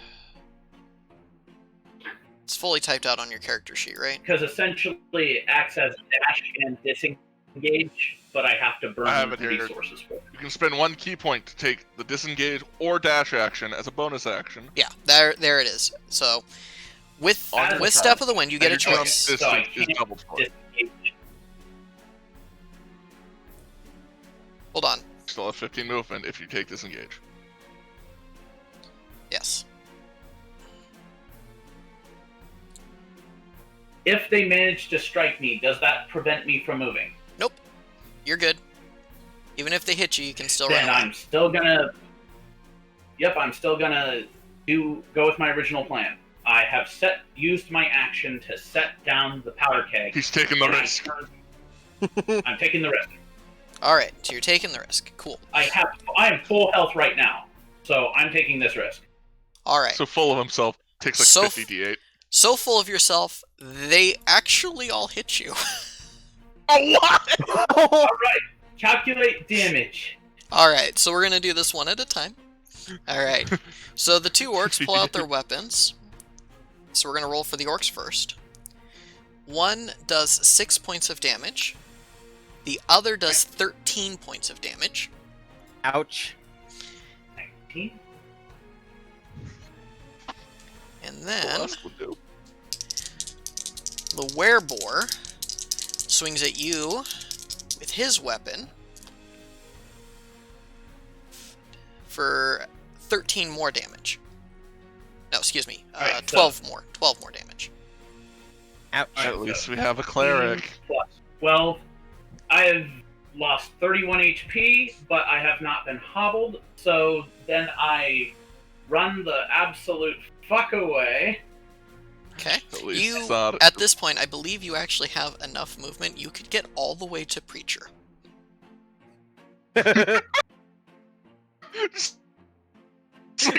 It's fully typed out on your character sheet, right? Because essentially it acts as dash and disengage, but I have to burn I have it here. resources for it. You can spend 1 key point to take the disengage or dash action as a bonus action. Yeah, there it is. So, with On the Step of the Wind, you get a And your jump choice. So I distance is can't doubled for it. Disengage. Hold on. Still have 15 movement if you take disengage. Yes. If they manage to strike me, does that prevent me from moving? Nope. You're good. Even if they hit you, you can still Then run away. I'm still gonna... Yep, I'm still gonna go with my original plan. I have used my action to set down the powder keg. He's taking the and I risk. I'm taking the risk. Alright, so you're taking the risk. Cool. I am full health right now, so I'm taking this risk. Alright. So full of himself, takes like So 50 d8. So full of yourself, they actually all hit you. Oh, what? Alright, calculate damage. Alright, so we're gonna do this one at a time. Alright. So the 2 orcs pull out their weapons. So we're gonna roll for the orcs first. One does 6 points of damage. The other does 13 points of damage. Ouch. 19. And then Us would do. the werebore swings at you with his weapon for 13 more damage. No, excuse me. Alright, 12 more. 12 more damage. Ouch. At least we have a cleric. Plus 12. I have lost 31 HP, but I have not been hobbled, so then I run the absolute fuck away. Okay. At least You, it's not- at this point, I believe you actually have enough movement. You could get all the way to Preacher.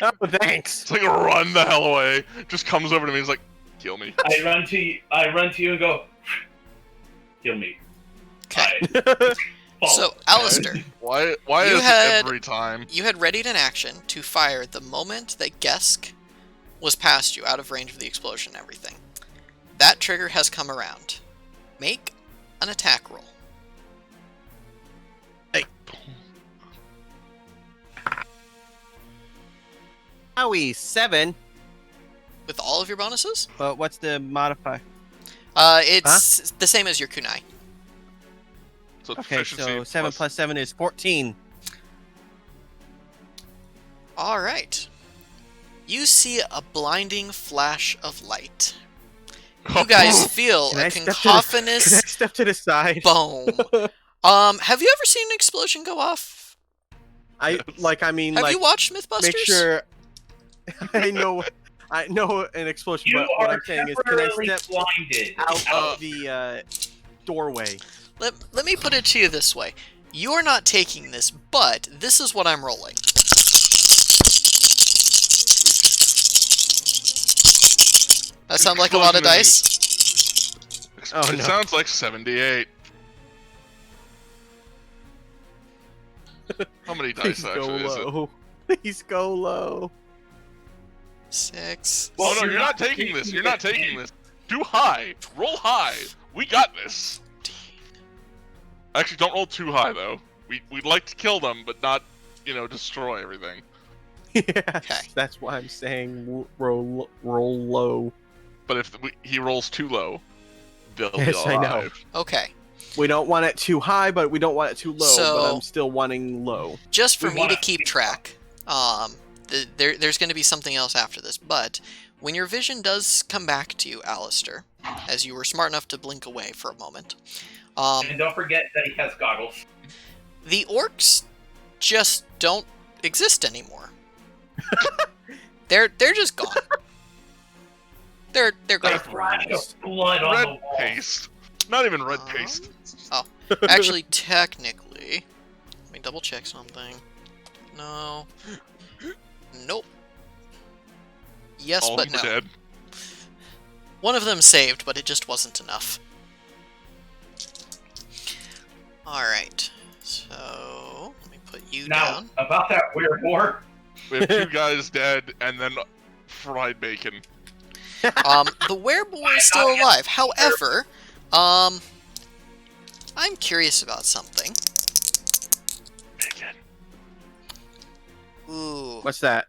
Oh, thanks. It's like run the hell away. Just comes over to me. He's like, kill me. I run to you and go, kill me. Okay. I fall. So, Alistair, Why You is had- it every time? you had readied an action to fire the moment that Gesk was past you, out of range of the explosion and everything. That trigger has come around. Make an attack roll. Owie, 7. With all of your bonuses? But what's the modifier? It's the same as your kunai. So it's Okay, proficiency so 7 plus 7 is 14. Alright. You see a blinding flash of light. You guys feel Can a I step to the- cacophonous Can I step to the side? boom. Have you ever seen an explosion go off? I mean, Have like, you watched Mythbusters? make sure I know I know an explosion, You but what are I'm saying is, can I temporarily step blinded. out of the doorway? Let me put it to you this way. You are not taking this, but this is what I'm rolling. That sound like a lot of dice? Oh, It no. sounds like 78. How many dice Please go actually is it? low. Please go low. 6. Oh no, you're not taking this. You're not taking this. Too high. Roll high. We got this. Actually, don't roll too high though. We'd like to kill them, but not, destroy everything. Yes, Okay. that's why I'm saying roll low. But if he rolls too low, they'll be Yes, I know. alive. Okay. We don't want it too high, but we don't want it too low. So- but I'm still wanting low. Just for We me to wanna keep keep track, there's going to be something else after this, but when your vision does come back to you, Alistair, as you were smart enough to blink away for a moment, And don't forget that he has goggles. the orcs just don't exist anymore. They're just gone. They're gone. There's flash of blood on Red the wall. paste. Not even red paste. Actually, technically, let me double check something. No. Nope. Yes, All but of no. them are dead. One of them saved, but it just wasn't enough. Alright, so let me put you Now, down. about that weird war, We have 2 guys dead, and then fried bacon. The wereboar is still alive. However, I'm curious about something. Bacon. Ooh. What's that?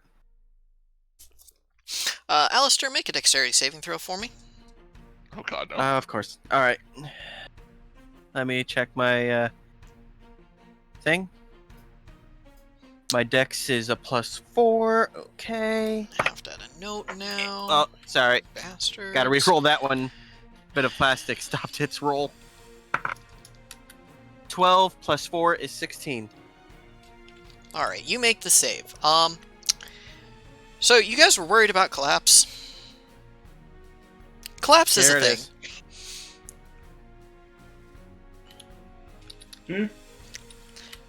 Alistair, make a dexterity saving throw for me. Oh god, no. Of course. All right. Let me check my thing. My dex is a +4. Okay. I have to add a note now. Oh, sorry. Bastard. Gotta re-roll that one. Bit of plastic stopped its roll. 12 + 4 is 16. Alright, you make the save. So you guys were worried about collapse? Collapse is There a it thing. is.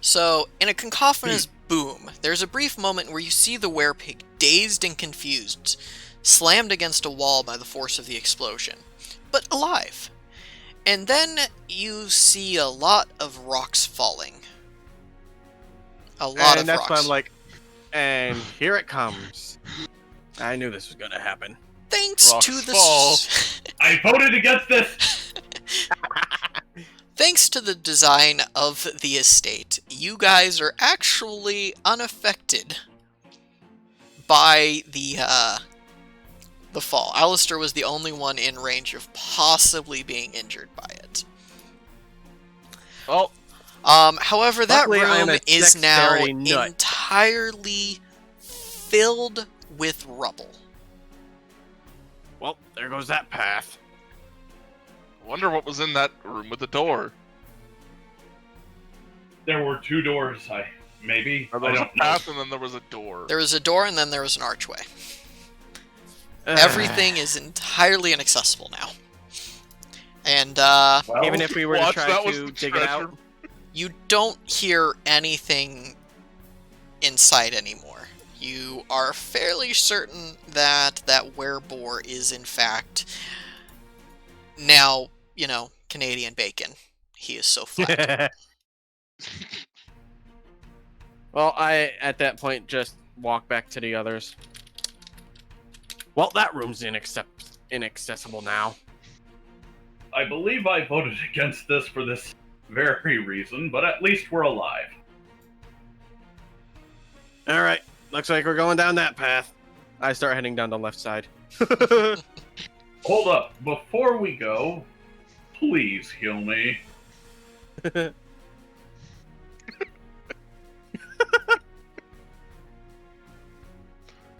So, in a cacophonous boom, there's a brief moment where you see the werepig, dazed and confused, slammed against a wall by the force of the explosion, but alive. And then you see a lot of rocks falling. A lot of And that's rocks. why I'm like, and here it comes. I knew this was gonna happen. Thanks Rocks to the fall. I voted against this. Thanks to the design of the estate, you guys are actually unaffected by the fall. Alistair was the only one in range of possibly being injured by it. Well, However, that Luckily, I am room a is now dexterity nut. entirely filled with rubble. Well, there goes that path. wonder what was in that room with the door. There were 2 doors. Maybe. There I was a don't know. path and then there was a door. There was a door and then there was an archway. Everything is entirely inaccessible now. And Well, Even if we were to What? try That was to the dig it out. treasure? you don't hear anything inside anymore. You are fairly certain that that wereboar is in fact now, Canadian bacon. He is so flat. Well, I, at that point, just walk back to the others. Well, that room's inaccessible now. I believe I voted against this for this very reason, but at least we're alive. All right, looks like we're going down that path. I start heading down the left side. Hold up. Before we go, please heal me.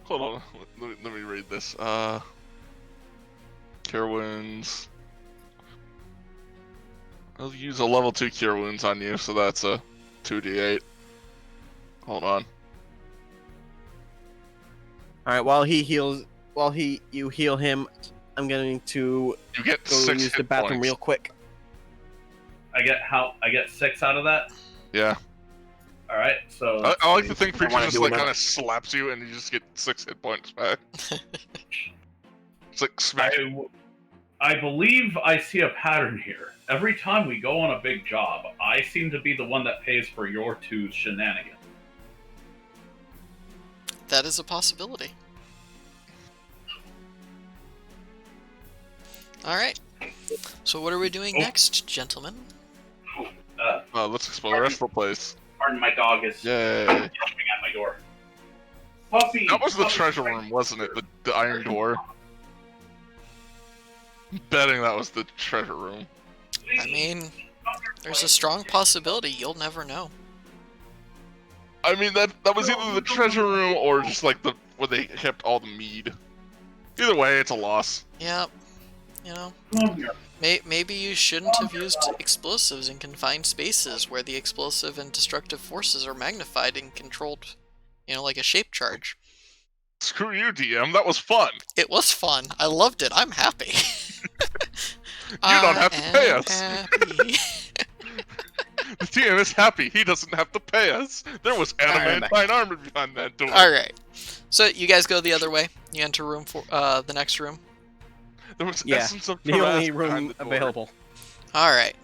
Hold on, let me read this. Cure wounds. I'll use a level 2 cure wounds on you, so that's a 2d8. Hold on. All right, while he heals, while you heal him, I'm going to You get go 6 use the hit bathroom points. real quick. I get 6 out of that. Yeah. All right, so I like to think I Preacher wanna just do like another. kind of slaps you and you just get 6 hit points back. It's like smack. I believe I see a pattern here. Every time we go on a big job, I seem to be the one that pays for your two shenanigans. That is a possibility. Alright. So what are we doing next, gentlemen? Let's explore the rest of the place. Pardon, my dog is Yay. jumping at my door. Puppy! That was the Puppy, treasure room, wasn't it? The iron door. Betting that was the treasure room. I mean, there's a strong possibility. You'll never know. I mean, that was either the treasure room or just like the where they kept all the mead. Either way, it's a loss. Yep. You know, Come here. maybe you shouldn't have used explosives in confined spaces where the explosive and destructive forces are magnified and controlled, you know, like a shape charge. Screw you, DM. That was fun. It was fun. I loved it. I'm happy. You don't have to pay us. Happy. The DM is happy. He doesn't have to pay us. There was Alright. adamantine armor behind that door. Alright. So you guys go the other way. You enter room for the next room. There was Yeah, essence of The only Taras behind room the door. available. Alright.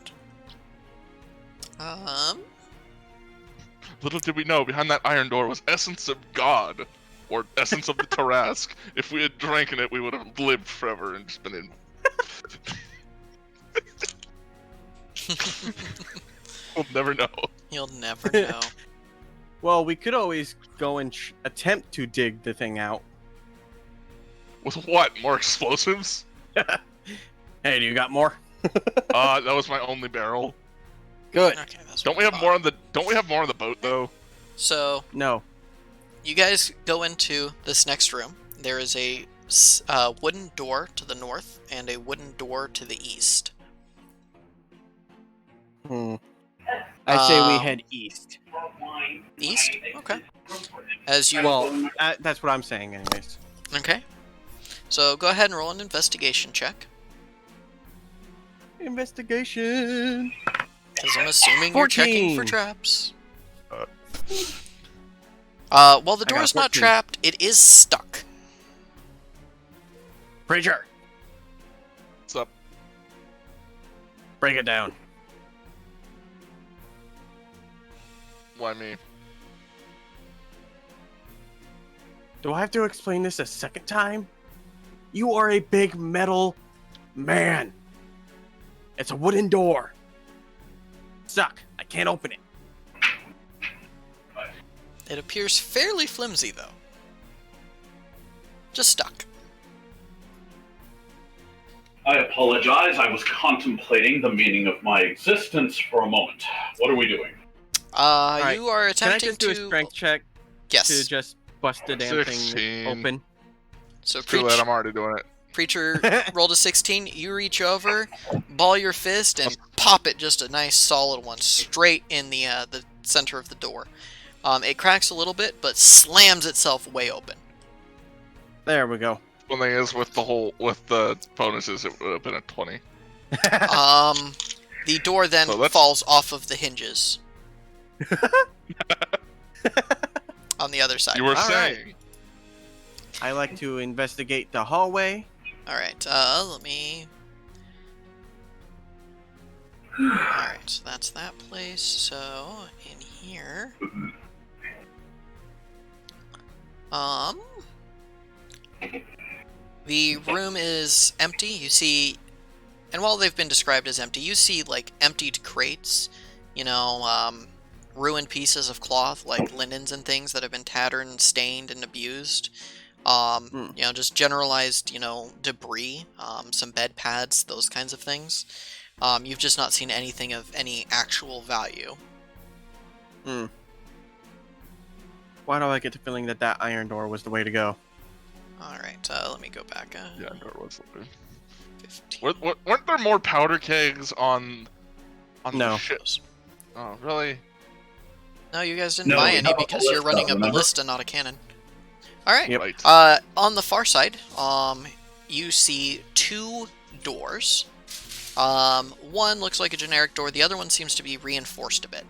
Little did we know, behind that iron door was essence of God, or essence of the Tarask. If we had drank it, we would have lived forever and just been in. We'll never know. You'll never know. Well, we could always go and attempt to dig the thing out. With what? More explosives? Hey, do you got more? That was my only barrel. Good. Okay, that's Don't what we I have more thought. on the? Don't we have more on the boat though? So No. you guys go into this next room. There is a wooden door to the north and a wooden door to the east. I say we Um, head east. East? Okay. As you Well, that's what I'm saying, anyways. okay. So go ahead and roll an investigation check, Investigation. because I'm assuming you're checking for 14. traps. While the I got door is not 14. trapped, it is stuck. Preacher, What's up? break it down. Why me? Do I have to explain this a second time? You are a big metal man. It's a wooden door. Suck. I can't open it. It appears fairly flimsy, though. Just stuck. I apologize. I was contemplating the meaning of my existence for a moment. What are we doing? right. You are Can I attempting just do to. a strength check Yes. to just bust the damn 16. thing open? So Too late. preach. I'm already doing it. Preacher rolled a 16. You reach over, ball your fist, and pop it just a nice solid one straight in the center of the door. It cracks a little bit, but slams itself way open. There we go. One thing is with the bonuses, it would have been a 20. The door then So let's- falls off of the hinges. On the other side. You were All right. saying. I like to investigate the hallway. Alright, let me... Alright, so that's that place. So, in here... The room is empty. You see... And while they've been described as empty, you see, like, emptied crates. You know, ruined pieces of cloth, like linens and things that have been tattered and stained and abused. You know, just generalized, you know, debris, some bed pads, those kinds of things. You've just not seen anything of any actual value. Why do I get the feeling that that iron door was the way to go? Alright, let me go back. Yeah, I know it was looking. 15. Weren't there more powder kegs on No. the ship? Oh, really? No, you guys didn't No, buy we any have a because you're ballista, running a remember? ballista, not a cannon. All right. Yep. Right. On the far side, you see 2 doors. One looks like a generic door. The other one seems to be reinforced a bit.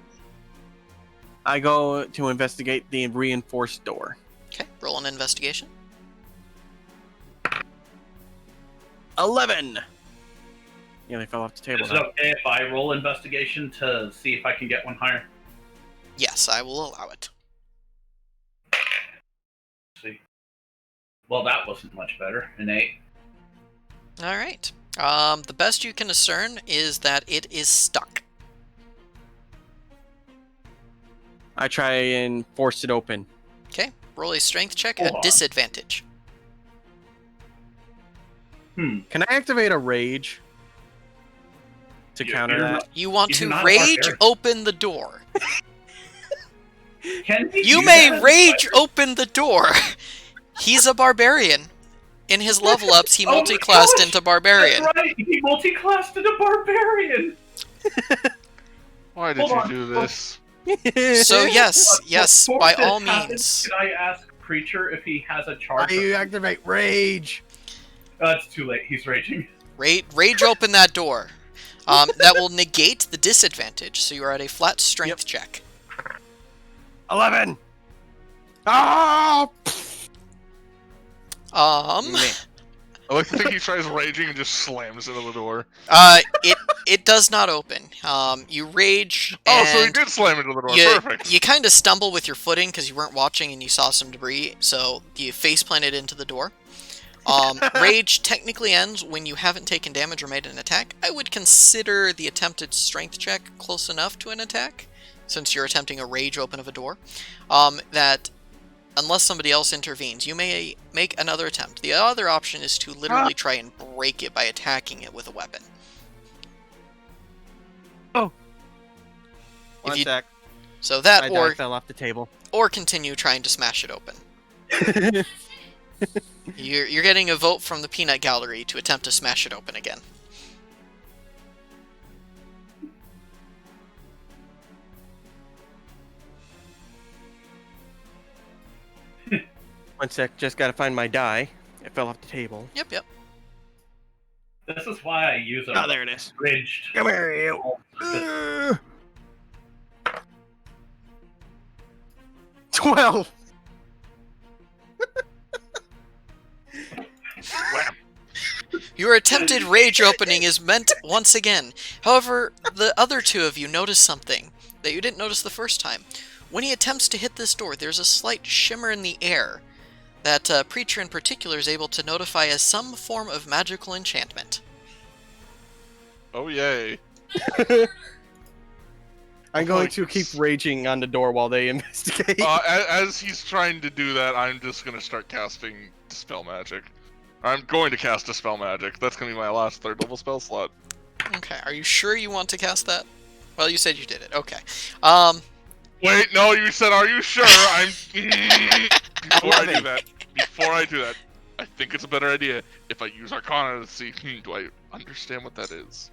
I go to investigate the reinforced door. Okay, roll an investigation. 11! Yeah, they fell off the table Is it now. okay if I roll investigation to see if I can get one higher? Yes, I will allow it. See. Well, that wasn't much better. An 8. All right. The best you can discern is that it is stuck. I try and force it open. Okay, roll a strength check Hold at on. disadvantage. Can I activate a rage to counter you're that? not- You want He's to not a rage barbarian. open the door. Can he You do may that? rage open the door. He's a barbarian. In his level ups, he Oh my multi-classed gosh, into barbarian. That's right. He multi-classed into barbarian. Why did Hold you on. do this? So yes, Before by this all happens, means. Can I ask Preacher if he has a charge? I activate rage. It's too late. He's raging. Rage open that door. That will negate the disadvantage, so you are at a flat strength check. 11! Oh! Man. I like to think he tries raging and just slams into the door. It does not open. You rage, Oh, so he and did slam into the door. you, Perfect. you kind of stumble with your footing because you weren't watching and you saw some debris, so you face planted into the door. Rage technically ends when you haven't taken damage or made an attack. I would consider the attempted strength check close enough to an attack, since you're attempting a rage open of a door. That unless somebody else intervenes, you may make another attempt. The other option is to literally try and break it by attacking it with a weapon. One you- sec. So that, My or die fell off the table. continue trying to smash it open. You're getting a vote from the peanut gallery to attempt to smash it open again. One sec, just gotta find my die. It fell off the table. Yep. This is why I use a Oh, there it is. ridged. Come here, you. This- 12! Your attempted rage opening is meant once again. However, the other 2 of you notice something that you didn't notice the first time. When he attempts to hit this door, there's a slight shimmer in the air that Preacher in particular is able to notify as some form of magical enchantment. Oh, yay. I'm going to keep raging on the door while they investigate. As he's trying to do that, I'm just going to start casting Dispel Magic. I'm going to cast Dispel Magic. That's going to be my last 3rd level spell slot. Okay, are you sure you want to cast that? Well, you said you did it. Okay. Wait, no, you said, are you sure? I'm... Before I do that, I think it's a better idea if I use Arcana to see, do I understand what that is?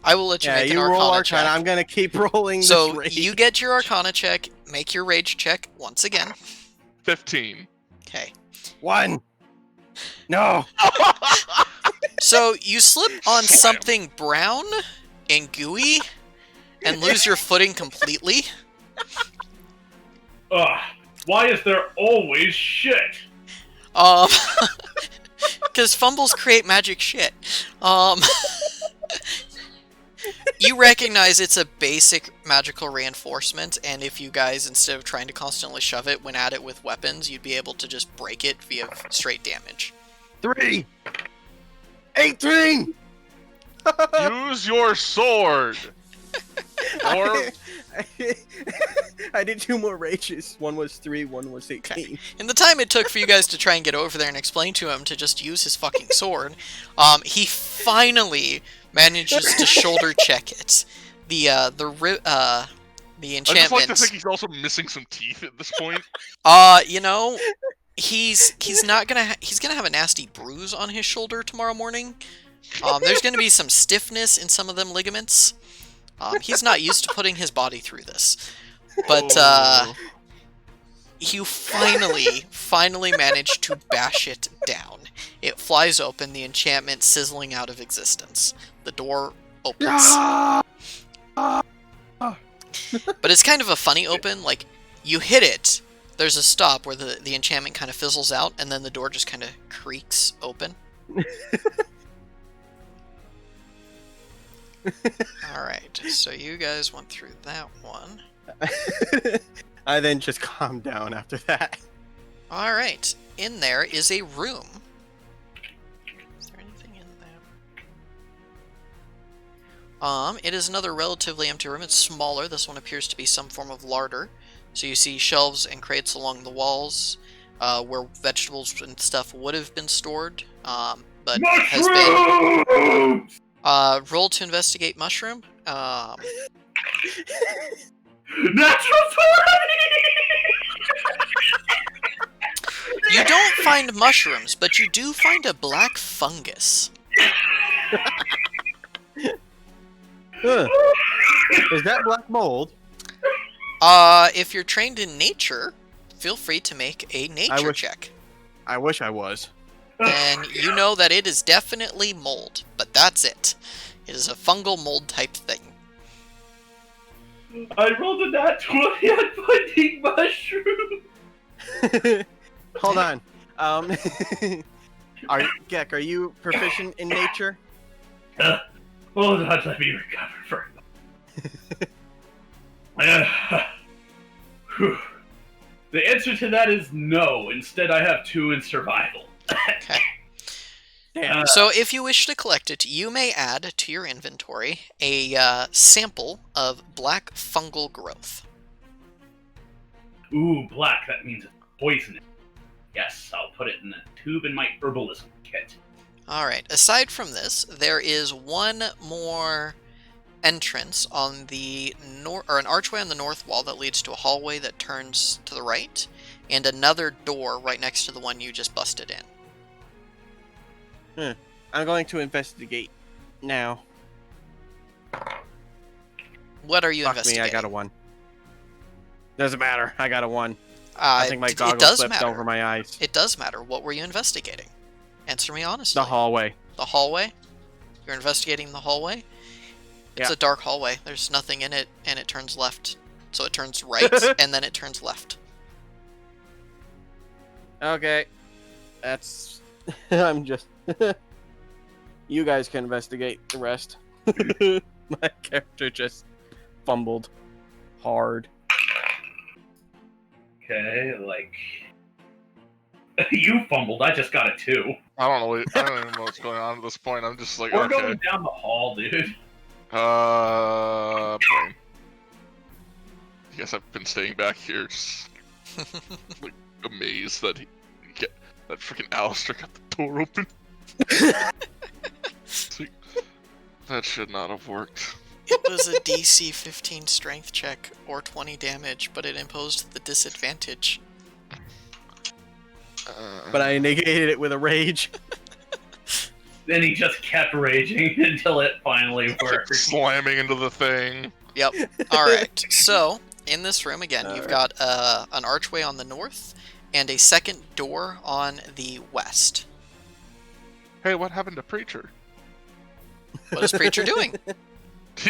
I will let you yeah, make you an roll Arcana Arcana. check. I'm gonna keep rolling So this rage. you get your Arcana check, make your Rage check once again. 15. Okay. 1! No! So you slip on Slam. something brown and gooey and lose your footing completely. Ugh. Why is there always shit? Because fumbles create magic shit. You recognize it's a basic magical reinforcement, and if you guys, instead of trying to constantly shove it, went at it with weapons, you'd be able to just break it via straight damage. 3! 18! Use your sword! Or... I did 2 more rages. One was 3, one was 18. In the time it took for you guys to try and get over there and explain to him to just use his fucking sword, he finally manages to shoulder check it. The I enchantment. just like to think he's also missing some teeth at this point. You know, he's gonna have a nasty bruise on his shoulder tomorrow morning. There's gonna be some stiffness in some of them ligaments. He's not used to putting his body through this. But You finally manage to bash it down. It flies open, the enchantment sizzling out of existence. The door opens. But it's kind of a funny open, like, you hit it, there's a stop where the enchantment kind of fizzles out, and then the door just kind of creaks open. Alright, so you guys went through that one. I then just calmed down after that. Alright, in there is a room. Is there anything in there? It is another relatively empty room. It's smaller. This one appears to be some form of larder. So you see shelves and crates along the walls, where vegetables and stuff would have been stored, but has been... roll to investigate mushroom. Natural 20! You don't find mushrooms, but you do find a black fungus. Huh. Is that black mold? If you're trained in nature, feel free to make a nature check. I wish I was. And you know that it is definitely mold, but that's it. It is a fungal mold type thing. I rolled a nat 20 on finding mushroom. Hold on. Gek, are you proficient in nature? Hold on, let me recover for a moment. The answer to that is no. Instead, I have 2 in survival. Okay. Damn. So if you wish to collect it, you may add to your inventory a sample of black fungal growth. Ooh, black. That means it's poisonous. Yes, I'll put it in a tube in my herbalism kit. Alright, aside from this, there is one more entrance on the an archway on the north wall that leads to a hallway that turns to the right, and another door right next to the one you just busted in. I'm going to investigate now. What are you Fuck me, investigating? I got a 1. Doesn't matter, I got a 1. I think my it goggles does slipped matter. over my eyes. It does matter. What were you investigating? Answer me honestly. The hallway. The hallway? You're investigating the hallway? It's Yeah. a dark hallway. There's nothing in it, and it turns left. So it turns right, and then it turns left. Okay. That's... I'm just... You guys can investigate the rest. My character just fumbled hard. Okay, like... You fumbled, I just got a 2. I don't know. I don't even know what's going on at this point. I'm just like, We're okay. going down the hall, dude. Brain. I guess I've been staying back here, just like amazed that that freaking Alistair got the door open. It's like, that should not have worked. It was a DC 15 strength check, or 20 damage, but it imposed the disadvantage. But I negated it with a rage. Then he just kept raging until it finally worked. Slamming into the thing. Yep. Alright, so, in this room, again, you've got an archway on the north, and a second door on the west. Hey, what happened to Preacher? What is Preacher doing?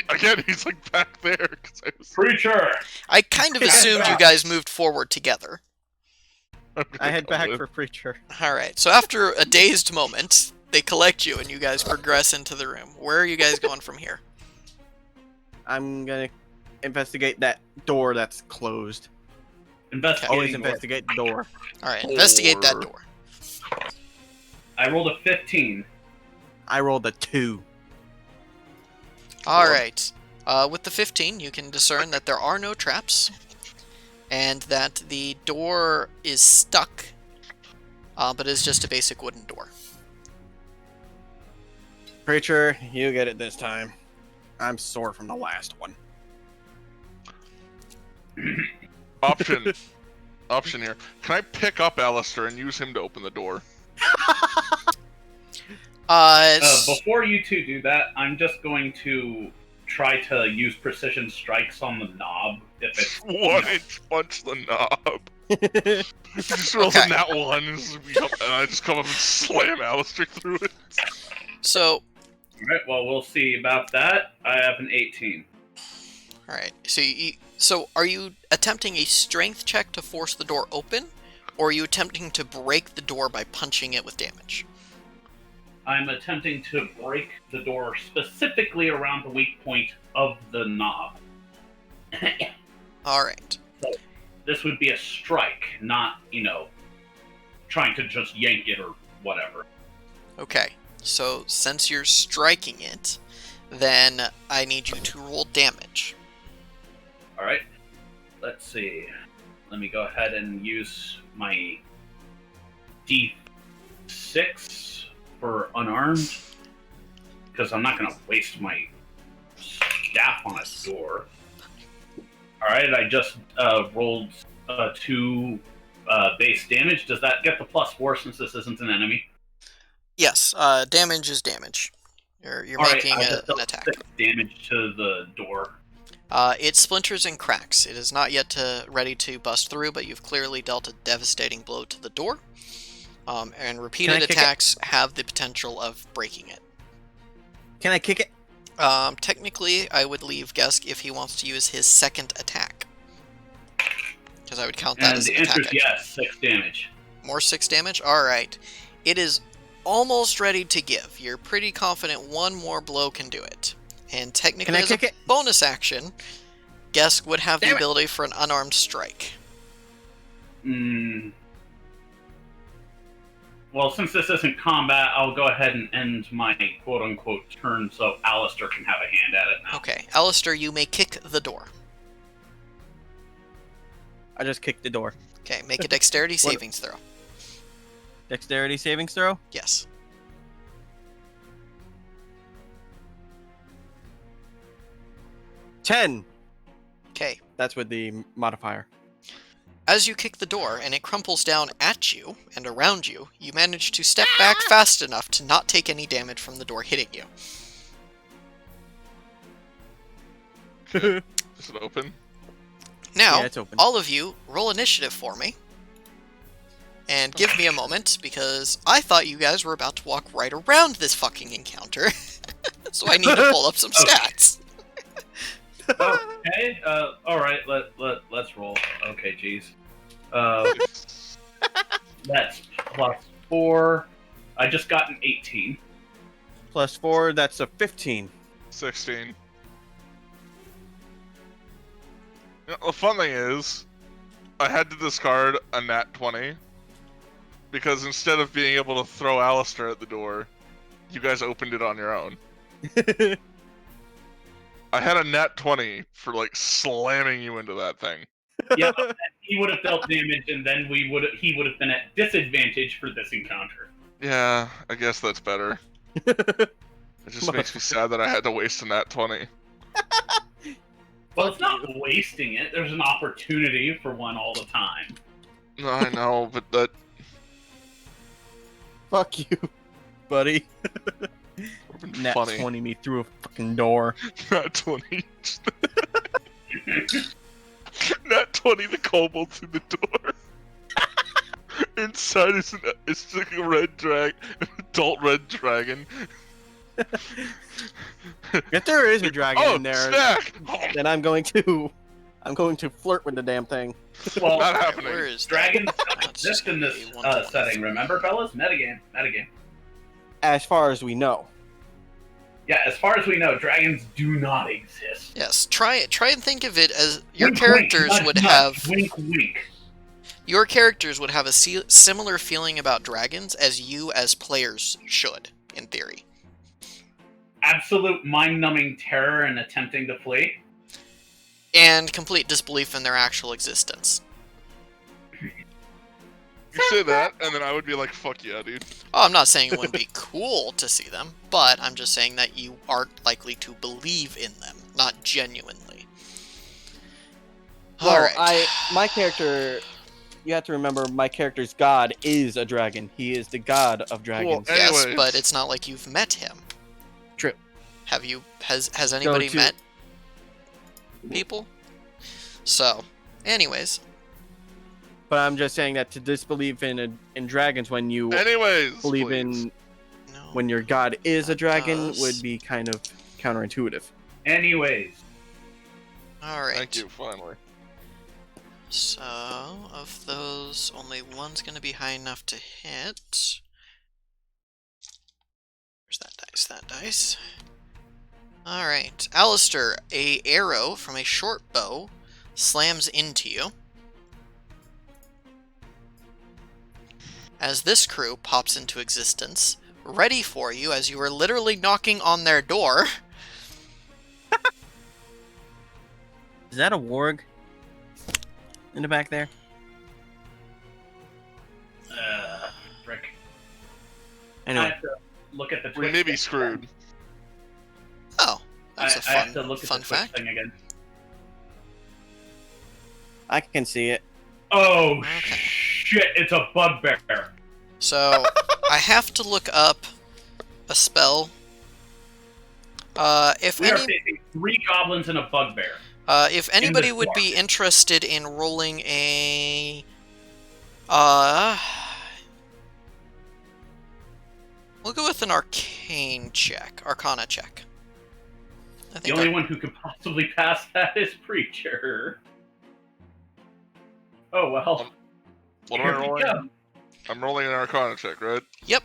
Again, he's like back there. 'Cause Preacher! I kind of assumed you guys moved forward together. I head back for Preacher. Alright, so after a dazed moment, they collect you and you guys progress into the room. Where are you guys going from here? I'm gonna investigate that door that's closed. Always investigate the door. Alright, investigate that door. I rolled a 15. I rolled a 2. Alright, with the 15, you can discern that there are no traps, and that the door is stuck, but is just a basic wooden door. Preacher, you get it this time. I'm sore from the last one. Option here. Can I pick up Alistair and use him to open the door? Before you two do that, I'm just going to try to use precision strikes on the knob. If it's 1 inch punch the knob. He just rolls Okay. a nat 1, and I just come up and slam Alistair through it. So, Alright, well, we'll see about that. I have an 18. alright. So are you attempting a strength check to force the door open? Or are you attempting to break the door by punching it with damage? I'm attempting to break the door specifically around the weak point of the knob. Alright. This would be a strike, not, trying to just yank it or whatever. Okay. So, since you're striking it, then I need you to roll damage. Alright, let's see. Let me go ahead and use my D6 for unarmed, because I'm not going to waste my staff on a door. Alright, I just rolled 2 base damage. Does that get the +4 since this isn't an enemy? Yes, damage is damage. You're Alright, making I just an dealt attack. 6 damage to the door. It splinters and cracks. It is not yet ready to bust through, but you've clearly dealt a devastating blow to the door. And repeated kick it? attacks have the potential of breaking it. Can I kick it? Technically, I would leave Gesk if he wants to use his second attack. Because I would count that And as the an attack answer is action. yes, 6 damage. More 6 damage? Alright. It is almost ready to give. You're pretty confident one more blow can do it. And technically, Can I as a kick it? bonus action, Gesk would have Damn the it. ability for an unarmed strike. Well, since this isn't combat, I'll go ahead and end my quote-unquote turn so Alistair can have a hand at it now. Okay, Alistair, you may kick the door. I just kicked the door. Okay, make a dexterity savings throw. Dexterity savings throw? Yes. $10. Okay. That's with the modifier. As you kick the door and it crumples down at you and around you, you manage to step back fast enough to not take any damage from the door hitting you. Is it open? Now, Yeah, it's open. all of you, roll initiative for me. And give me a moment, because I thought you guys were about to walk right around this fucking encounter. So I need to pull up some Okay. stats. Okay, alright, let's roll. Okay, geez. That's +4. I just got an 18. Plus 4, that's a 15. 16. You know, the fun thing is, I had to discard a nat 20, because instead of being able to throw Alistair at the door, you guys opened it on your own. I had a nat 20 for, slamming you into that thing. Yeah, he would have dealt damage, and then he would have been at disadvantage for this encounter. Yeah, I guess that's better. It just makes me sad that I had to waste a nat 20. Well, it's not wasting it. There's an opportunity for one all the time. No, I know, but that... Fuck you, buddy. would've been Nat funny. 20 me through a fucking door. Nat 20. Nat 20 the kobold through the door. Inside is like a an adult red dragon. If there is a dragon Oh, in there, snack! then I'm going to flirt with the damn thing. Well, Not happening. Where is dragons don't That's exist just in gonna this be 120. setting. Remember, fellas? Metagame. As far as we know. Yeah, as far as we know, dragons do not exist. Yes, try and think of it as your Wink, characters wink, nudge, would nudge, have wink, wink. your characters would have a similar feeling about dragons as you as players should, in theory. Absolute mind-numbing terror and attempting to flee. And complete disbelief in their actual existence. You say that, and then I would be like, fuck yeah, dude. Oh, I'm not saying it wouldn't be cool to see them, but I'm just saying that you aren't likely to believe in them, not genuinely. Well, Alright. my character, you have to remember, my character's god is a dragon. He is the god of dragons. Well, Yes, anyways. but it's not like you've met him. True. Has anybody to- met people? So, anyways. But I'm just saying that to disbelieve in dragons when you Anyways, believe please. in No. when your god is a That dragon does. would be kind of counterintuitive. Anyways, Alright. Thank you, finally. So, of those, only one's going to be high enough to hit. Where's that dice? That dice. Alright. Alistair, a arrow from a short bow slams into you. As this crew pops into existence, ready for you as you are literally knocking on their door. Is that a warg in the back there? Frick. I Anyway, have to look at the We Twitch may be thing. screwed. Oh, I that's a have to fun, look at fun the Twitch fact. thing again. I can see it. Oh Okay. shit! It's a bugbear. So, I have to look up a spell. If We are any, facing 3 goblins and a bugbear. if anybody would be interested in rolling a, we'll go with an arcana check. I The think only one who could possibly pass that is Preacher. Oh well. What am I Here we rolling? go. I'm rolling an Arcana check, right? Yep.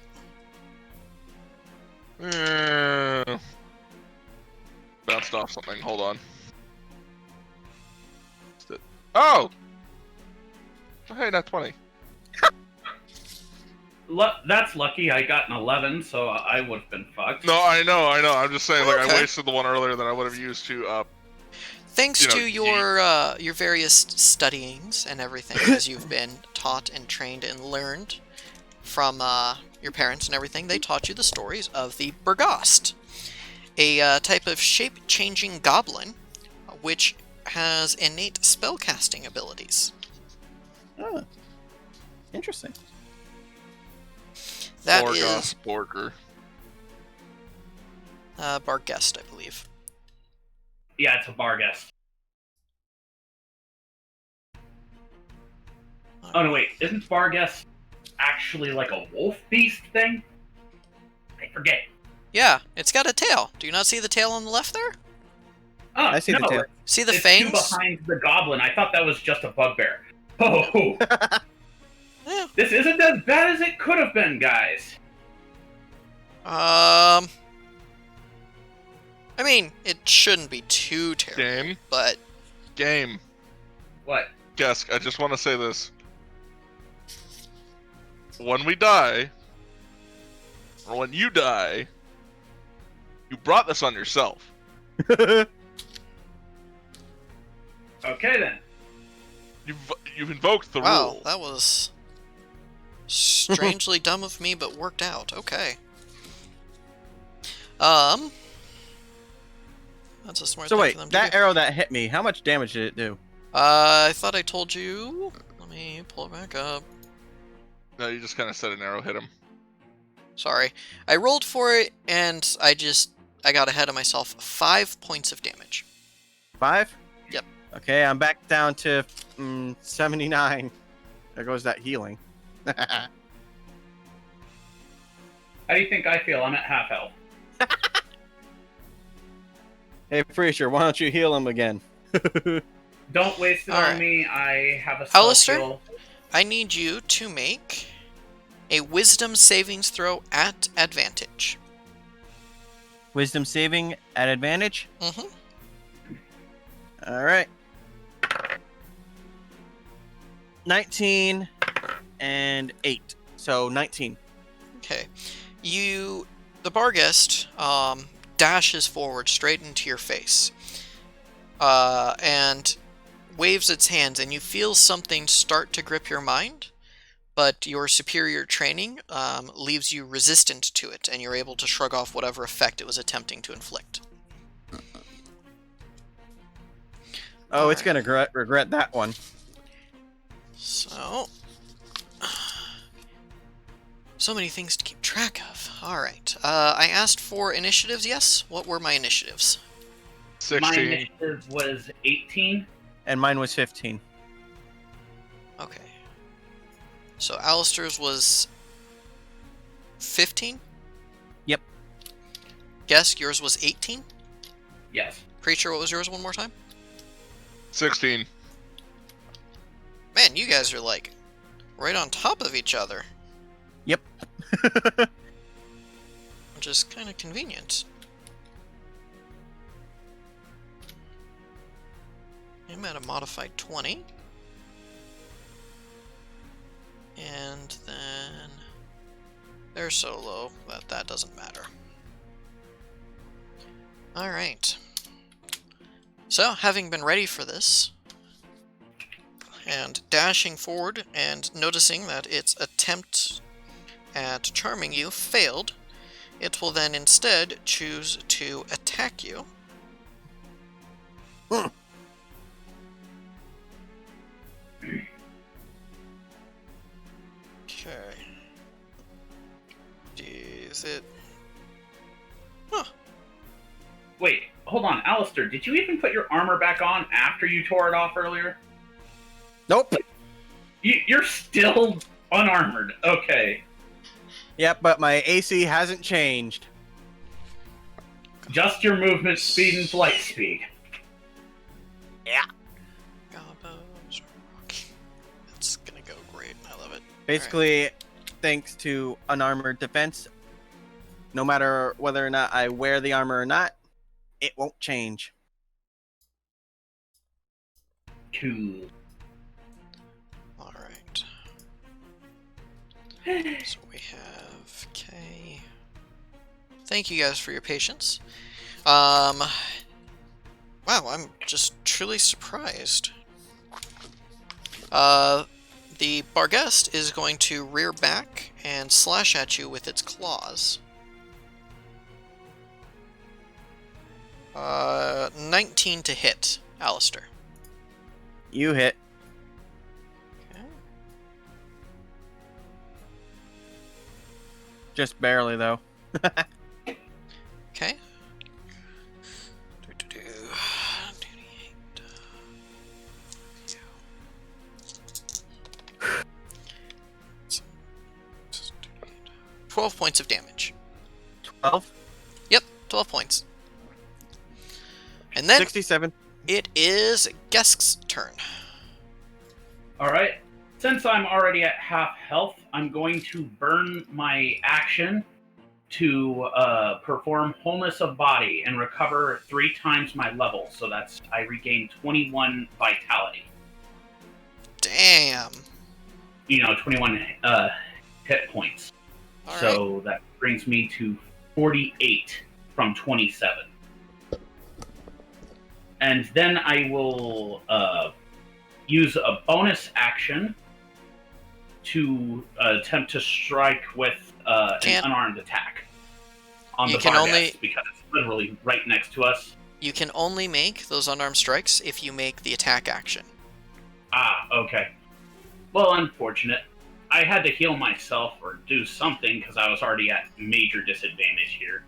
Bounced off something. Hold on. Oh! Hey, not 20. That's lucky. I got an 11, so I would have been fucked. No, I know. I'm just saying, like, Okay. I wasted the one earlier that I would have used to, Thanks You know, to your various studyings and everything, as you've been taught and trained and learned from your parents and everything, they taught you the stories of the Bergast, a type of shape-changing goblin, which has innate spellcasting abilities. Oh, interesting. That Borgos is Borger. Barghest, I believe. Yeah, it's a Barghest. Oh no, wait, isn't Barghest actually like a wolf beast thing? I forget. Yeah, it's got a tail. Do you not see the tail on the left there? Oh, I see no, the tail. See the it's fangs? two behind the goblin. I thought that was just a bugbear. Oh, Yeah. this isn't as bad as it could have been, guys. I mean, it shouldn't be too terrible, Game. but Game. What? Gesk, I just want to say this. When we die, or when you die, you brought this on yourself. Okay then. You've invoked the wow, rule. that was strangely dumb of me, but worked out. Okay. That's a smart So thing wait, for them to that do. arrow that hit me, how much damage did it do? I thought I told you. Let me pull it back up. No, you just kind of said an arrow hit him. Sorry. I rolled for it, and I got ahead of myself. 5 points of damage. 5? Yep. Okay, I'm back down to 79. There goes that healing. How do you think I feel? I'm at half health. Hey, Freezer, why don't you heal him again? Don't waste it Alright. on me. I have a spell Alistair? heal. I need you to make a wisdom savings throw at advantage. Wisdom saving at advantage? Mm-hmm. Alright. 19 and 8. So 19. Okay. The Barghest, dashes forward straight into your face. And waves its hands, and you feel something start to grip your mind, but your superior training leaves you resistant to it, and you're able to shrug off whatever effect it was attempting to inflict. Oh, it's gonna regret that one. So many things to keep track of. Alright. I asked for initiatives, yes? What were my initiatives? 16. My initiative was 18. And mine was 15. Okay. So Alistair's was 15? Yep. Guess yours was 18? Yes. Preacher, what was yours one more time? 16. Man, you guys are like right on top of each other, Yep. which is kind of convenient. I'm at a modified 20. And then they're so low that that doesn't matter. Alright. So, having been ready for this, and dashing forward and noticing that its attempt at charming you failed, it will then instead choose to attack you. Hmm. Okay. Is it... Huh. Wait, hold on, Alistair. Did you even put your armor back on after you tore it off earlier? Nope. You're still unarmored. Okay. Yep, but my AC hasn't changed. Just your movement speed and flight speed. Gobos rock. That's gonna go great. I love it. Basically, thanks to unarmored defense, no matter whether or not I wear the armor or not, it won't change. Cool. Alright. So we have K. Thank you guys for your patience. Wow, I'm just truly surprised. The Barghest is going to rear back and slash at you with its claws. 19 to hit, Alistair. You hit. Okay. Just barely, though. Okay. 12 points of damage. 12? Yep, 12 points. And then 67. it is Gesk's turn. Alright. Since I'm already at half health, I'm going to burn my action to perform Wholeness of Body and recover 3 times my level. So that's, I regain 21 vitality. Damn. 21 hit points. All right. So that brings me to 48 from 27. And then I will use a bonus action to attempt to strike with an unarmed attack on You the can Barghest, only- because it's literally right next to us. You can only make those unarmed strikes if you make the attack action. Ah, okay. Well, unfortunate. I had to heal myself or do something because I was already at major disadvantage here.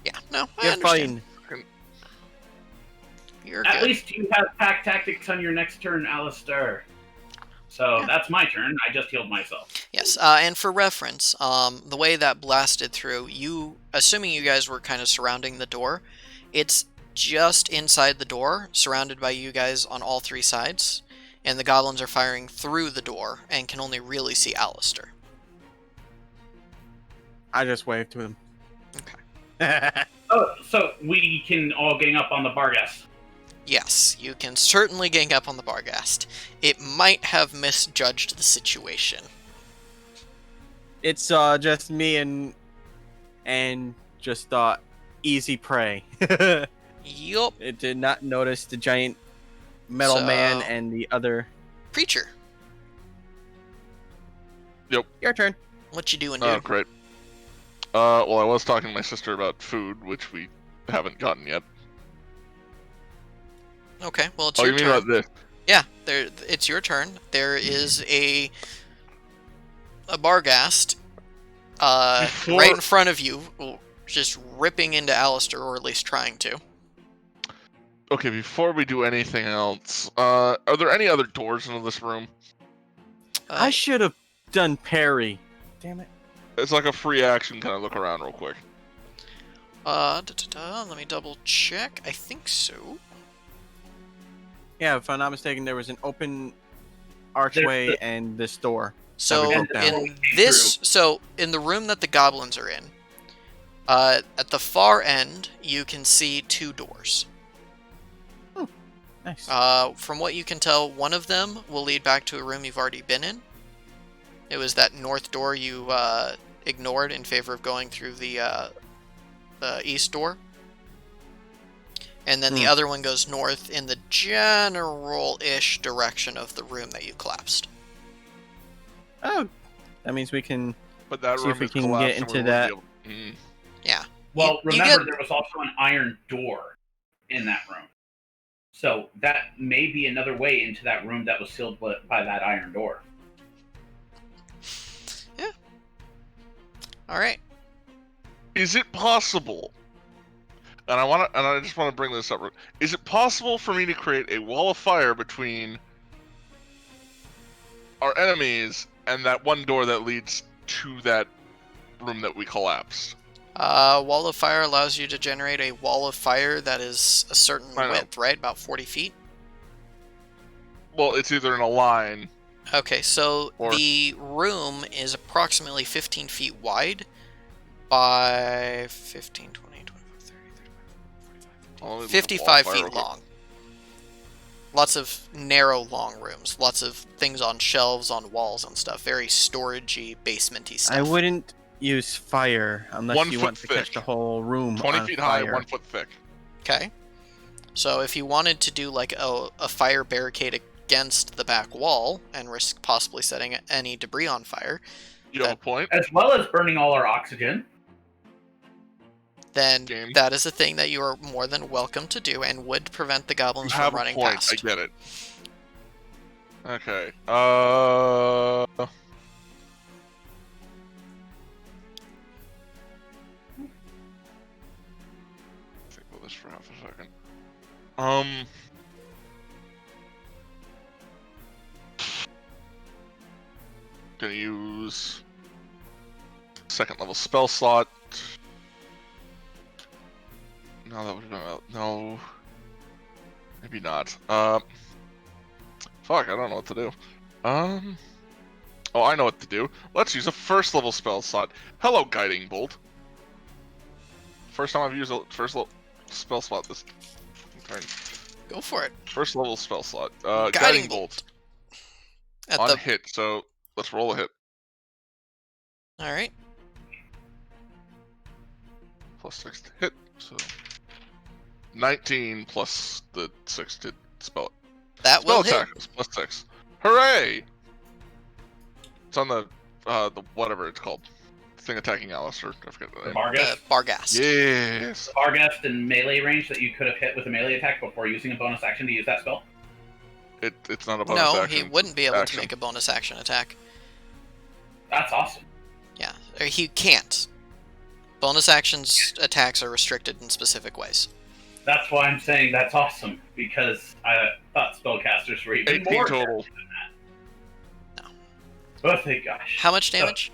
Yeah, no, I You're understand. fine. You're At good. least you have pack tactics on your next turn, Alistair. So Yeah. that's my turn. I just healed myself. Yes, and for reference, the way that blasted through, assuming you guys were kind of surrounding the door, it's just inside the door, surrounded by you guys on all 3 sides, and the goblins are firing through the door and can only really see Alistair. I just waved to him. Okay. Oh, so we can all gang up on the Barghest. Yes, you can certainly gang up on the Barghest. It might have misjudged the situation. It's just me and just easy prey. Yup. It did not notice the giant metal man So- and the other. Preacher, Your turn. what you doing, Oh, dude? great. Well, I was talking to my sister about food, which we haven't gotten yet. Okay, well, it's Oh, your you mean turn. about this? Yeah, it's your turn. There is a Barghast Before- right in front of you, just ripping into Alistair, or at least trying to. Okay, before we do anything else, are there any other doors into this room? I should have done parry. Damn it. It's like a free action kind of look around real quick. Let me double check. I think so. Yeah, if I'm not mistaken, there was an open archway and this door. So broke down. in this, so in the room that the goblins are in, at the far end, you can see 2 doors. Nice. From what you can tell, one of them will lead back to a room you've already been in. It was that north door you ignored in favor of going through the east door. And then the other one goes north in the general-ish direction of the room that you collapsed. Oh, that means we can. But that See room if we is can collapsed get and into we that. wouldn't be able- Yeah. Well, You remember, get- there was also an iron door in that room. So that may be another way into that room that was sealed by that iron door. Yeah. All right. Is it possible? And I just want to bring this up. Is it possible for me to create a wall of fire between our enemies and that one door that leads to that room that we collapsed? Wall of fire allows you to generate a wall of fire that is a certain I know. width, right? About 40 feet. Well, it's either in a line. Okay, so Or- the room is approximately 15 feet wide by 15, 20, 25, 30, 35, 45, I'll look at the 55 wall of fire feet real quick. long. Lots of narrow, long rooms. Lots of things on shelves, on walls and stuff. Very storagey, basementy stuff. I wouldn't use fire unless 1 you foot want to catch thick. the whole room 20 on feet high, fire. 1 foot thick. Okay. So if you wanted to do like a fire barricade against the back wall and risk possibly setting any debris on fire, You have a point? As well as burning all our oxygen. then Game. that is a thing that you are more than welcome to do and would prevent the You goblins have from a running point. past. I get it. Okay. Think about this for half a second. Gonna use second level spell slot. No, that would have been no. Maybe not. Fuck, I don't know what to do. Oh, I know what to do. Let's use a first level spell slot. Hello, Guiding Bolt. First time I've used a first level spell slot this turn. Go for it. First level spell slot. Guiding Guiding Bolt. Bolt. At On the hit, so let's roll a hit. all right. Plus 6 to hit, so 19 plus the 6 to spell it. That Spell will hit. attack is plus 6. Hooray! It's on the whatever it's called. Thing attacking Alistair. I forget the The name. Barghest. Barghast. Yes. The Barghest in melee range that you could have hit with a melee attack before using a bonus action to use that spell. It's not a bonus No, action. he wouldn't be able action. to make a bonus action attack. That's awesome. Yeah, or he can't. Bonus actions attacks are restricted in specific ways. That's why I'm saying that's awesome, because I thought spellcasters were even 18 more total. No. Oh, thank gosh. How much damage?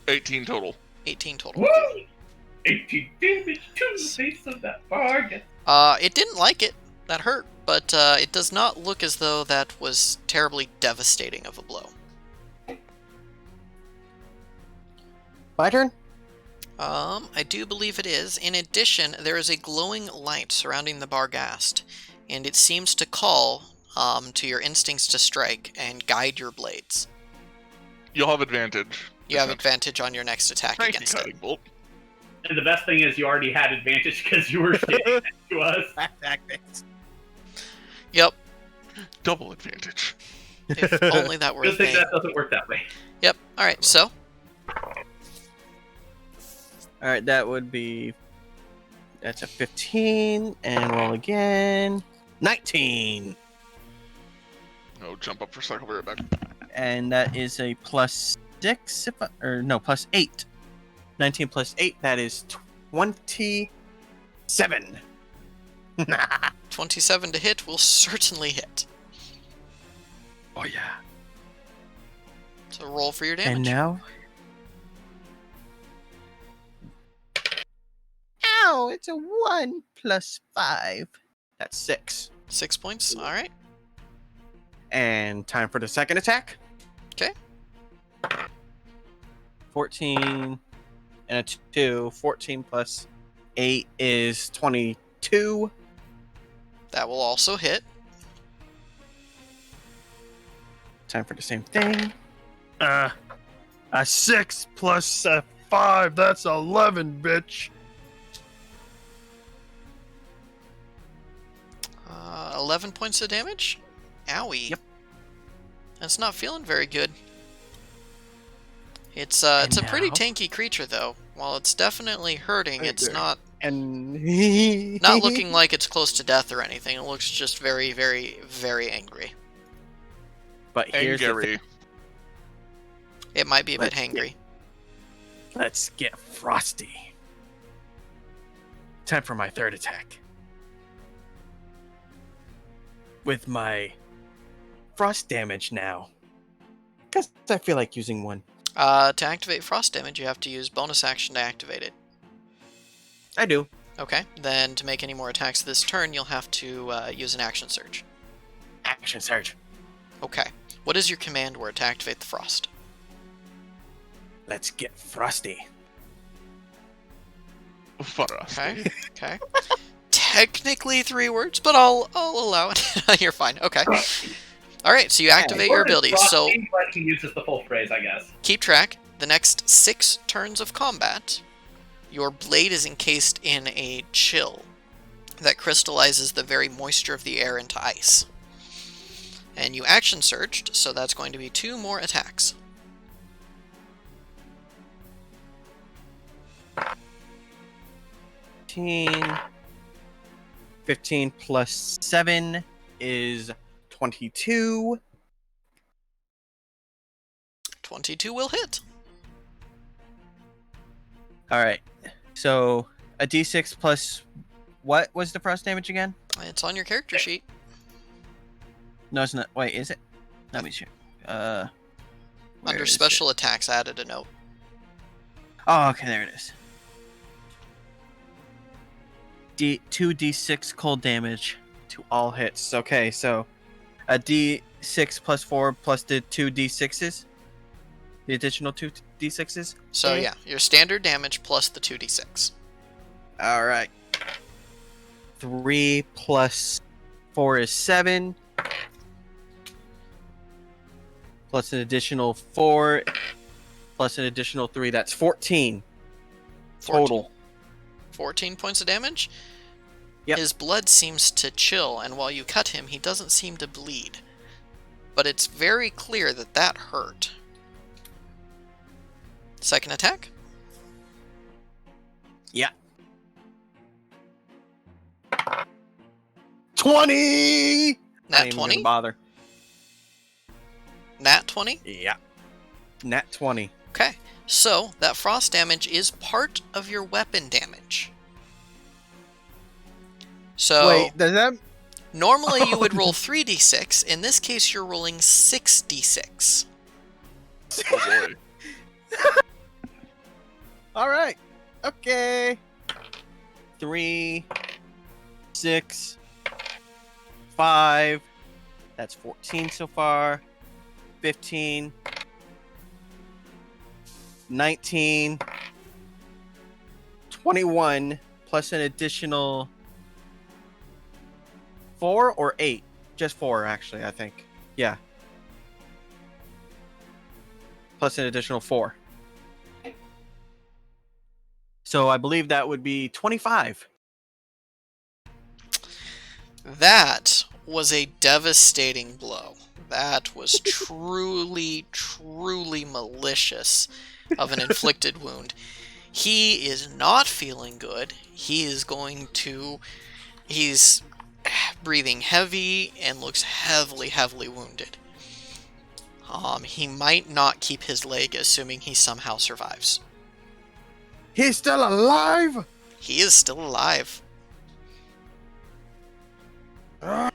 18 total. 18 total. Woo! 18 damage to the face of that Barghest. It didn't like it. That hurt, but it does not look as though that was terribly devastating of a blow. My turn? I do believe it is. In addition, there is a glowing light surrounding the Barghast, and it seems to call to your instincts to strike and guide your blades. You'll have advantage. You have advantage on your next attack Thank you, against Guiding it. Bolt. And the best thing is you already had advantage because you were standing next to us. Tactics. Yep. Double advantage. If only that were a Good thing thing. that doesn't work that way. Yep. All right. So All right, that would be. That's a 15, and roll again. 19, No, jump up for a second. We'll be right back. and that is a plus 6, or no, plus 8. 19 plus 8, that is 27. 27 to hit will certainly hit. Oh yeah. So roll for your damage. And now... Ow! It's a 1 plus 5. That's 6. 6 points. All right. And time for the second attack. Okay. 14 and a 2. 14 plus 8 is 22. That will also hit. Time for the same thing. A 6 plus a 5, that's 11, bitch. 11 points of damage? Owie. Yep. That's not feeling very good. It's a pretty now? tanky creature, though. While it's definitely hurting, it's Okay. not And not looking like it's close to death or anything. It looks just very, very, very angry. But here's the Angry. thing. It might be a bit Let's hangry. Let's get frosty. Time for my third attack. With my frost damage now. Because I feel like using one. To activate frost damage, you have to use bonus action to activate it. I do. Okay, then to make any more attacks this turn, you'll have to use an action surge. Action surge. Okay. What is your command word to activate the frost? Let's get frosty. Frosty. Okay. Okay. Technically 3 words, but I'll allow it. You're fine. Okay. All right. So you activate your abilities. So But he uses the full phrase, I guess. keep track. The next 6 turns of combat, your blade is encased in a chill that crystallizes the very moisture of the air into ice. And you action surged, so that's going to be 2 more attacks. Fifteen. 15 plus 7 is 22. 22 will hit. Alright. So a d6 plus what was the frost damage again? It's on your character sheet. No, it's not. Wait, is it? Let me check. Where Under is special it? attacks, added a note. Oh, okay, there it is. 2d6 cold damage to all hits. Okay, so a d6 plus 4 plus the 2d6s? The additional 2d6s? So yeah, your standard damage plus the 2d6. Alright. 3 plus 4 is 7. Plus an additional 4. Plus an additional 3. That's 14. 14. Total. 14 points of damage? Yep. His blood seems to chill, and while you cut him, he doesn't seem to bleed. But it's very clear that that hurt. Second attack? Yeah. 20! Nat Not even 20? gonna bother. Nat 20? Yeah. Nat 20. Okay, so that frost damage is part of your weapon damage. So Wait, does that... normally you would roll 3d6. In this case, you're rolling 6d6. Oh boy. Alright. Okay. 3, 6, 5. That's 14 so far. 15. 19. 21 plus an additional 4 or 8? Just 4 actually, I think. Yeah. Plus an additional 4. So I believe that would be 25. That was a devastating blow. That was truly, truly malicious of an inflicted wound. He is not feeling good. He's breathing heavy and looks heavily, heavily wounded. He might not keep his leg, assuming he somehow survives. He's still alive? He is still alive. Tough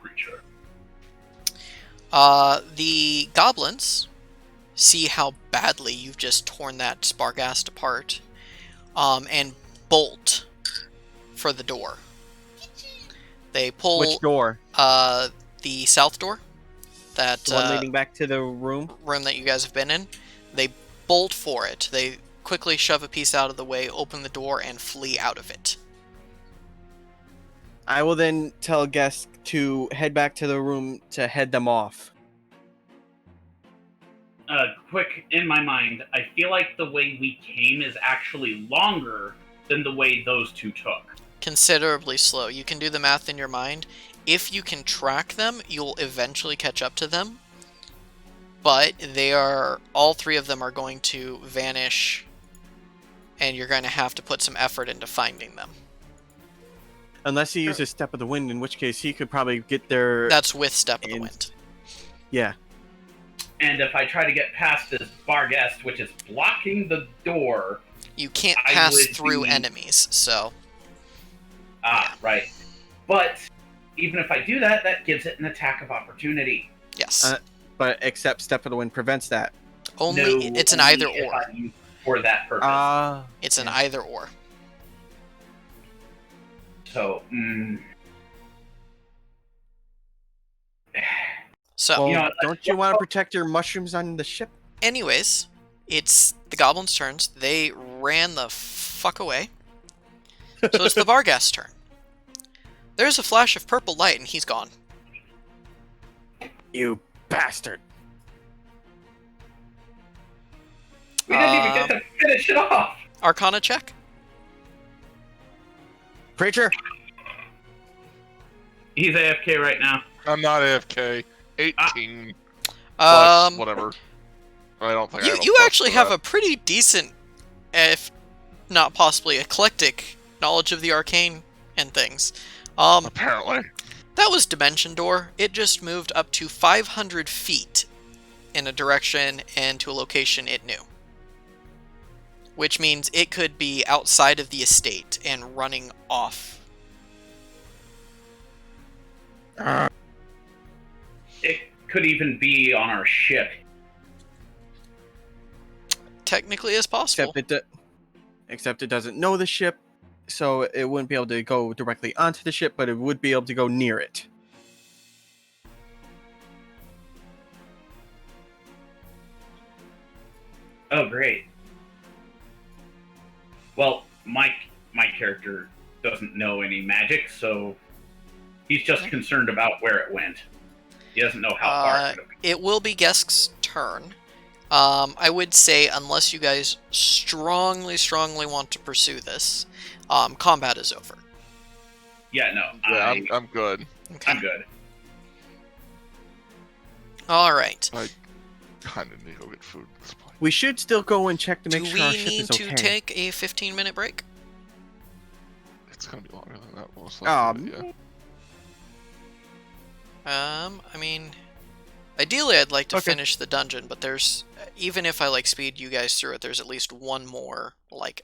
creature. The goblins see how badly you've just torn that Spargast apart, and bolt for the door. They pull Which door? the south door, that The one leading back to the room? room that you guys have been in. They bolt for it. They quickly shove a piece out of the way, open the door, and flee out of it. I will then tell guests to head back to the room to head them off. Quick, in my mind, I feel like the way we came is actually longer than the way those two took. Considerably slow. You can do the math in your mind. If you can track them, you'll eventually catch up to them. But all three of them are going to vanish, and you're going to have to put some effort into finding them. Unless he uses Step of the Wind, in which case he could probably get there. That's with Step of the Wind. Yeah. And if I try to get past this bar guest, which is blocking the door... You can't I pass would through be- enemies, so... Right. But even if I do that, that gives it an attack of opportunity. Yes. But except Step of the Wind prevents that. It's an only either if or. I use for that purpose. It's an either or. So, So, Well, You know, don't you want to protect your mushrooms on the ship? anyways, it's the goblins' turns. They ran the fuck away. So it's the Barghast's turn. There's a flash of purple light and he's gone. You bastard. we didn't even get to finish it off. Arcana check. Preacher? He's AFK right now. I'm not AFK. 18 plus whatever. I don't think You actually have a pretty decent, if not possibly eclectic, knowledge of the arcane and things. Apparently. That was Dimension Door. It just moved up to 500 feet in a direction and to a location it knew. Which means it could be outside of the estate and running off. It could even be on our ship. Technically is possible. Except it doesn't know the ship, so it wouldn't be able to go directly onto the ship, but it would be able to go near it. Oh, great. Well, my character doesn't know any magic, so he's just concerned about where it went. He doesn't know how far it could have It will be Gesk's turn. I would say, unless you guys strongly want to pursue this, combat is over. Yeah, no. Yeah, I'm good. Okay. I'm good. Alright. I kind of need to go get food at this point. We should still go and check to Do make sure we our ship need is to okay. take a 15-minute break? It's gonna be longer than that, most Aw, likely. Yeah. I mean, ideally I'd like to Okay. finish the dungeon, but there's, even if I speed you guys through it, there's at least one more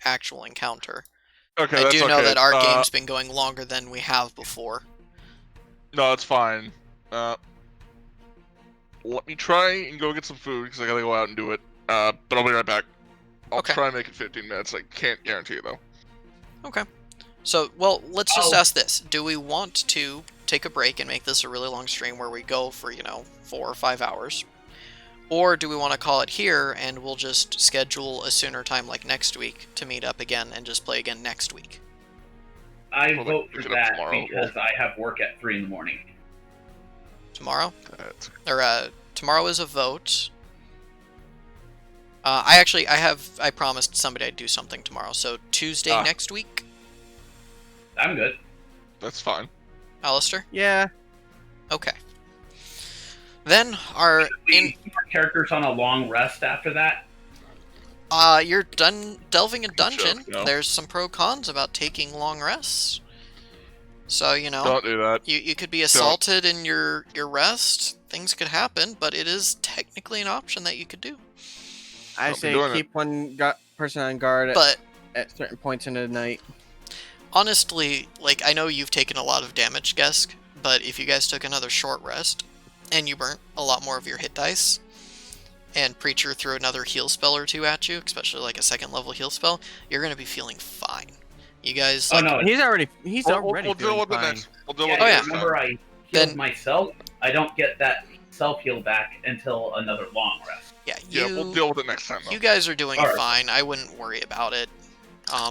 actual encounter. Okay, I that's do know okay. that our game's been going longer than we have before. No, it's fine. Let me try and go get some food because I gotta go out and do it. But I'll be right back. I'll Okay. try and make it 15 minutes. I can't guarantee it though. Okay. So, well, let's just Oh. ask this. Do we want to take a break and make this a really long stream where we go for, 4 or 5 hours? Or do we want to call it here and we'll just schedule a sooner time like next week to meet up again and just play again next week? I Well, vote pick for it up that tomorrow. because I have work at 3 in the morning. Tomorrow? That's Or, tomorrow is a vote. I promised somebody I'd do something tomorrow, so Tuesday next week? I'm good. fine. Alistair? Yeah. Okay. Then We keep our characters on a long rest after that. you're done delving a dungeon. no. There's some pro cons about taking long rests. So, Don't do that. you could be assaulted in your rest. Things could happen, but it is technically an option that you could do. I Don't be say doing keep one person on guard But at certain points in the night. honestly, I know you've taken a lot of damage, Gesk, but if you guys took another short rest and you burnt a lot more of your hit dice, and Preacher threw another heal spell or two at you, especially like a second level heal spell, you're gonna be feeling fine. You guys, Oh like, no, He's already We'll deal feeling with it fine. next. We'll deal yeah, with it yeah. next remember time. I healed Then- myself. I don't get that self heal back until another long rest. yeah, Yeah, we'll deal with it next time. Though. you guys are doing Alright. fine. I wouldn't worry about it.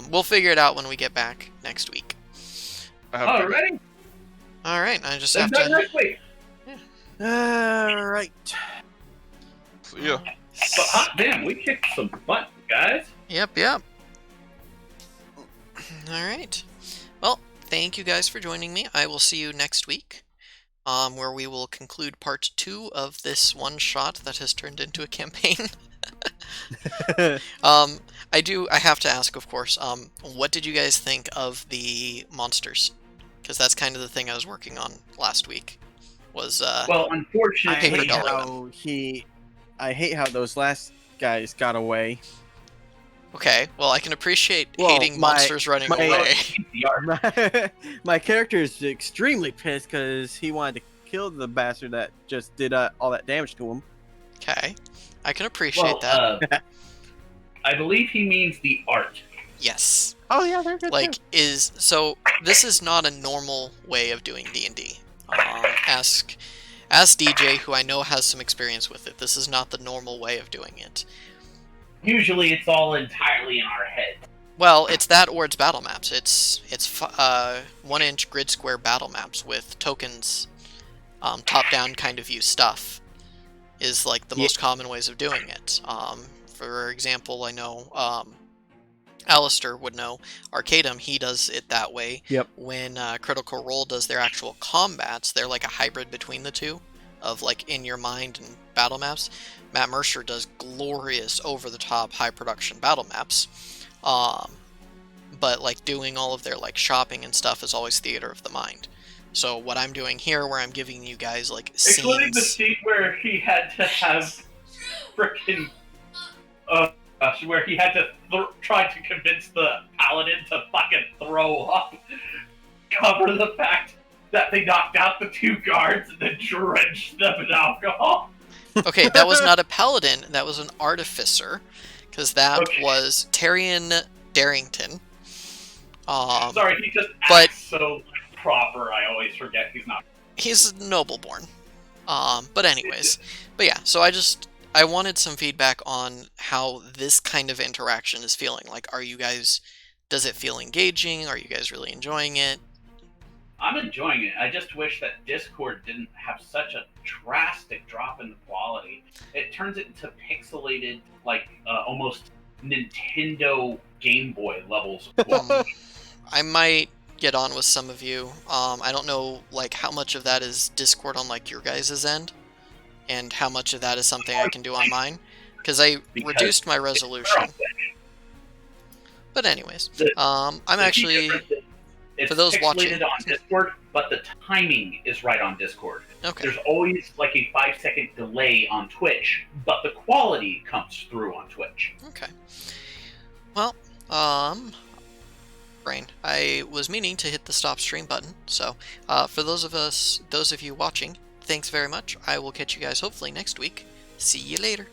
We'll figure it out when we get back next week. Alrighty, All right, I just then have done to. next week. All right. See ya. But hot damn, we kicked some butt, guys. Yep. All right. Well, thank you guys for joining me. I will see you next week, where we will conclude part 2 of this one shot that has turned into a campaign. I have to ask, of course, what did you guys think of the monsters? Because that's kind of the thing I was working on last week. Was Well, I unfortunately, Paper hate dollar. I hate how those last guys got away. okay. Well, I can appreciate Well, hating monsters running away. My character is extremely pissed because he wanted to kill the bastard that just did all that damage to him. Okay, I can appreciate that. I believe he means the art. Yes. Oh yeah, they're good. Like, this is not a normal way of doing D&D. Ask DJ, who I know has some experience with it. This is not the normal way of doing it. Usually, it's all entirely in our head. Well, it's that or it's battle maps. It's 1-inch grid square battle maps with tokens, top-down kind of view stuff is like the most common ways of doing it. For example, I know Alistair would know Arcadum, he does it that way. Yep. When Critical Role does their actual combats, they're like a hybrid between the two, of like in your mind and battle maps. Matt Mercer does glorious, over-the-top, high-production battle maps. But like doing all of their like shopping and stuff is always theater of the mind. So what I'm doing here, where I'm giving you guys like Including the scenes. scene where he had to have frickin' where he had to try to convince the paladin to fucking throw up, cover the fact that they knocked out the 2 guards and then drenched them in alcohol. Okay, that was not a paladin, that was an artificer, because that was Tyrion Darrington. Sorry, he just but- acts so proper. I always forget he's not. He's noble-born. But anyways, but yeah, so I wanted some feedback on how this kind of interaction is feeling. Like, does it feel engaging? Are you guys really enjoying it? I'm enjoying it. I just wish that Discord didn't have such a drastic drop in the quality. It turns it into pixelated, like almost Nintendo Game Boy levels of quality. I might get on with some of you. I don't know, like, how much of that is Discord on, like, your guys' end, and how much of that is something I can do on mine, because I reduced my resolution. But anyways, I'm actually, it's for those pixelated watching- on Discord, but the timing is right on Discord. okay. There's always like a 5-second delay on Twitch, but the quality comes through on Twitch. Okay. Well, Brain, I was meaning to hit the stop stream button, so for those of you watching, thanks very much. I will catch you guys hopefully next week. See you later.